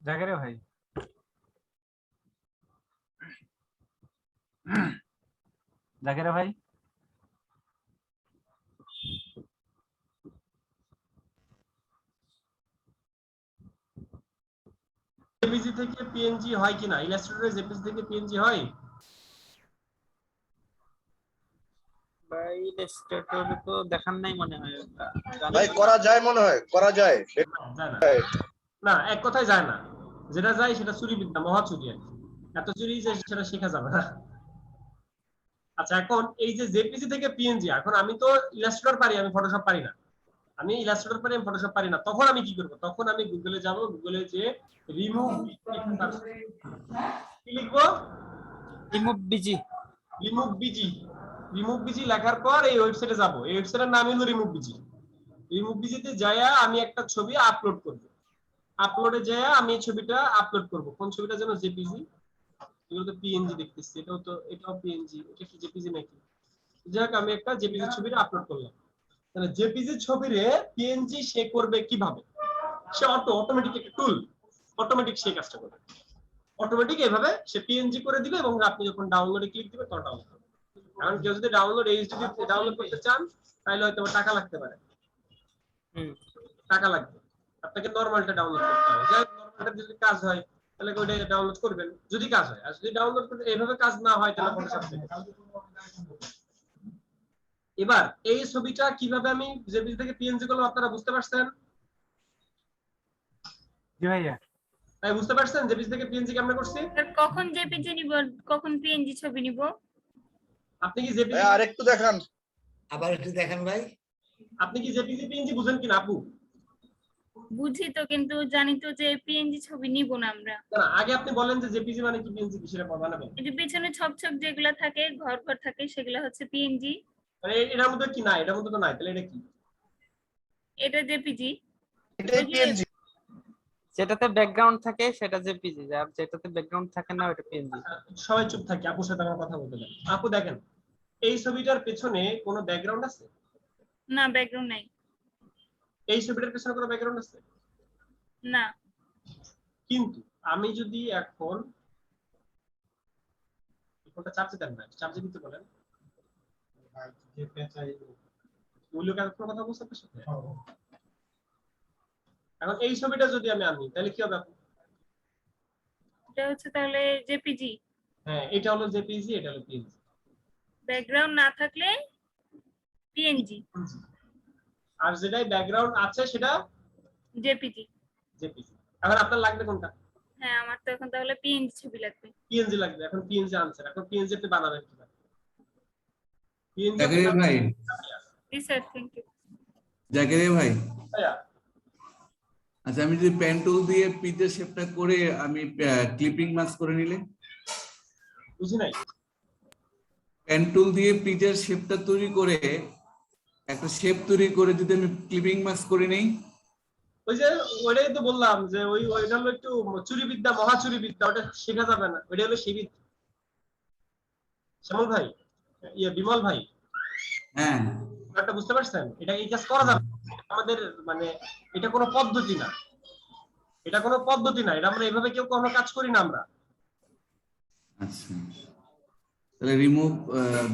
জাকারিয়া ভাই, জাকারিয়া ভাই, জেপিজি থেকে পিএনজি হয় কিনা? ইলাস্ট্রেটরে জেপিজি থেকে পিএনজি হয়? ভাই ইলাস্ট্রেটর তো দেখান নাই মনে হয়। ভাই করা যায় মনে হয়, করা যায়। না, এক কথায় যায় না। যেটা যায় সেটা চুরি বিদ্যা, মহা চুরি। এত চুরি যে সেটা শেখা যাবে না। আচ্ছা, এখন এই যে জেপিজি থেকে পিএনজি, এখন আমি তো ইলাস্ট্রেটর পারি, আমি ফটোশপ পারি না। আমি ইলাস্ট্রেটর পারি, আমি ফটোশপ পারি না। তখন আমি কি করব? তখন আমি গুগলে যাব, গুগলে যে রিমুভ কি লিখবো? Remove busy. Remove busy. Remove busy লেখার পর এই ওয়েবসাইটে যাব। এই ওয়েবসাইটের নাম হলো রিমুভ বিজি। রিমুভ বিজিতে যায়া আমি একটা ছবি আপলোড করব। আপলোডে যায়া আমি এই ছবিটা আপলোড করব। কোন ছবিটা যেন? জেপিজি। এগুলো তো পিএনজি দেখতেছি। এটাও পিএনজি। এটা কি জেপিজি নাকি? যাক, আমি একটা জেপিজি ছবিটা আপলোড করলাম। তাহলে জেপিজি ছবিরে পিএনজি সে করবে কিভাবে? সে অটোমেটিক একটা টুল, অটোমেটিক সে কাজটা করবে। অটোমেটিক এভাবে সে পিএনজি করে দিবে এবং আপনি যখন ডাউনলোডে ক্লিক দিবেন তখন ডাউনলোড হবে। কারণ কেউ যদি ডাউনলোড এইচডি ডাউনলোড করতে চান তাহলে হয়তো টাকা লাগতে পারে। টাকা লাগবে, আপনাকে নরমালটা ডাউনলোড করতে হবে। যাই নরমালটা যদি কাজ হয় তাহলে ওইটা ডাউনলোড করবেন, যদি কাজ হয়। আর যদি ডাউনলোড করতে এভাবে কাজ না হয় তাহলে ফটোশপ থেকে। এবার এই ছবিটা কিভাবে আমি জেপিজি থেকে পিএনজি করলাম আপনারা বুঝতে পারছেন? জি ভাইয়া। তাই বুঝতে পারছেন জেপিজি থেকে পিএনজি কেমনে করছি? কখন জেপিজি নিব, কখন পিএনজি ছবি নিব? আপনি কি জেপিজি আরেকটু দেখান, আবার একটু দেখেন ভাই। আপনি কি জেপিজি পিএনজি বুঝেন কিনা আপু? বুঝি তো, কিন্তু জানি তো যে পিএনজি ছবি নিব না আমরা। না, আগে আপনি বলেন যে জেপিজি মানে কি, পিএনজি কি, সেটা বানাবেন। এই যে পিছনে ছক ছক যেগুলা থাকে, ঘর ঘর থাকে, সেগুলা হচ্ছে পিএনজি। মানে এটার মধ্যে কি নাই? এটার মধ্যে তো নাই, তাহলে এটা কি? এটা জেপিজি। এটাই পিএনজি। যেটাতে ব্যাকগ্রাউন্ড থাকে সেটা জেপিজি, আর যেটাতে ব্যাকগ্রাউন্ড থাকে না ওটা পিএনজি। সবাই চুপ থাকি, আপুর সাথে আমার কথা বলতে দেন। আপু দেখেন, এই ছবিটার পেছনে কোনো ব্যাকগ্রাউন্ড আছে? না, ব্যাকগ্রাউন্ড নাই। এই ছবিটার পেছনে কোনো ব্যাকগ্রাউন্ড আছে? না। কিন্তু আমি যদি এখন ফোনটা চার্জে দেন না, চার্জে দিতে বলেন। কথা বলছে আপনার সাথে। এখন এই ছবিটা যদি আমি আনি তাহলে কি হবে আপু? এটা হচ্ছে তাহলে জেপিজি। হ্যাঁ, এটা হলো জেপিজি, এটা হলো পিএনজি। ব্যাকগ্রাউন্ড না থাকলে পিএনজি, আর যেটাই ব্যাকগ্রাউন্ড আছে সেটা জেপিজি। জেপিজি। এখন আপনার লাগবে কোনটা? হ্যাঁ, আমার তো এখন তাহলে পিএনজি ছবি লাগবে। পিএনজি লাগবে। এখন পিএনজি আনসার, এখন পিএনজি আপনি বানাবেন কিভাবে? পিএনজি জাকির ভাই, জি স্যার, থ্যাংক ইউ। জাকির ভাই, ভাইয়া আচ্ছা আমি যদি পেন টুল দিয়ে পিজের শেপটা করে আমি ক্লিপিং মাস্ক করে নিলে? বুঝি নাই। পেন টুল দিয়ে পিজের শেপটা তৈরি করে একটা শেপ তৈরি করে যদি আমি ক্লিপিং মাস্ক করে নেই? ওই যে ওইটাই তো বললাম যে ওইটা হলো একটু চুরি বিদ্যা, মহাচুরি বিদ্যা, ওটা শেখা যাবে না। ওইটা হলো সেই বিদ্যা। শ্যামল ভাই, বিমল ভাই, হ্যাঁ, একটা বুঝতে পারছেন? এটা এই কাজ করা যাবে আমাদের, মানে এটা কোনো পদ্ধতি না, এটা কোনো পদ্ধতি না, এটা আমরা এইভাবে কেউ কোনো কাজ করি না আমরা। আচ্ছা তাহলে রিমুভ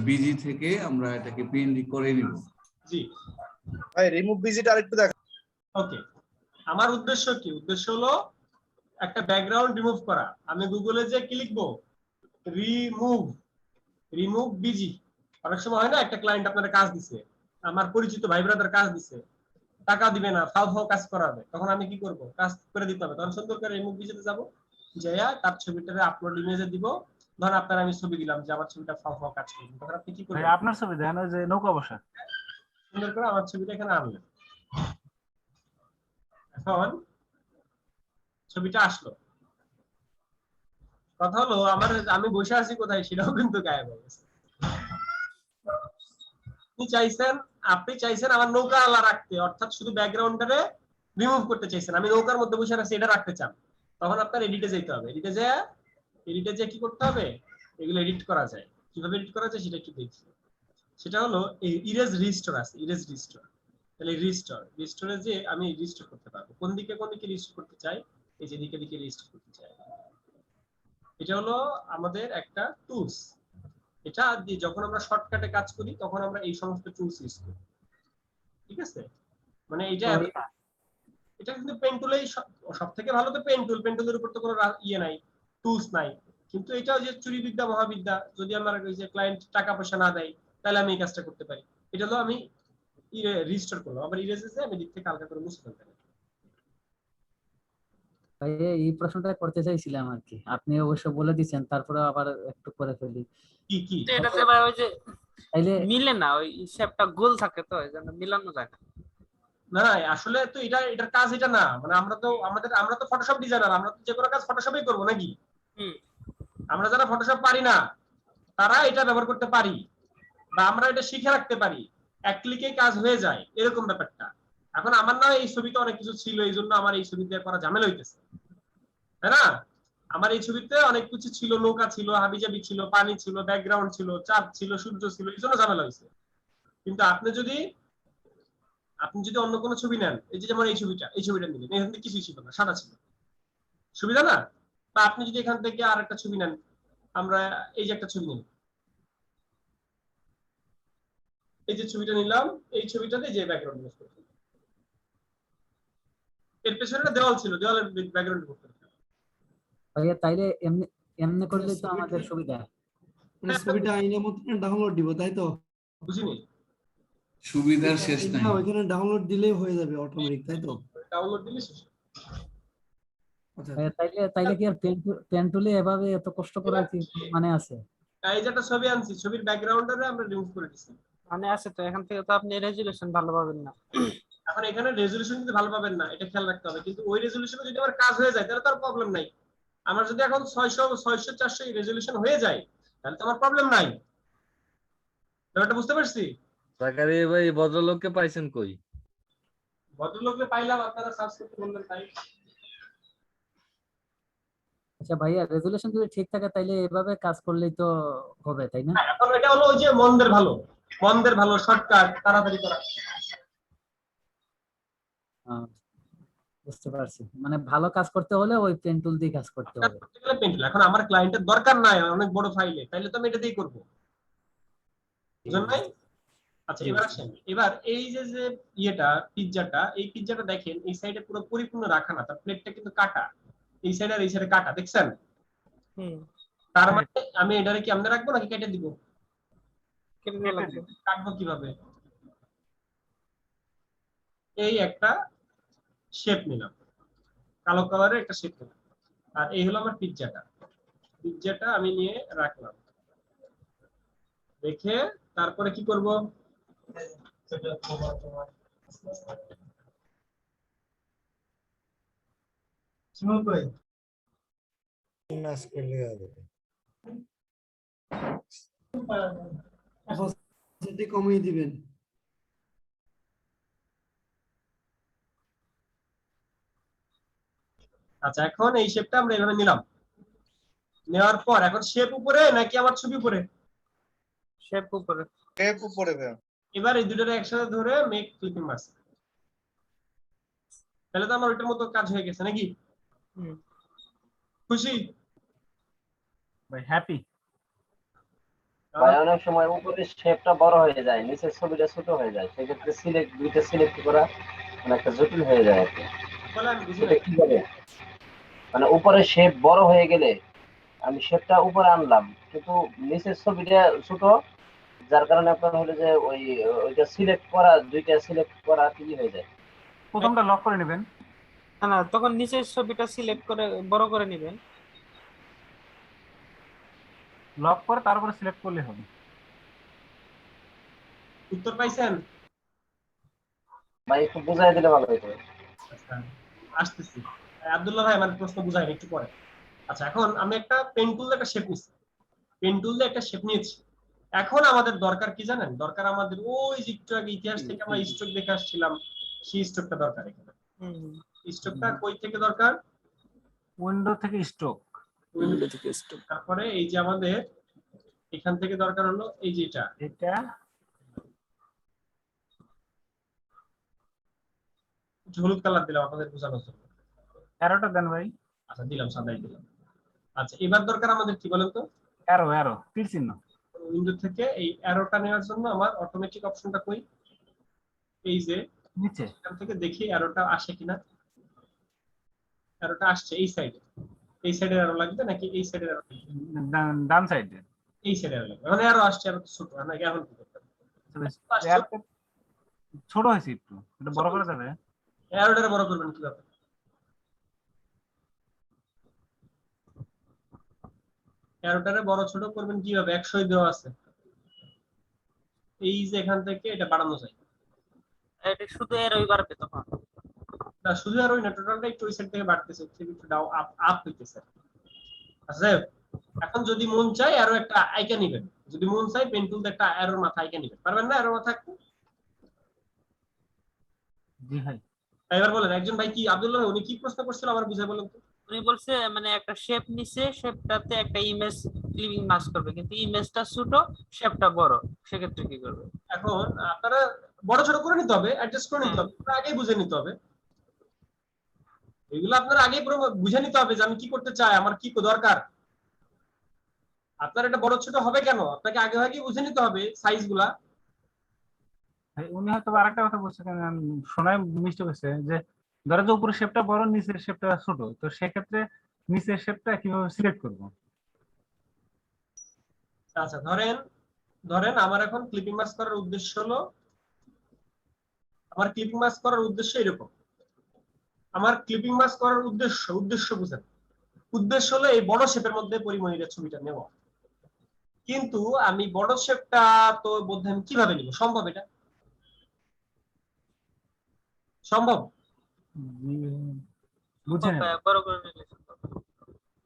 বিজি থেকে আমরা এটাকে পিএনজি করে নিব। জি ভাই, রিমুভ বিজিটা আরেকটু দেখ। ওকে, আমার উদ্দেশ্য কি? উদ্দেশ্য হলো একটা ব্যাকগ্রাউন্ড রিমুভ করা। আমি গুগলে যে কি লিখবো? Remove busy. অনেক সময় হয় না, একটা ক্লায়েন্ট আপনার কাজ দিছে, আমার পরিচিত ভাই ব্রাদার কাজ দিছে, টাকা দিবে না, ফাও ফাও কাজ করাবে, তখন আমি কি করব? কাজ করে দিতে হবে। তখন সুন্দর করে রিমুভ বিজিতে যাব, যাইয়া তার ছবিটারে আপলোড ইমেজে দিব। ধর আপনার আমি ছবি দিলাম যে আমার ছবিটা ফাও ফাও কাজ করবে, তখন আপনি কি করবেন? আপনার ছবি দেন, ওই যে নৌকা বসা, সুন্দর করে আমার ছবিটা এখানে আনলেন। এখন ছবিটা আসলো, কথা হলো আমার আমি বসে আছি কোথায় সেটাও কিন্তু গায়েব হয়ে গেছে। আপনি চাইছেন আমার নৌকা আলা রাখতে, অর্থাৎ শুধু ব্যাকগ্রাউন্ডটারে রিমুভ করতে চাইছেন, আমি নৌকার মধ্যে বসে আছি এটা রাখতে চান। তখন আপনার এডিটে যেতে হবে। এডিটে যে কি করতে হবে? এগুলো এডিট করা যায়। কিভাবে এডিট করা যায় সেটা একটু দেখি। সেটা হলো এই ইরেজ রিস্টোর আছে, ইরেজ রিস্টোর। তাহলে রিস্টোরে যে আমি রিস্টোর করতে পারবো। কোন দিকে রিস্টোর করতে চাই? এই যে দিকে রিস্টোর করতে চাই। এটা হলো আমাদের একটা টুলস। এটা দিয়ে যখন আমরা শর্টকাটে কাজ করি তখন আমরা এই সমস্ত টুলস ইউজ করি। ঠিক আছে? মানে এটা কিন্তু পেন টুলেই সব থেকে ভালো তো পেন টুলের উপর তো কোনো ইয়ে নাই, টুলস নাই। কিন্তু এটাও যে চুরি বিদ্যা মহাবিদ্যা, যদি আমার ওই যে ক্লায়েন্ট টাকা পয়সা না দেয় তাহলে আমি এই কাজটা করতে পারি। এটা হলো আমি রিস্টোর করলাম, আবার ইরেজে আমি দিক থেকে হালকা করে মুছে ফেলতে পারি। ভাই এই প্রশ্নটা করতে চাইছিলাম আর কি, আপনি অবশ্য বলে দিচ্ছেন, তারপরে আবার একটু করে ফেলি। কি এটাতে ভাই ওই যে তাইলে মিলে না, ওই শেপটা গোল থাকে তো এইজন্য মিলানো যায় না। না আসলে তো এটার কাজ এটা না, মানে আমরা তো ফটোশপ ডিজাইনার, আমরা তো যে কোনো কাজ ফটোশপেই করব নাকি? আমরা যারা ফটোশপ পারি না তারা এটা ব্যবহার করতে পারি, বা আমরা এটা শিখে রাখতে পারি, এক ক্লিকে কাজ হয়ে যায়, এরকম ব্যাপারটা। এখন আমার না এই ছবিতে অনেক কিছু ছিল, এই জন্য আমার এই ছবিতে করা ঝামেলা হইতেছে, তাই না? আমার এই ছবিতে অনেক কিছু ছিল, নৌকা ছিল, হাবিজাবি ছিল, পানি ছিল, ব্যাকগ্রাউন্ড ছিল, চাঁদ ছিল, সূর্য ছিল, এই জন্য ঝামেলা হয়েছে। কিন্তু আপনি যদি অন্য কোনো ছবি নেন, এই যে যেমন এই ছবিটা নিলেন, এখান থেকে কিছুই ছিল না, সাদা ছিল, সুবিধা না? বা আপনি যদি এখান থেকে আর একটা ছবি নেন, আমরা এই যে একটা ছবি নিলাম, এই যে ছবিটা নিলাম, এই ছবিটাতে যে ব্যাকগ্রাউন্ড ইউজ করতে, এর পেছনে একটা দেওয়াল ছিল, দেওয়ালের ব্যাকগ্রাউন্ড করতে। ভাইয়া তাইলে এমনি এমনি করলে তো আমাদের সুবিধা। মানে ছবিটা আইনের মতো ডাউনলোড দিব, তাই তো? বুঝিনি। সুবিধার শেষ নাই। ওইখানে ডাউনলোড দিলেই হয়ে যাবে অটোমেটিক, তাই তো? ডাউনলোড দিলে শেষ। আচ্ছা তাইলে কি আর পেন টুলে এভাবে এত কষ্ট করার কি মানে আছে? এই যে একটা ছবি আনছি, ছবির ব্যাকগ্রাউন্ডটারে আমরা রিমুভ করে দিছি। মানে আছে তো, এখান থেকে তো আপনি রেজুলেশন ভালো পাবেন না। এখন এখানে রেজুলেশন কিন্তু ভালো পাবেন না, এটা খেয়াল রাখতে হবে। কিন্তু ওই রেজুলেশনে যদি আমার কাজ হয়ে যায় তাহলে তো আর প্রবলেম নাই। আমার যদি এখন 600 400 রেজুলেশন হয়ে যায় তাহলে তো আমার প্রবলেম নাই। ব্যাপারটা বুঝতে পারছি? জাকারিয়া ভাই, ভদ্রলোককে পাইছেন কই? ভদ্রলোককে পাইলাম, আপনারা সার্চ করতে বললেন তাই। আচ্ছা ভাইয়া, রেজুলেশন যদি ঠিক থাকে তাইলে এভাবে কাজ করলেই তো হবে, তাই না? এখন এটা হলো ওই যে মন্দের ভালো শর্টকাট, তাড়াতাড়ি করা। বুঝতে পারছি, মানে ভালো কাজ করতে হলে ওই পেন টুল দিয়ে কাজ করতে হবে। পেন্টুল এখন আমার ক্লায়েন্টের দরকার নাই অনেক বড় ফাইলে, তাইলে তো আমি এটা দিয়ে করবো, বুঝলেন নাই? আচ্ছা এবার আসেন, এবার এই যে যে ইয়েটা পিজ্জাটা, এই পিজ্জাটা দেখেন এই সাইডে পুরো পরিপূর্ণ রাখা না, তার প্লেটটা কিন্তু কাটা, এই সাইডে আর এই সাইডে কাটা, দেখছেন? তার মানে আমি এটারে কি আমনে রাখবো নাকি কেটে দিব? কাটবো কিভাবে? এই একটা শেপ নিলাম, কালো কালারের একটা শেপ নিলাম, আর এই হলো আমার পিজ্জাটা আমি নিয়ে রাখলাম, রেখে তারপরে কি করব? কমিয়ে দিবেন। আচ্ছা এখন এই শেপটা আমরা এভাবে নিলাম, নেওয়ার পর এখন শেপ উপরে নাকি আমার ছবি উপরে? শেপ উপরে। এবার এই দুটোরে একসাথে ধরে মেক ক্লিপিং মাস্ক, তাহলে তো আমার ওইটার মতো কাজ হয়ে গেছে নাকি? খুশি ভাই? হ্যাপি ভাই অনেক সময় উপরের শেপটা বড় হয়ে যায়, নিচের ছবিটা ছোট হয়ে যায়, সেক্ষেত্রে দুইটা সিলেক্ট করা মানে একটা জটিল হয়ে যায় আর কি। সেটা কিভাবে? মানে উপরের শেপ বড় হয়ে গেলে আমি শেপটা উপরে আনলাম, কিন্তু নিচের ছবিটা ছোট, যার কারণে আপনার হলো যে ওইটা সিলেক্ট করা, দুইটা সিলেক্ট করা কি হয়ে যায়। প্রথমটা লক করে নেবেন, না তখন নিচের ছবিটা সিলেক্ট করে বড় করে নেবেন, লক করে তারপরে সিলেক্ট করলে হবে। উত্তর পাইছেন? ভাই একটু বুঝাই দিলে ভালো হতো। আসতেছি, আব্দুল্লাহ ভাই আমার প্রশ্ন বুঝাইনি একটু পরে। আচ্ছা এখন আমি একটা পেন টুল দিয়ে একটা শেপ নিচ্ছি, পেন টুল দিয়ে একটা শেপ নিয়েছি, এখন আমাদের দরকার কি জানেন? দরকার আমাদের ওই যে একটু আগে ইতিহাস থেকে আমরা স্ট্রোক দেখে আসছিলাম, সেই স্ট্রোকটা দরকার। এখানে স্ট্রোকটা কই থেকে দরকার? উইন্ডো থেকে স্ট্রোক, তারপরে এই যে আমাদের এখান থেকে দরকার হলো এই যে এটা হলুদ কালার দিলাম আপনাদের বোঝানোর জন্য। অ্যারোটা দেন ভাই। আচ্ছা দিলাম, সাদাই দিলাম। আচ্ছা এবার দরকার আমাদের কি বলেন তো? অ্যারো তীর চিহ্ন। উইন্ডো থেকে এই অ্যারোটা নেওয়ার জন্য আমার অটোমেটিক অপশনটা কই? এই যে নিচে, এখান থেকে দেখি অ্যারোটা আসে কিনা। অ্যারোটা আসছে এই সাইডে, এই সাইডে অ্যারো লাগবে নাকি এই সাইডে অ্যারো? ডান সাইডে, এই সাইডে অ্যারো লাগবে। মানে অ্যারো আসছে, অ্যারো ছোট নাকি এখন কি করতে হবে? ছোট হয়েছে একটু, এটা বড় করা যাবে? অ্যারোটা বড় করবেন কিভাবে? অ্যারোটারে বড় ছোট করবেন কিভাবে? 100 দেওয়া আছে, এই যে এখান থেকে এটা বাড়ানো যায়। এটা শুধু এরই বাড়বে তখন না, শুধু আর ওই না, টোটালটা একটু ওই সাইড থেকে বাড়তেছে, একটু ডাউন আপ হইতেছে। আচ্ছা এখন যদি মন চায় আরো একটা আইকা নেবেন, যদি মন চায় পেন টুল দিয়ে একটা অ্যারোর মাথা আইকা নেবেন, পারবেন না? অ্যারোর মাথা একটু। জি ভাই। এবার বলেন একজন ভাই কি আব্দুল্লাহ উনি কি প্রশ্ন করছিল আমার বুঝাই বলেন তো। উনি বলছে মানে একটা শেপ নিছে, শেপটাতে একটা ইমেজ ক্লিপিং মাস্ক করবে, কিন্তু ইমেজটা ছোট শেপটা বড়, সেক্ষেত্রে কি করবে? এখন আপনারা বড় ছোট করে নিতে হবে, অ্যাডজাস্ট করে নিতে হবে, আগেই বুঝে নিতে হবে, এগুলো আপনারা আগেই পুরো বুঝে নিতে হবে যে আমি কি করতে চাই, আমার কি দরকার। আপনার এটা বড় ছোট হবে কেন আপনাকে আগে ভাগে বুঝে নিতে হবে সাইজগুলা। উনি হয়তো আরেকটা কথা বলছে, শোনায় মিস্টেক হয়েছে, যে ধরো যে উপরের শেপটা বড় নিচের শেপটা ছোট, তো সেক্ষেত্রে নিচের শেপটা কিভাবে সিলেক্ট করব? আচ্ছা ধরেন আমার এখন ক্লিপিং মাস্ক করার উদ্দেশ্য হলো, আমার ক্লিপিং মাস্ক করার উদ্দেশ্য এরকম, আমার ক্লিপিং মাস্ক করার উদ্দেশ্য বুঝেন, উদ্দেশ্য হলো এই বড় শেপের মধ্যে পরিমণির ছবিটা নেওয়া, কিন্তু আমি বড় শেপটা তো মধ্যে আমি কিভাবে নিব? সম্ভব? এটা সম্ভব? বুঝেন বড় করে নিলে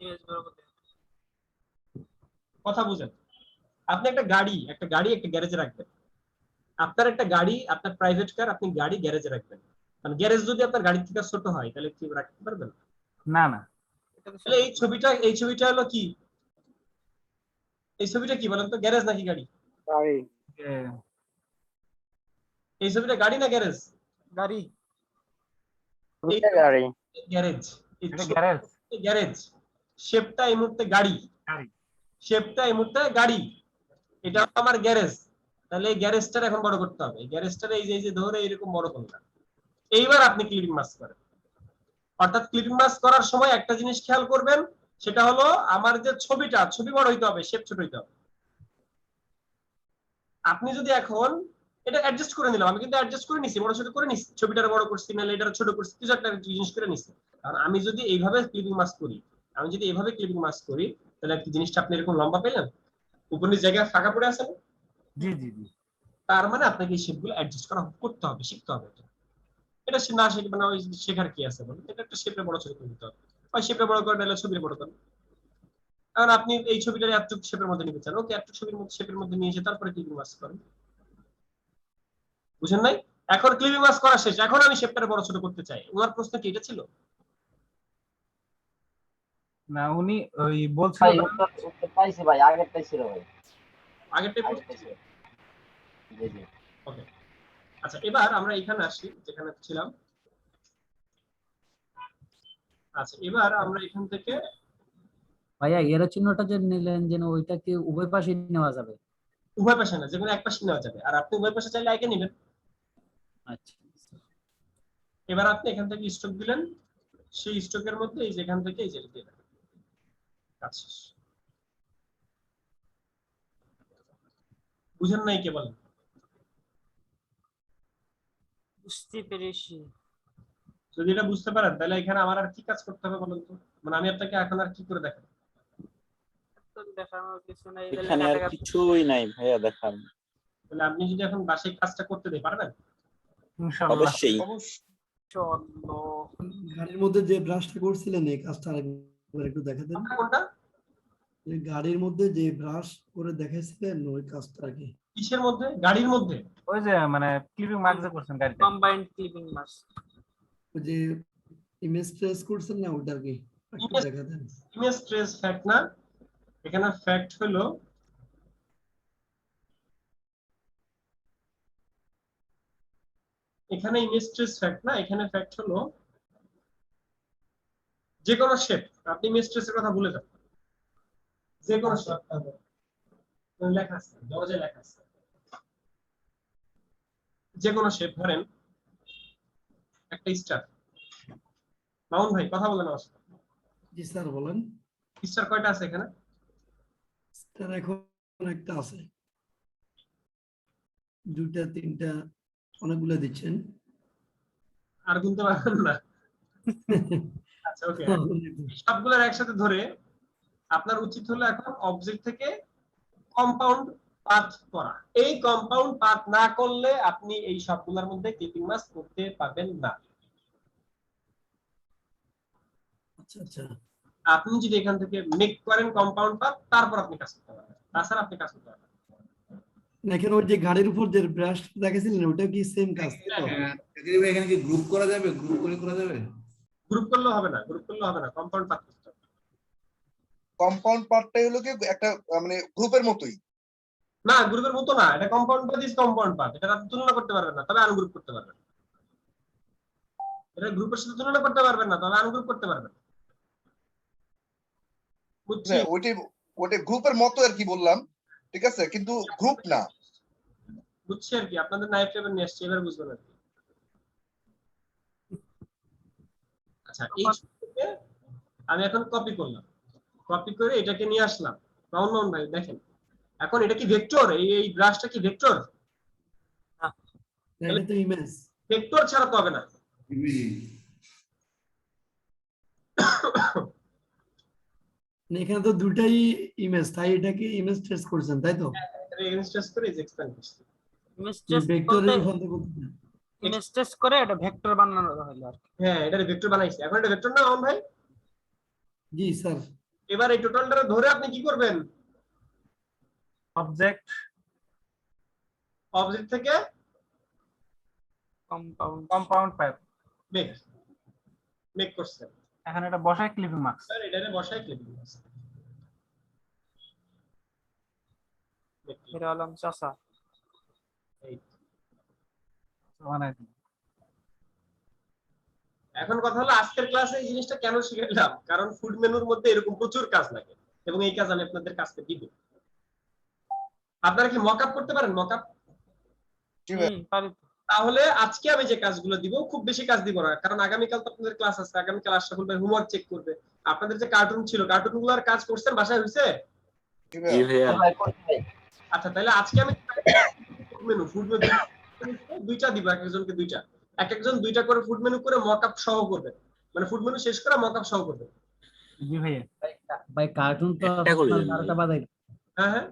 ইমেজ বড় করে, কথা বুঝেন। আপনি একটা গাড়ি একটা গ্যারেজে রাখবেন, আপনার একটা গাড়ি, আপনার প্রাইভেট কার, আপনি গাড়ি গ্যারেজে রাখবেন, মানে গ্যারেজ যদি আপনার গাড়ি থেকে ছোট হয় তাহলে কি রাখতে পারবেন? না না, তাহলে এই ছবিটা হলো কি? এই ছবিটা কি বলেন তো, গ্যারেজ নাকি গাড়ি? গাড়ি। এই ছবিটা গাড়ি না গ্যারেজ? গাড়ি। গাড়ি। গ্যারেজ। এটা গ্যারেজ। গ্যারেজ। শেপটা এই মুহূর্তে গাড়ি। শেপটা এই মুহূর্তে গাড়ি। এটা আমার গ্যারেজ। তাহলে এই গ্যারেজটার এখন বড় করতে হবে। এই গ্যারেজটার এই যে ধরে এরকম বড় করলাম। এইবার আপনি ক্লিপিং মাস্ক করেন। অর্থাৎ ক্লিপিং মাস্ক করার সময় একটা জিনিস খেয়াল করবেন, সেটা হলো আমার যে ছবি বড় হইতে হবে, শেপ ছোট হইতে হবে। আপনি যদি এখন এটা অ্যাডজাস্ট করে নিলাম, আমি কিন্তু অ্যাডজাস্ট করে নিছি, বড় ছোট করে নিছি, ছবিটার বড় করছি না এটার ছোট করছি, কিছু একটা জিনিস করে নিছি। কারণ আমি যদি এইভাবে ক্লিপিং মাস্ক করি, তাহলে একটা জিনিসটা আপনি এরকম লম্বা পেলেন, উপরের জায়গায় ফাঁকা পড়ে আছে না? জি জি জি। তার মানে আপনাকে এই শেপগুলো অ্যাডজাস্ট করতে হবে, শিখতে হবে। এটা না শিখবে না, ওই শেখার কি আছে বলুন? এটা একটা শেপে বড় ছোট করে দিতে হবে, ওই শেপে বড় করে নিলে ছবির বড় করে। কারণ আপনি এই ছবিটার এতটুক শেপের মধ্যে নিতে চান, ওকে এতটুক শেপের মধ্যে নিয়ে এসে তারপরে ক্লিপিং মাস্ক করেন। বুঝেন নাই? এখন ক্লিপিং মাস্ক করা শেষ, এখন আমি শেপটারে বড় ছোট করতে চাই। ওনার প্রশ্ন কি এটা ছিল? না উনি ওই বলছিল ভাই উত্তর পাইছি ভাই, আগেরটাই ছিল ভাই। আগেরটাই ছিল। জি জি। ওকে, আচ্ছা এবার আমরা এখানে আসি যেখানে ছিলাম। আচ্ছা এবার আমরা এখান থেকে ভাইয়া এরো চিহ্নটা যে নিলেন, যেন ওইটা কি উভয় পাশে নেওয়া যাবে? উভয় পাশে না, যেকোনো এক পাশে নেওয়া যাবে। আর আপনি উভয় পাশে চাইলে আগে নেবেন। আচ্ছা, এবার আপনি এখান থেকে স্ট্রোক দিলেন, সেই স্ট্রোকের মধ্যে এই যেখান থেকে এই যে দিয়ে দেবেন। কাজ শেষ। বুঝেন নাই কে বলেন? বুঝতে পেরেছি। যদি এটা বুঝতে পারেন তাহলে এখানে আমার আর কি কাজ করতে হবে বলেন তো? মানে আমি আপনাকে এখন আর কি করে দেখাবো? দেখানোর কিছু নাই, এখানে আর কিছুই নাই ভাইয়া দেখার। তাহলে আপনি যদি এখন বাসায় কাজটা করতে দিই পারবেন? ইনশাআল্লাহ। অবশ্যই। গাড়ির মধ্যে যে ব্রাশটা করছিলেন এই কাজটা আরেকবার একটু দেখাতেন। কোনটা? এই গাড়ির মধ্যে যে ব্রাশ করে দেখাইছিলেন ওই কাজটা আর কি। কিসের মধ্যে? গাড়ির মধ্যে? ওই যে মানে ক্লিপিং মার্ক যে করছেন গাড়িতে। Combined clipping mask. ওই যে ইমেজ ট্রেস করছেন না ওটা কি একটু দেখাতেন। ইমেজ ট্রেস ফ্যাক্ট না, এখানে ফ্যাক্ট হলো এখানে ইমেজ ট্রেস ফ্যাক্ট না, এখানে ফ্যাক্ট হলো যে কোনো শেপ। আপনি ইমেজ ট্রেসের কথা ভুলে যান, যে কোনো শেপ লেখা আছে, দরজায় লেখা আছে যে কোনো শেপ। ধরেন একটা স্টার। মামুন ভাই কথা বলেন আমার সাথে। জি স্যার বলেন। স্টার কয়টা আছে এখানে? স্টার এখন একটা আছে, দুইটা তিনটা অনেকগুলো দিচ্ছেন। আর গুনতে পারবেন না? আচ্ছা ওকে, সবগুলোর একসাথে ধরে আপনার উচিত হলো এখন অবজেক্ট থেকে কম্পাউন্ড পাথ করা। এই কম্পাউন্ড পাথ না করলে আপনি এই সবগুলোর মধ্যে ক্লিপিং মাস্ক করতে পারবেন না। আচ্ছা আচ্ছা। আপনি যদি এখান থেকে মেক করেন কম্পাউন্ড পাথ, তারপর আপনি কাজ করতে পারবেন, তাছাড়া আপনি কাজ করতে পারবেন না। এখানে ওই যে গাড়ির উপর যে ব্রাশ দেখেছিলেন ওটা কি সেম কাজ? এখানে কি গ্রুপ করা যাবে? গ্রুপ করে করা যাবে? গ্রুপ করলেও হবে না, কম্পাউন্ড পাথ করতে হবে। কম্পাউন্ড পার্টটাই হলো কি একটা মানে গ্রুপের মতোই। না গ্রুপের মতো না, এটা compound path is compound path. এটা আপনি তুলনা করতে পারবেন না, তবে আনগ্রুপ করতে পারবেন। এটা গ্রুপের সাথে তুলনা করতে পারবেন না, তবে আনগ্রুপ করতে পারবেন। বুঝছি? ওইটা গ্রুপের মতো আর কি বললাম, ঠিক আছে, কিন্তু গ্রুপ না। বুঝছি আর কি, আপনাদের নাইফ টেবিল নিয়ে আসছি, এবার বুঝবেন আর কি। আচ্ছা এই ছবিটাকে আমি এখন কপি করলাম, কপি করে এটাকে নিয়ে আসলাম। মামুন ভাই দেখেন, এখন এটা কি ভেক্টর? এই ব্রাশটা কি ভেক্টর? এটা তো ইমেজ। ভেক্টর ছাড়া তো হবে না। এখানে তো দুটাই ইমেজ, তাই এটাকে ইমেজ ট্রেস করছেন তাই তো? ইমেজ ট্রেস করে এক্সপ্যান্ড করছি। ইমেজ ট্রেস ভেক্টরে রূপান্তর করতে। ইমেজ ট্রেস করে এটা ভেক্টর বানানো হলো আর কি। হ্যাঁ এটা ভেক্টর বানাইছি, এখন এটা ভেক্টর না মামুন ভাই? জি স্যার। এবার এই টোটালটা ধরে আপনি কি করবেন? অবজেক্ট থেকে কম্পাউন্ড পাইপ মেক করছেন। এখন এটা বসায় ক্লিপিং মার্কস। স্যার এটারে বসাই ক্লিপিং মার্কস। হিরো আলম চাচা। এখন কথা হলো আজকের ক্লাসে এই জিনিসটা কেন শিখাইলাম, কারণ ফুড মেনুর মধ্যে এরকম প্রচুর কাজ লাগে এবং এই কাজ আমি আপনাদের কাজকে দিব। আপনারা কি মকআপ করতে পারেন? মকআপ তাহলে আজকে আমি যে কাজগুলো দিব খুব বেশি কাজ দিব না, কারণ আগামীকাল তো আপনাদের ক্লাস আছে। আগামীকাল আশরাফুল ভাই হোমওয়ার্ক চেক করবে। আপনাদের যে কার্টুন ছিল, কার্টুনগুলোর কাজ করছেন, বাসায় হইছে? জি ভাইয়া। আচ্ছা তাহলে আজকে আমি ফুড মেনু দুইটা দিব, একজনকে দুইটা, একজন দুইটা করে ফুড মেনু করে মকআপ সহ করবে, মানে ফুড মেনু শেষ করে মকআপ সহ করবে। জি ভাইয়া। ভাই কার্টুন তো একটা করে দেন। 12টা বাজাই। হ্যাঁ হ্যাঁ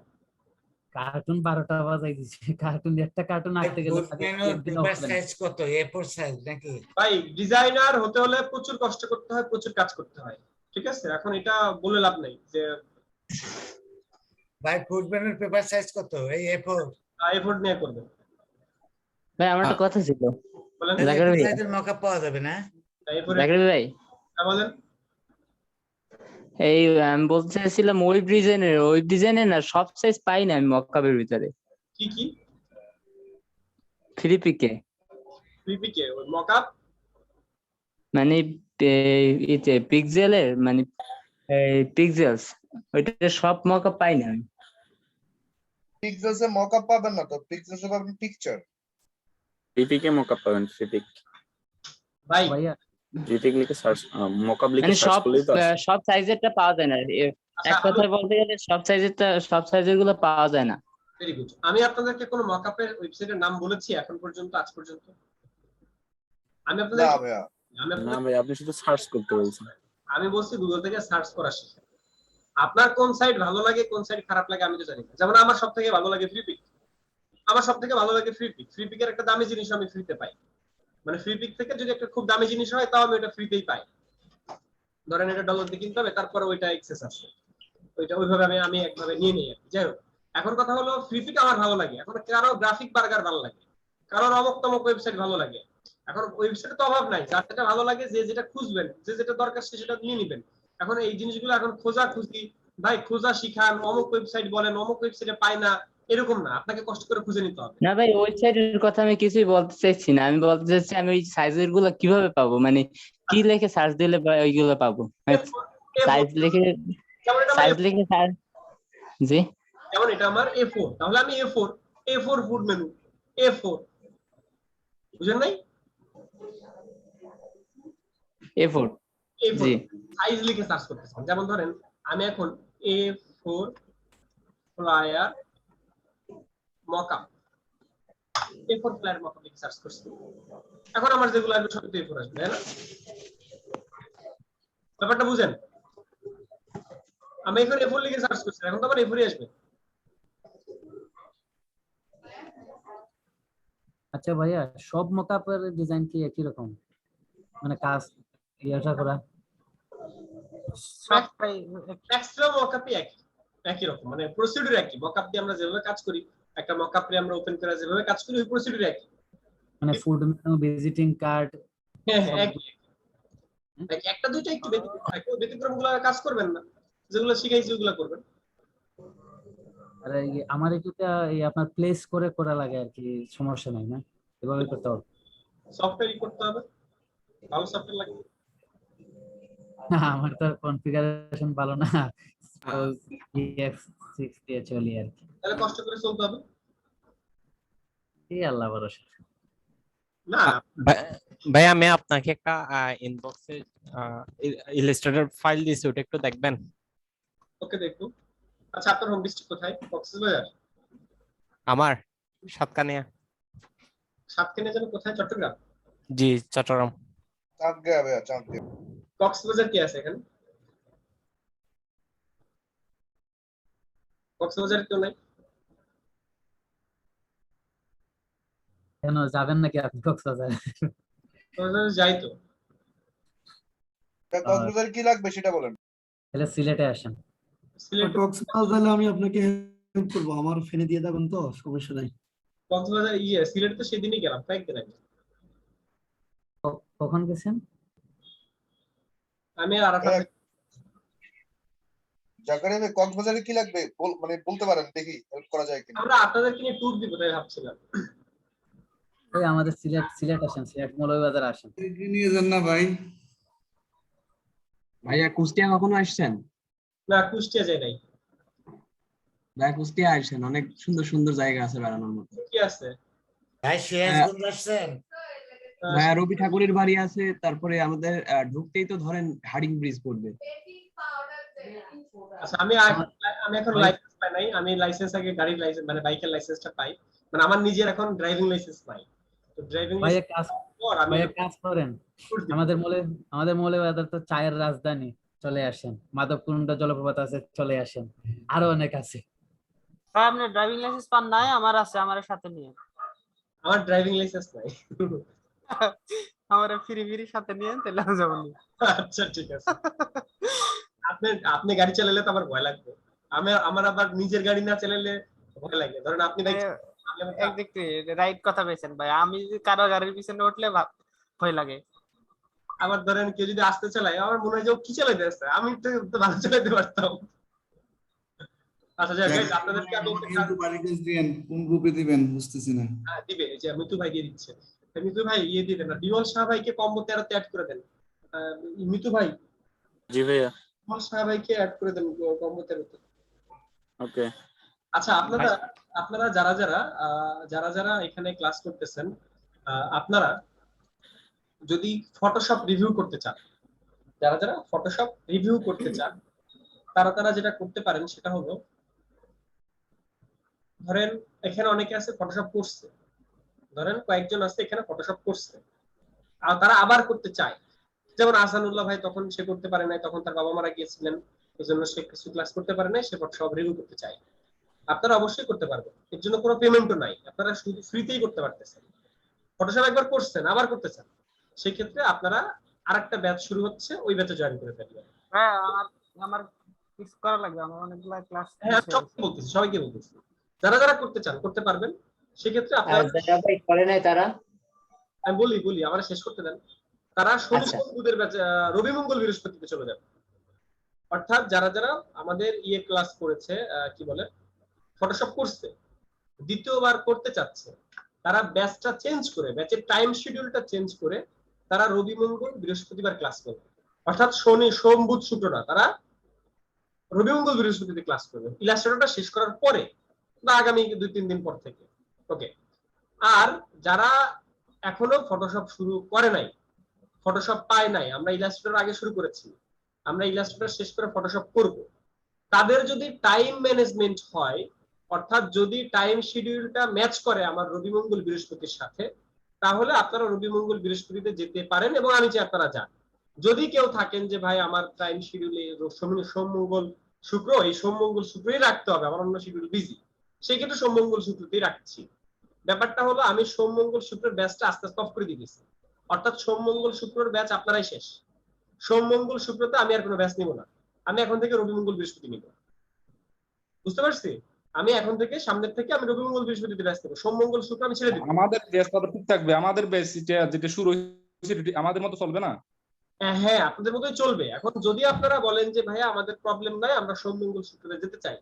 কার্টুন 12টা বাজাই দিছে। কার্টুন একটা কার্টুন আঁকতে গেলে পেপার সাইজ কত? A4 সাইজ নাকি? ভাই ডিজাইনার হতে হলে প্রচুর কষ্ট করতে হয়, প্রচুর কাজ করতে হয়, ঠিক আছে? এখন এটা বলে লাভ নাই যে ভাই ফুড মেনুর পেপার সাইজ কত? এই A4 A4 নিয়ে করবে। ভাই আমার একটা কথা ছিল। বলেন। জাকির ভাই, সাইজের মকআপ পাওয়া যাবে না? জাকির ভাই, হ্যাঁ বলেন। এই আমি বলতে চাইছিলাম ওয়েব ডিজাইনের না সব সাইজ পাই না আমি মকআপের ভিতরে। কি কি? ফ্রি পিকে ওই মকআপ মানে এতে পিক্সেলের মানে পিক্সেলস ওইটা সব মকআপ পাই না আমি। পিক্সেলসে মকআপ পাবেন না তো, পিক্সেলসে পাবেন পিকচার। পিপিকে মকআপ পাবেন, পিপিক। ভাই ভাইয়া পিপিক লিখে সার্চ, মকআপ লিখে মানে সার্চ করলেই তো আসে। সব সাইজেরটা পাওয়া যায় না। এক কথায় বলতে গেলে সব সাইজের গুলো পাওয়া যায় না। Very good. আমি আপনাদেরকে কোনো মকআপের ওয়েবসাইটের নাম বলেছি এখন পর্যন্ত, আজ পর্যন্ত? আমি আপনাদের না ভাইয়া। না ভাই, আপনি শুধু সার্চ করতে বলছেন। আমি বলছি গুগল থেকে সার্চ করা শিখেন। আপনার কোন সাইট ভালো লাগে, কোন সাইট খারাপ লাগে আমি তো জানি না। যেমন আমার সবথেকে ভালো লাগে ফ্রিপিক। আমার সবথেকে ভালো লাগে ফ্রিপিকের একটা দামি জিনিস আমি ফ্রিতে পাই, মানে ফ্রিপিক থেকে যদি একটা খুব দামি জিনিস হয় তাও আমি ওটা ফ্রিতেই পাই। ধরেন এটা ডলার দিয়ে কিনতে হবে, তারপরে ওইটা এক্সেস আছে, ওইটা ওইভাবে আমি একভাবে নিয়ে নিই। যাই হোক, এখন কথা হলো ফ্রিপিক আমার ভালো লাগে। এখন কারো গ্রাফিক বার্গার ভালো লাগে, কারোর অমুক তমক ওয়েবসাইট ভালো লাগে। এখন ওয়েবসাইটে তো অভাব নাই, যার যেটা ভালো লাগে, যে যেটা খুঁজবেন, যে যেটা দরকার সে সেটা নিয়ে নেবেন। এখন এই জিনিসগুলো এখন খোঁজা খুঁজি, ভাই খোঁজা শিখান, অমুক ওয়েবসাইট বলেন, অমুক ওয়েবসাইটে পাই না, এরকম না, আপনাকে কষ্ট করে খুঁজে নিতে হবে। না ভাই ওয়েবসাইটের কথা আমি কিছুই বলতে চাইছি না। আমি বলতে চাইছি আমি ওই সাইজের গুলো কিভাবে পাবো, মানে কি লিখে সার্চ দিলে ওইগুলো পাবো? সাইজ লিখে সার্চ। জি যেমন এটা আমার A4, তাহলে আমি A4 ফুড মেনু A4, বুঝেন নাই? A4 জি সাইজ লিখে সার্চ করতেছেন। যেমন ধরেন আমি এখন A4 flyer mockup, A4 flyer mockup লিখে সার্চ করছি। এখন আমার যেগুলো আসবে সবই তো A4 আসবে, তাই না? ব্যাপারটা বুঝেন? আমি এখন A4 লিখে সার্চ করছি, এখন তো আমার A4 আসবে। আচ্ছা ভাইয়া, সব মকআপের ডিজাইন কি একই রকম, মানে কাজ ইয়াটা করা? ম্যাক্সিমাম মকআপই একই রকম, মানে প্রসিডিউর একই। মকআপ দিয়ে আমরা যেভাবে কাজ করি, একটা মকআপে আমরা ওপেন করে যেভাবে কাজ করি, ওই প্রসিডিউর একই। মানে ফুড মেনু, ভিজিটিং কার্ড, হ্যাঁ একই। একটা দুইটা একটু ব্যতিক্রম থাকে, ওই ব্যতিক্রমগুলো কাজ করবেন না, যেগুলো শিখাইছি ওগুলো করবেন। আর আমার এটা এই আপনার প্লেস করে করা লাগে আর কি, সমস্যা নাই না? এভাবে করতে হবে? সফটওয়্যার করতে হবে, ভালো সফটওয়্যার লাগবে। আমার তো কনফিগারেশন ভালো না, EX6 দিয়ে চলি আর কি। তাহলে কষ্ট করে চলতে হবে। এই আল্লাহ ভরসা। না ভাই আমি আপনাকে একটা ইনবক্সে ইলাস্ট্রেটর ফাইল দিয়েছি, ওটা একটু দেখবেন। ওকে দেখো। আচ্ছা আপনার হোম ডিস্ট্রিক্ট কোথায়? কক্সবাজার? আমার সাতকানিয়া। সাতকানিয়া যেন কোথায়? চট্টগ্রাম? জি চট্টগ্রাম। চাঁদগাঁও ভাইয়া, চাঁদগাঁও। কক্সবাজার কি আছে এখানে? কক্সবাজার কেউ নাই? কেন যাবেন নাকি আপনি কক্সবাজার? কক্সবাজার যাই তো। কক্সবাজার কি লাগবে সেটা বলেন। তাহলে সিলেটে আসেন। কক্সবাজার আমি আপনাকে হেল্প করবো, আমার ফেনে দিয়ে দেবেন তো, সমস্যা নাই। কক্সবাজার সিলেট তো সেদিনই গেলাম, কয়েকদিন আগে। কখন গেছেন? আমি আর একটা জাকারিয়া ভাই কক্সবাজারে কি লাগবে মানে বলতে পারেন, দেখি হেল্প করা যায় কিনা। আমরা আপনাদেরকে নিয়ে ট্যুর দিব তাই ভাবছিলাম। ওই আমাদের সিলেট আসেন, সিলেট মৌলভীবাজার আসেন। নিয়ে যান না ভাই। ভাইয়া কুষ্টিয়া কখনো আসছেন? না, কুষ্টিয়া যাই নাই। ভাইয়া কুষ্টিয়া আসেন, অনেক সুন্দর সুন্দর জায়গা আছে বেড়ানোর মতো। কি আছে ভাই? সিরাজগঞ্জ আসছেন? ভাইয়া রবি ঠাকুরের বাড়ি আছে, তারপরে আমাদের ঢুকতেই তো ধরেন হার্ডিং ব্রিজ পড়বে। আচ্ছা, আমি এখন লাইসেন্স পাই নাই। আমি লাইসেন্স আগে গাড়ির লাইসেন্স মানে বাইকের লাইসেন্সটা পাই, মানে আমার নিজের এখন ড্রাইভিং লাইসেন্স নাই। তো ড্রাইভিং ভাইয়া কাজ করেন, আমাদের মৌলভীবাজার তো চায়ের রাজধানী, চলে আসেন। মাধবকুণ্ড জলপ্রপাত আছে, চলে আসেন। আরো অনেক আছে। আপনি ড্রাইভিং লাইসেন্স পান নাই? আমার আছে, আমার সাথে নিয়ে। আমার ড্রাইভিং লাইসেন্স নাই। আমার ফ্রি সাথে নিয়ে তাহলে যাব না। আচ্ছা ঠিক আছে। আপনি গাড়ি চালালে তো আমার ভয় লাগবে। আমার আবার নিজের গাড়ি না চালালে ভয় লাগে। ধরেন আপনি একদিক থেকে রাইট কথা বলেছেন ভাই। আমি যদি কারো গাড়ির পিছনে উঠলে ভয় লাগে। আবার ধরেন কেউ যদি আসতে চালায়, আমার মনে হয় যে ও কি চালাইতে আসছে, আমি তো ভালো চালাইতে পারতাম। আচ্ছা যাই হোক, আপনাদেরকে কোন গ্রুপে দিবেন বুঝতেছি না। হ্যাঁ দিবে, যে মিতু ভাই দিয়ে দিচ্ছে। মিতু ভাই ইয়ে দিয়ে দেন না, বিমল শাহ ভাইকে কম্বো 13 তে অ্যাড করে দেন। মিতু ভাই। জি ভাইয়া। বিমল শাহ ভাইকে অ্যাড করে দেন কম্বো 13 তে। ওকে। আচ্ছা, আপনারা যারা এখানে ক্লাস করতেছেন, আপনারা যদি ফটোশপ রিভিউ করতে চান, যারা ফটোশপ রিভিউ করতে চান, তারা যেটা করতে পারেন সেটা হলো, ধরেন এখানে অনেকে আছে ফটোশপ করছে, ধরেন কয়েকজন আছে এখানে ফটোশপ করছে আর তারা আবার করতে চায়। যেমন আহসানুল্লাহ ভাই, তখন সে করতে পারে নাই, তখন তার বাবা মারা গিয়েছিলেন, এই জন্য সে কিছু ক্লাস করতে পারে নাই, সে ফটোশপ রিভিউ করতে চায়। আপনারা অবশ্যই করতে পারবেন, এর জন্য কোনো পেমেন্টও নাই, আপনারা শুধু ফ্রিতেই করতে পারতেছেন। ফটোশপ একবার করছেন, আবার করতে চান, সেক্ষেত্রে আপনারা আরেকটা ব্যাচ শুরু হচ্ছে, ওই ব্যাচে জয়েন করে ফেলবেন। হ্যাঁ, আমার কিছু করা লাগবে, আমার অনেকগুলো ক্লাস। হ্যাঁ, সবাইকে বলতেছি, যারা করতে চান করতে পারবেন। সেক্ষেত্রে আপনারা করে নাই তারা, আমি বলি আমার শেষ করতে দেন। তারা শনি বুধের ব্যাচে রবি মঙ্গল বৃহস্পতিতে চলে যাবে। অর্থাৎ যারা আমাদের ক্লাস করেছে, কি বলে, ফটোশপ করছে, দ্বিতীয়বার করতে চাচ্ছে, তারা ব্যাচটা চেঞ্জ করে, ব্যাচের টাইম শিডিউলটা চেঞ্জ করে তারা রবি মঙ্গল বৃহস্পতিবার ক্লাস করবে। অর্থাৎ সোম বুধ শুক্র না, তারা রবি মঙ্গল বৃহস্পতিতে ক্লাস করবে ইলাস্ট্রেটরটা শেষ করার পরে বা আগামী 2-3 দিন পর থেকে। ওকে। আর যারা এখনো ফটোশপ শুরু করে নাই, ফটোশপ পায় নাই, আমরা ইলাস্ট্রেটর আগে শুরু করেছি, আমরা ইলাস্ট্রেটর শেষ করে ফটোশপ করব, তাদের যদি টাইম ম্যানেজমেন্ট হয়, অর্থাৎ যদি টাইম শিডিউলটা ম্যাচ করে আমার রবি মঙ্গল বৃহস্পতির সাথে, তাহলে আপনারা রবি মঙ্গল বৃহস্পতিতে যেতে পারেন এবং আমি চাই আপনারা যান। যদি কেউ থাকেন যে ভাই আমার টাইম শিডিউলে সোম মঙ্গল শুক্র, এই সোম মঙ্গল শুক্রই রাখতে হবে, আমার অন্য শিডিউল বিজি, সেই ক্ষেত্রে সোম মঙ্গল শুক্রতেই রাখছি। ব্যাপারটা হলো আমি সোম মঙ্গল শুক্রের ব্যাচটা আস্তে আস্তে অফ করে দিয়েছি, অর্থাৎ সোম মঙ্গল শুক্রের ব্যাচ আপনারাই শেষ। সোম মঙ্গল শুক্রতে আমি আর কোনো ব্যাচ নিব না, আমি এখন থেকে রবি মঙ্গল বৃহস্পতি নিব। বুঝতে পারছি? আমি এখন থেকে সামনের থেকে আমি রবি মঙ্গল বৃহস্পতিতে ব্যস্ত থাকবো, সোম মঙ্গল শুক্র আমি ছেড়ে দিব। আমাদের ব্যাচটা ঠিক থাকবে, আমাদের ব্যাচ যেটা শুরু হয়েছে আমাদের মতো চলবে না। হ্যাঁ, আপনাদের মতোই চলবে। এখন যদি আপনারা বলেন যে ভাইয়া আমাদের প্রবলেম নাই, আমরা সোম মঙ্গল শুক্রে যেতে চাই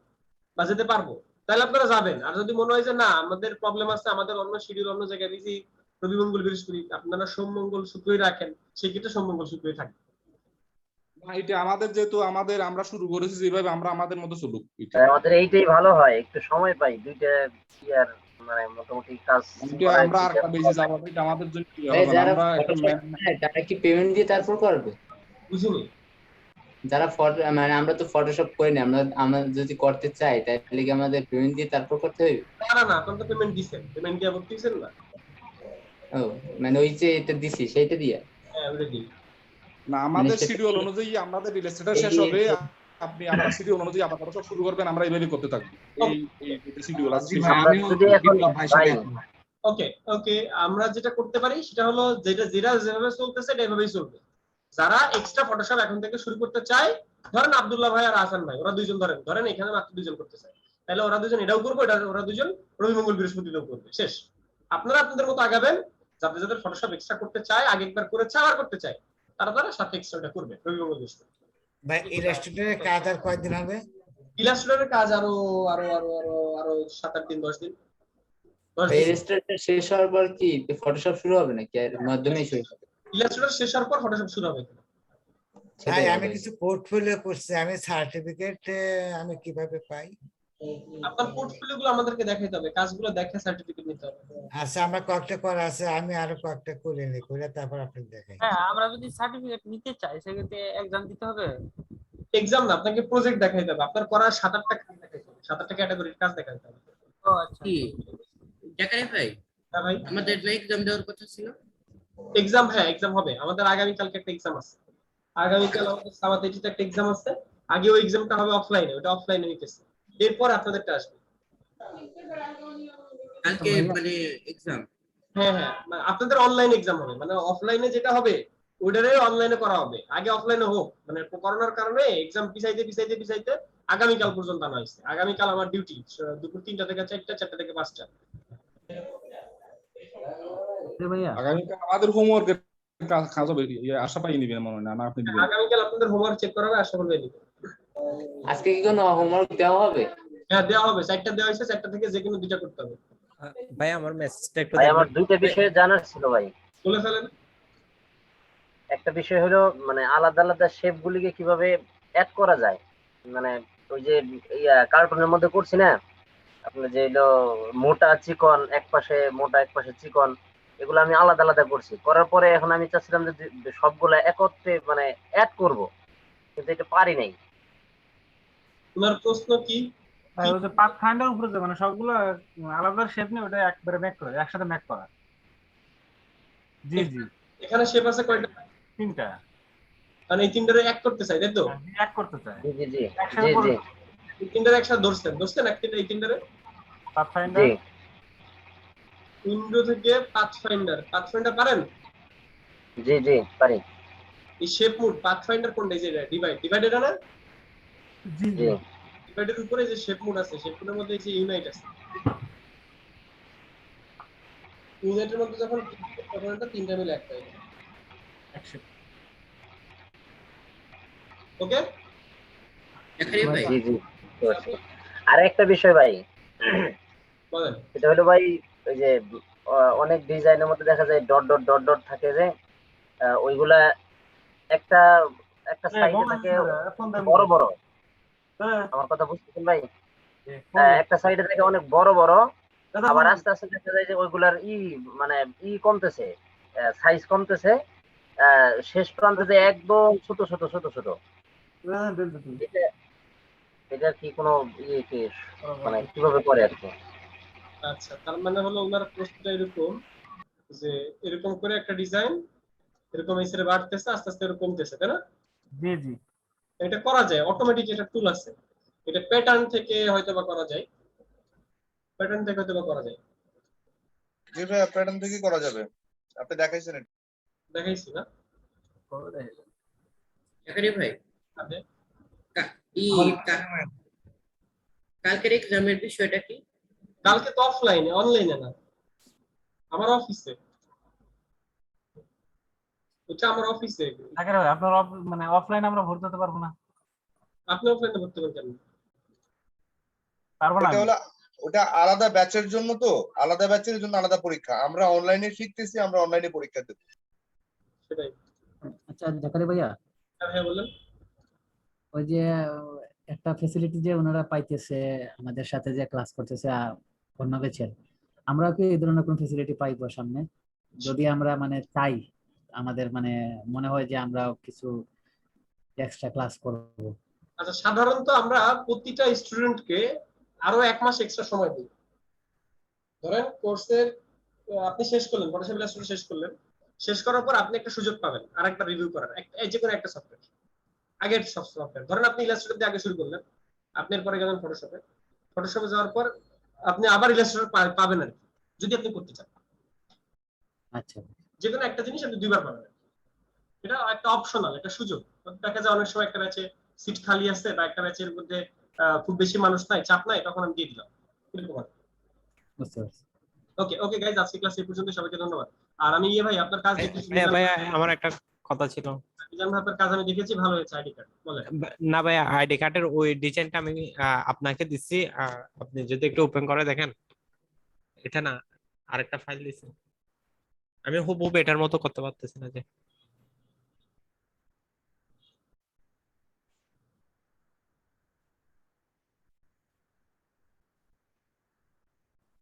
বা যেতে পারবো, তাহলে আপনারা যাবেন। আর যদি মনে হয় যে না আমাদের প্রবলেম আছে, আমাদের অন্য শিডিউল অন্য জায়গায় বিজি, রবি মঙ্গল বৃহস্পতি, আপনারা সোম মঙ্গল শুক্রই রাখেন, সেই ক্ষেত্রে সোম মঙ্গল শুক্রই থাকবে। এটা আমাদের যেহেতু আমরা শুরু করেছি যেভাবে, আমরা আমাদের মতো চলুক। আমাদের এইটাই ভালো হয়, একটু সময় পাই, দুইটা ইয়ার মানে মোটামুটি কাজ আমরা আর একটা বেশি যাব, এটা আমাদের জন্য কি হবে? আমরা তারা কি পেমেন্ট দিয়ে তারপর করবে? বুঝিনি। যারা মানে আমরা তো ফটোশপ করি না, আমরা যদি করতে চাই তাহলে কি আমাদের পেমেন্ট দিয়ে তারপর করতে হবে? না, আপনারা তো পেমেন্ট দিবেন, পেমেন্ট দিয়ে ভর্তি হইছেন না? ও মানে ওই যে এটা দিছি সেইটা দিয়া? হ্যাঁ, ওটা দিই না, আমাদের শিডিউল অনুযায়ী আমাদের রিলেস্টেটা শেষ হবে, আপনি আমার শিডিউল অনুযায়ী আবার সব শুরু করবেন, আমরা এইভাবেই করতে থাকব। এই শিডিউল আছে। ওকে, আমরা যেটা করতে পারি সেটা হলো যেটা যেভাবে চলতেছে এভাবেই চলবে। যারা এক্সট্রা ফটোশপ এখন থেকে শুরু করতে চায়, ধরেন আব্দুল্লাহ ভাই আর আহসান ভাই, ওরা দুইজন ধরেন এখানে মাত্র দুইজন করতে চায়, তাহলে ওরা দুজন এটাও করবে, ওরা দুজন রবি মঙ্গল বৃহস্পতিতেও করবে, শেষ। আপনারা আপনাদের মতো আগাবেন। যাদের ফটোশপ এক্সট্রা করতে চায়, আগে একবার করেছে আবার করতে চায়, তারা তারা সাথে এক্সট্রাটা করবে রবি মঙ্গল বৃহস্পতি। ভাই ইলাস্ট্রেটরের কাজ আর কয়দিন হবে? ইলাস্ট্রেটরের কাজ আরো 7-8 দিন 10 দিন। ইলাস্ট্রেটর শেষ হওয়ার পর কি ফটোশপ শুরু হবে নাকি এর মাধ্যমেই শুরু হবে? ইলাস্ট্রেটর শেষ হওয়ার পর ফটোশপ শুরু হবে। ভাই আমি কিছু পোর্টফোলিও করছি, আমি সার্টিফিকেট আমি কিভাবে পাই? আপনার পোর্টফোলিও গুলো আমাদেরকে দেখাইতে হবে, কাজগুলো দেখে সার্টিফিকেট নিতে হবে। আচ্ছা আমার কয়েকটা করা আছে, আমি আরো কয়েকটা করে নিই, করে তারপর আপনাকে দেখাই। হ্যাঁ আমরা যদি সার্টিফিকেট নিতে চাই সেক্ষেত্রে এক্সাম দিতে হবে। এক্সাম না, আপনাকে প্রজেক্ট দেখাইতে হবে, আপনার করা 7-8টা কাজ দেখাইতে হবে, 7-8টা ক্যাটাগরির কাজ দেখাইতে হবে। ও আচ্ছা কি জাকারি ভাই, হ্যাঁ ভাই আমাদের যে এক্সাম দেওয়ার কথা ছিল? এক্সাম, হ্যাঁ এক্সাম হবে আমাদের। আগামীকালকে একটা এক্সাম আছে, আগামীকাল আমাদের সামাতেটিতে একটা এক্সাম আছে। আগে ওই এক্সামটা হবে অফলাইনে, ওটা অফলাইনে হইতেছে, এরপর আপনাদেরটা আসবে কালকে মানে এক্সাম। হ্যাঁ হ্যাঁ, আপনাদের অনলাইন এক্সাম হবে, মানে অফলাইনে যেটা হবে ওটারে অনলাইনে করা হবে। আগে অফলাইনে হোক, মানে করোনার কারণে এক্সাম পিছাইতে আগামীকাল পর্যন্ত আনা হয়েছে। আগামীকাল আমার ডিউটি দুপুর 3টা থেকে 4টা, 4টা থেকে 5টা। আগামীকাল আমাদের হোমওয়ার্কের কাজ হবে, আশা পাই নিবেন মনে হয় না আপনি দিবেন? আগামীকাল আপনাদের হোমওয়ার্ক চেক করা হবে, আশা করবে নিবেন। আজকে কি কোনো হোমওয়ার্ক দেওয়া হবে? হ্যাঁ দেওয়া হবে, 4টা দেওয়া হয়েছে, 4টা থেকে যে কোনো 2টা করতে হবে। ভাই আমার মেসেজটা একটু ভাই আমার দুইটা বিষয়ে জানার ছিল ভাই। বলে ফেলেন। একটা বিষয় হলো মানে আলাদা আলাদা শেপ গুলিকে কিভাবে অ্যাড করা যায়, মানে ওই যে কার্টুনের মধ্যে করছি না আপনার, যে হলো মোটা চিকন এক পাশে মোটা এক পাশে চিকন, এগুলো আমি আলাদা আলাদা করছি। করার পরে এখন আমি চাচ্ছিলাম যে সবগুলা একত্রে মানে অ্যাড করব, কিন্তু এটা পারি নাই। তোমার প্রশ্ন কি? ভাই ওই যে পাথ ফাইন্ডার উপরে যে মানে সবগুলো আলাদা শেপ নিয়ে ওটা একবারে ম্যাক করে একসাথে ম্যাক করা। জি জি এখানে শেপ আছে কয়টা? 3টা। মানে এই 3টারে এক করতে চাই, তাই তো? এক করতে চাই। জি জি জি একসাথে জি। এই 3টারে একসাথে ধরছেন এই 3টারে পাথ ফাইন্ডার উইন্ডো থেকে পাথফাইন্ডার পারেন? জি জি পারি। এই শেপ মোড পাথফাইন্ডার কোনটা? এই যে ডিভাইড এটা না? জি জি ডিভাইডের উপরে যে শেপ মোড আছে, শেপ মোডের মধ্যে এই যে ইউনাইট আছে। ইউনাইটের মধ্যে যখন তখন এটা 3টা মিলে একটা হয়। ওকে জাকারি ভাই জি জি। আর একটা বিষয় ভাই, বলেন। এটা হলো ভাই ওই যে অনেক ডিজাইনের মধ্যে দেখা যায় ডট ডট ডট ডট থাকে, যে ওইগুলা একটা একটা সাইডে থাকে বড় বড়। আমার কথা বুঝতেছেন ভাই? একটা সাইডে থাকে অনেক বড় বড়, আবার আস্তে আস্তে দেখা যায় যে ওইগুলার মানে কমতেছে, সাইজ কমতেছে, শেষ প্রান্তে একদম ছোট ছোট ছোট ছোট। এটা কি কোনো কি মানে কিভাবে করে আর কি? আচ্ছা, তার মানে হলো ওনার প্রশ্নটা এরকম যে এরকম করে একটা ডিজাইন এরকম এসে বাড়তেছে, আস্তে আস্তে এরকম কমতেছে, তাই না? জি জি। এটা করা যায়, অটোমেটিক একটা টুল আছে, এটা প্যাটার্ন থেকে হয়তোবা করা যায়, প্যাটার্ন থেকে হয়তোবা করা যায়। জি ভাই প্যাটার্ন থেকে করা যাবে, আপনি দেখাইছেন? দেখাইছি না? জাকারি ভাই আচ্ছা কালকের এক্সামের বিষয়টা কি? কালকে তো অফলাইনে, অনলাইনে না, আমার অফিসে। এটা আমার অফিসে। জাকারি ভাই আপনার মানে অফলাইনে আমরা ভর্তি হতে পারবো না? আপনি অফলাইনে ভর্তি হবেন কেন? পারবো না। এটা হলো ওটা আলাদা ব্যাচের জন্য, তো আলাদা ব্যাচের জন্য আলাদা পরীক্ষা। আমরা অনলাইনে শিখতেছি, আমরা অনলাইনে পরীক্ষা দেব। সেটাই। আচ্ছা জাকারি ভাইয়া, হ্যাঁ বলেন। ওই যে একটা ফ্যাসিলিটি যে ওনারা পাইতেছে আমাদের সাথে যে ক্লাস করতেছে অন্য ব্যাচের, আমরা কি এই ধরনের কোন ফ্যাসিলিটি পাইবো সামনে যদি আমরা মানে চাই, আমাদের মানে মনে হয় যে আমরা কিছু এক্সট্রা ক্লাস করব? আচ্ছা, সাধারণত আমরা প্রতিটা স্টুডেন্টকে আরো 1 মাস এক্সট্রা সময় দিই। ধরেন কোর্সের আপনি শেষ করলেন, ফটোশপ ইলাস্ট্রেটর শেষ করলেন, শেষ করার পর আপনি একটা সুযোগ পাবেন আরেকবার রিভিউ করার, যে কোনো একটা সফটওয়্যার, আগের সব সফটওয়্যার। ধরেন আপনি ইলাস্ট্রেটর দিয়ে আগে শুরু করলেন, আপনি এরপরে গেলেন ফটোশপে, ফটোশপে যাওয়ার পর আপনি আবার ইলাস্ট্রেটর পাবেন আর কি, যদি আপনি করতে চান। আচ্ছা, যে কোনো একটা জিনিস আপনি 2বার পাবেন। এটা একটা অপশনাল, একটা সুযোগ। দেখা যায় অনেক সময় একটা ব্যাচে সিট খালি আছে বা একটা ব্যাচের মধ্যে খুব বেশি মানুষ নাই, চাপ নাই, তখন আমি দিয়ে দিলাম, এরকম আর কি। বুঝতে পারছি। ওকে ওকে গাইস, আজকে ক্লাস এই পর্যন্ত, সবাইকে ধন্যবাদ। আর আমি ভাই আপনার কাজ দেখতে ভাই আমার একটা কথা ছিল। মিজান ভাই আপনার কাজ আমি দেখেছি, ভালো হয়েছে আইডি কার্ড বলেন। না ভাই, আইডি কার্ডের ওই ডিজাইনটা আমি আপনাকে দিচ্ছি, আপনি যদি একটু ওপেন করে দেখেন। এটা না, আরেকটা ফাইল দিছি আমি, হুবহু এটার মতো করতে পারতেছি না যে।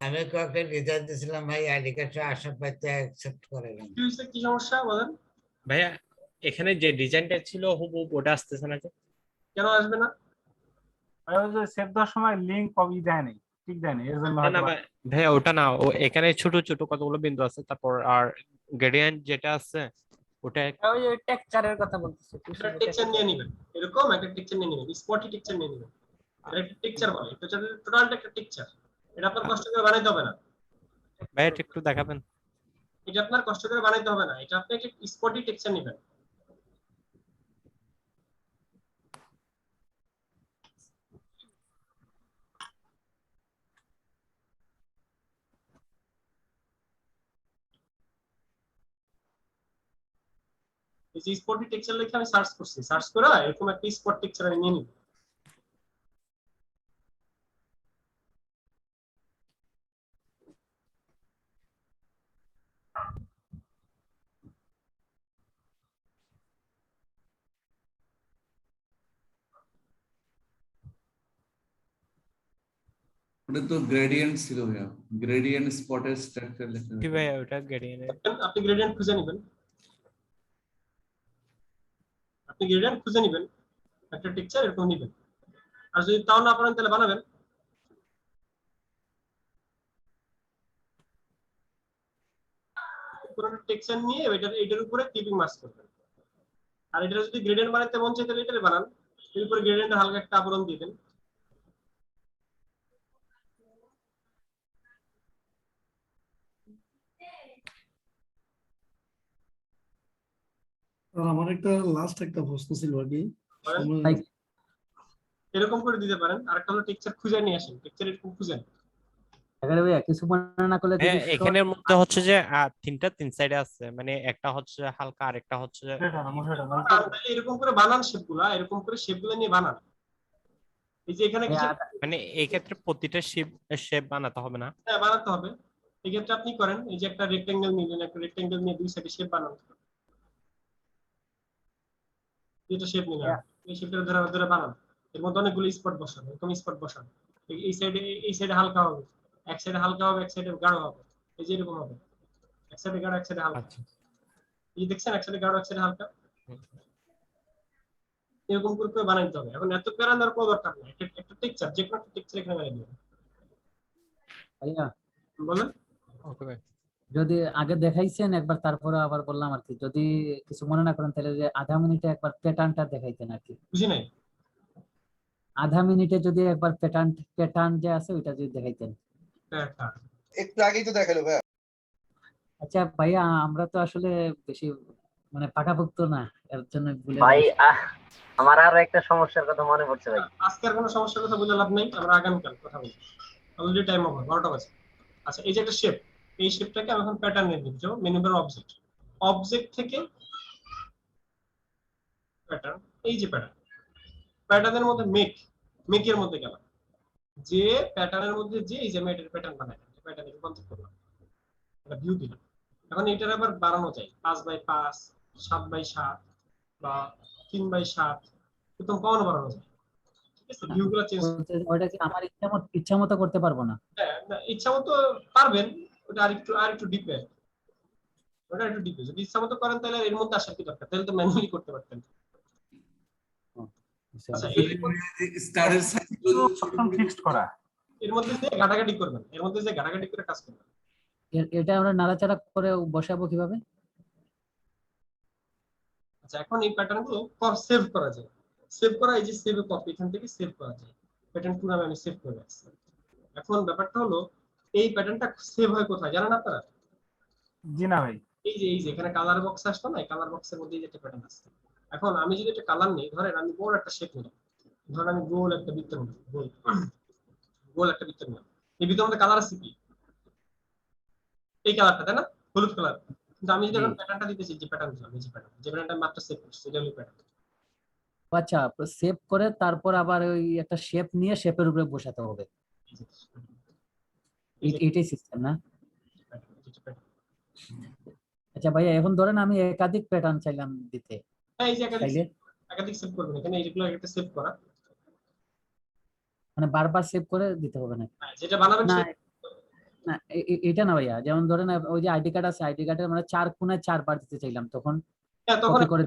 আমি কাউকে ডিজাইন দিয়েছিলাম ভাই, আইডি কার্ডটা আশা পাইতে অ্যাকসেপ্ট করে না। কি হয়েছে, কি সমস্যা বলেন ভাইয়া, এখানে যে ডিজাইনটা ছিল হুবহু ওটা আসতেছে না যে। কেন আসবে না? ওই যে সেভ দেওয়ার সময় লিংক কপি দেয় নাই, ঠিক দেয় নাই, এর জন্য না হয়তো না বা- ভাইয়া, ওটা না, ও এখানে ছোট ছোট কতগুলো বিন্দু আছে, তারপর আর গ্রেডিয়েন্ট যেটা আছে ওটা ওই যে টেক্সচারের কথা বলতেছি। একটা টেক্সচার নিয়ে নেবেন, এরকম একটা টেক্সচার নিয়ে নেবেন, স্পটি টেক্সচার নিয়ে নেবেন। এটা একটা টেক্সচার বলে, এটা হচ্ছে টোটালটা একটা টেক্সচার। এটা আপনার কষ্ট করে বানাইতে হবে না। ভাইয়া এটা একটু দেখাবেন। এটা আপনার কষ্ট করে বানাইতে হবে না, এটা আপনি একটা স্পটি টেক্সচার নেবেন। এই যে স্পটি টেক্সচার লিখে আমি সার্চ করছি, সার্চ করে এরকম একটা স্পট টেক্সচার আমি নিয়ে নিব। ওটা তো গ্রেডিয়েন্ট ছিল ভাইয়া, গ্রেডিয়েন্ট স্পটের স্ট্রাকচার লেখা কি ভাইয়া ওটা গ্রেডিয়েন্ট? আপনি গ্রেডিয়েন্ট খুঁজে নেবেন, আপনি গ্রেডিয়েন্ট খুঁজে নেবেন, একটা টেক্সচার এরকম নেবেন। আর যদি তাও না পারেন তাহলে বানাবেন। পুরো টেক্সচার নিয়ে এটার উপরে ক্লিপিং মাস্ক করবেন। আর এটা যদি গ্রেডিয়েন্ট বানাতে মন চায় তাহলে এটারে বানান, এর উপরে গ্রেডিয়েন্টের হালকা একটা আবরণ দিয়ে দেন। আর আমার একটা লাস্ট একটা প্রশ্ন ছিল আর কি, এরকম করে দিতে পারেন। আরেকটা হলো টেক্সচার খুঁজে নিয়ে আসেন, টেক্সচার এরকম খুঁজেন। এখানে ভাইয়া কিছু মনে না করলে যদি হ্যাঁ, এখানের মধ্যে হচ্ছে যে তিনটা তিন সাইডে আছে, মানে একটা হচ্ছে হালকা, আরেকটা হচ্ছে এরকম করে বানান শেপগুলা, এরকম করে শেপগুলো নিয়ে বানান। এই যে এখানে কিছু মানে এই ক্ষেত্রে প্রতিটা শেপ বানাতে হবে না। হ্যাঁ বানাতে হবে। এই ক্ষেত্রে আপনি করেন, এই যে একটা রেক্টেঙ্গেল নিলেন, একটা রেক্টেঙ্গেল নিয়ে দুই সাইডে শেপ বানান। এটা শেপ নিলেন, এই শেপটা ধরে ধরে বানান। এর মধ্যে অনেকগুলো স্পট বসান, এরকম স্পট বসান। এই সাইডে হালকা হবে, এক সাইডে হালকা হবে, এক সাইডে গাঢ় হবে। এই যে এরকম হবে, এক সাইডে গাঢ়, এক সাইডে হালকা। এই দেখছেন, এক সাইডে গাঢ়, এক সাইডে হালকা। এরকম করে বানাইতে হবে। এখন এত প্যারা নেওয়ার কোনো দরকার নেই, একটা টেক্সচার, যে কোনো একটা টেক্সচার এখানে বানিয়ে দিবেন। ভাইয়া বলেন। ওকে ভাই, যদি আগে দেখাইছেন একবার, তারপরে আবার বললাম আর কি, যদি কিছু মনে না করেন তাহলে যে আধা মিনিটে একবার প্যাটার্নটা দেখাইতেন আর কি। বুঝি নাই। আধা মিনিটে যদি একবার প্যাটার্ন যে আছে ওইটা যদি দেখাইতেন। একটু আগেই তো দেখালো ভাইয়া। আচ্ছা ভাইয়া, আমরা তো আসলে বেশি মানে পাকাপোক্ত না, এর জন্য ভুলে ভাই যাই। আমার আরো একটা সমস্যার কথা মনে পড়ছে ভাই। আজকের কোনো সমস্যার কথা বলে লাভ নেই, আমরা আগামীকাল কথা বলবো। অলরেডি টাইম ওভার, 12টা বাজে। আচ্ছা, এই যে একটা শেপ, এই শেপটাকে আমি এখন প্যাটার্ন নিয়ে দিচ্ছি। মেনু বার অবজেক্ট, অবজেক্ট থেকে প্যাটার্ন, এই যে প্যাটার্ন, প্যাটার্নের মধ্যে মেকের মধ্যে গেলাম, যে প্যাটার্নের মধ্যে যে এই যে আমি এটার প্যাটার্ন বানাই, প্যাটার্ন কনসেপ্ট করলাম, একটা ভিউ দিলাম। এখন এটার আবার বাড়ানো যায় 5x5, 7x7 বা 3x7, একদম কমানো বাড়ানো যায়। ঠিক আছে, ভিউগুলো চেঞ্জ। ওটা কি আমার ইচ্ছা মতো করতে পারবো না? হ্যাঁ, না ইচ্ছা মতো পারবেন, ওটা আরেকটু ডিপে, ওটা একটু ডিপে। যদি ইচ্ছা মতো করেন তাহলে এর মধ্যে আসার কি দরকার, তাহলে তো ম্যানুয়ালি করতে পারতেন। আচ্ছা, স্টারের সাইজগুলো ফিক্সড করা, এর মধ্যে যে ঘাটাঘাটি করবেন, এর মধ্যে যে ঘাটাঘাটি করে কাজ করবেন। এটা আমরা নাড়াচাড়া করে বসাবো কিভাবে? আচ্ছা, এখন এই প্যাটার্ন গুলো সেভ করা যায়। সেভ করা, এই যে সেভ কপি, এখান থেকে সেভ করা যায়। প্যাটার্ন পুরো আমি সেভ করে রাখছি। এখন ব্যাপারটা হলো, এই প্যাটার্নটা সেভ হয় কোথায় জানেন আপনারা? জি না ভাই। এই যে এখানে কালার বক্স আসতো না, এই কালার বক্সের মধ্যে একটা প্যাটার্ন আছে। এখন আমি যদি একটা কালার নিই, ধরেন আমি বড় একটা শেপ নিলাম, ধরেন আমি গোল একটা বৃত্ত নিলাম, গোল একটা বৃত্ত নিলাম। এই বৃত্তের মধ্যে কালার আছে কি? এই কালারটা, তাই না? হলুদ কালার। কিন্তু আমি যদি প্যাটার্নটা দিতেছি, যে প্যাটার্ন দিলাম, এই যে প্যাটার্ন, যে প্যাটার্নটা মাত্র সেভ করছি, এটা হলো প্যাটার্ন। আচ্ছা, সেভ করে তারপর আবার ওই একটা শেপ নিয়ে শেপের উপরে বসাতে হবে, এটাই সিস্টেম না? আচ্ছা ভাইয়া, এখন ধরেন আমি একাধিক প্যাটার্ন চাইলাম দিতে, হ্যাঁ, এই যে চাইলে একাধিক সেভ করবেন, এখানে এইগুলো একটা সেভ করা, মানে বারবার সেভ করে দিতে হবে না? যেটা বানাবেন না না, এটা না ভাইয়া, যেমন ধরেন ওই যে আইডি কার্ড আছে, আইডি কার্ডের মানে 4 কোণায় 4 বার দিতে চাইলাম, তখন হ্যাঁ, তখন কপি করে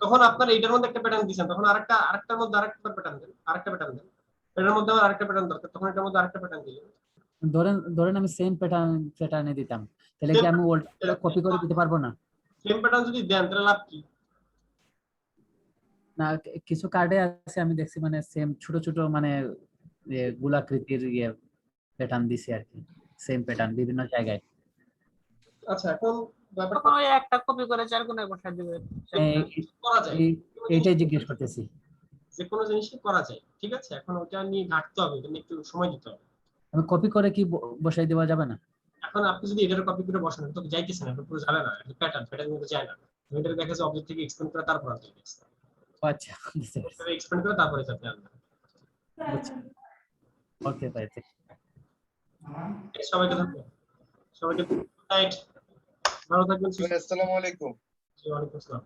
তখন আপনার এইটার মধ্যে একটা প্যাটার্ন দিবেন, তখন আরেকটার মধ্যে আরেকটা প্যাটার্ন দেন, আরেকটা প্যাটার্ন দেন, এটার মধ্যে আবার আরেকটা প্যাটার্ন দরকার, তখন এটার মধ্যে আরেকটা প্যাটার্ন দিলেন। ধরেন আমি সেম প্যাটার্নে দিতাম, তাহলে কি আমি ওল্ডটা কপি করে দিতে পারবো না? সেম প্যাটার্ন যদি দেন তাহলে লাভ কি? না, কিছু কার্ডে আছে আমি দেখছি, মানে সেম ছোট ছোট মানে গোলাকৃতির প্যাটার্ন দিছি আর কি, সেম প্যাটার্ন বিভিন্ন জায়গায়। আচ্ছা, এখন তখন ওই একটা কপি করে 4 কোণায় বসায় দিবে, করা যায়, এইটাই জিজ্ঞেস করতেছি। যে কোনো জিনিসই করা যায়, ঠিক আছে? এখন ওটা নিয়ে ঘাটতে হবে, এটা নিয়ে একটু সময় দিতে হবে। আমি কপি করে কি বসাই দেওয়া যাবে না? এখন আপনি যদি এটার কপি করে বসান তো যাইতেছে না, এটা পুরো যাবে না, এটা প্যাটার্ন মধ্যে যায় না। এটা দেখা যাচ্ছে অবজেক্ট থেকে এক্সপেন্ড করে তারপর আনতে হবে, আচ্ছা, বুঝতে পারছি। এক্সপেন্ড করে তারপরে যাতে আনবেন। ওকে ভাই, সবাইকে ধন্যবাদ, সবাইকে গুড নাইট, ভালো থাকবেন। আসসালামু আলাইকুম। ওয়া আলাইকুম আসসালাম।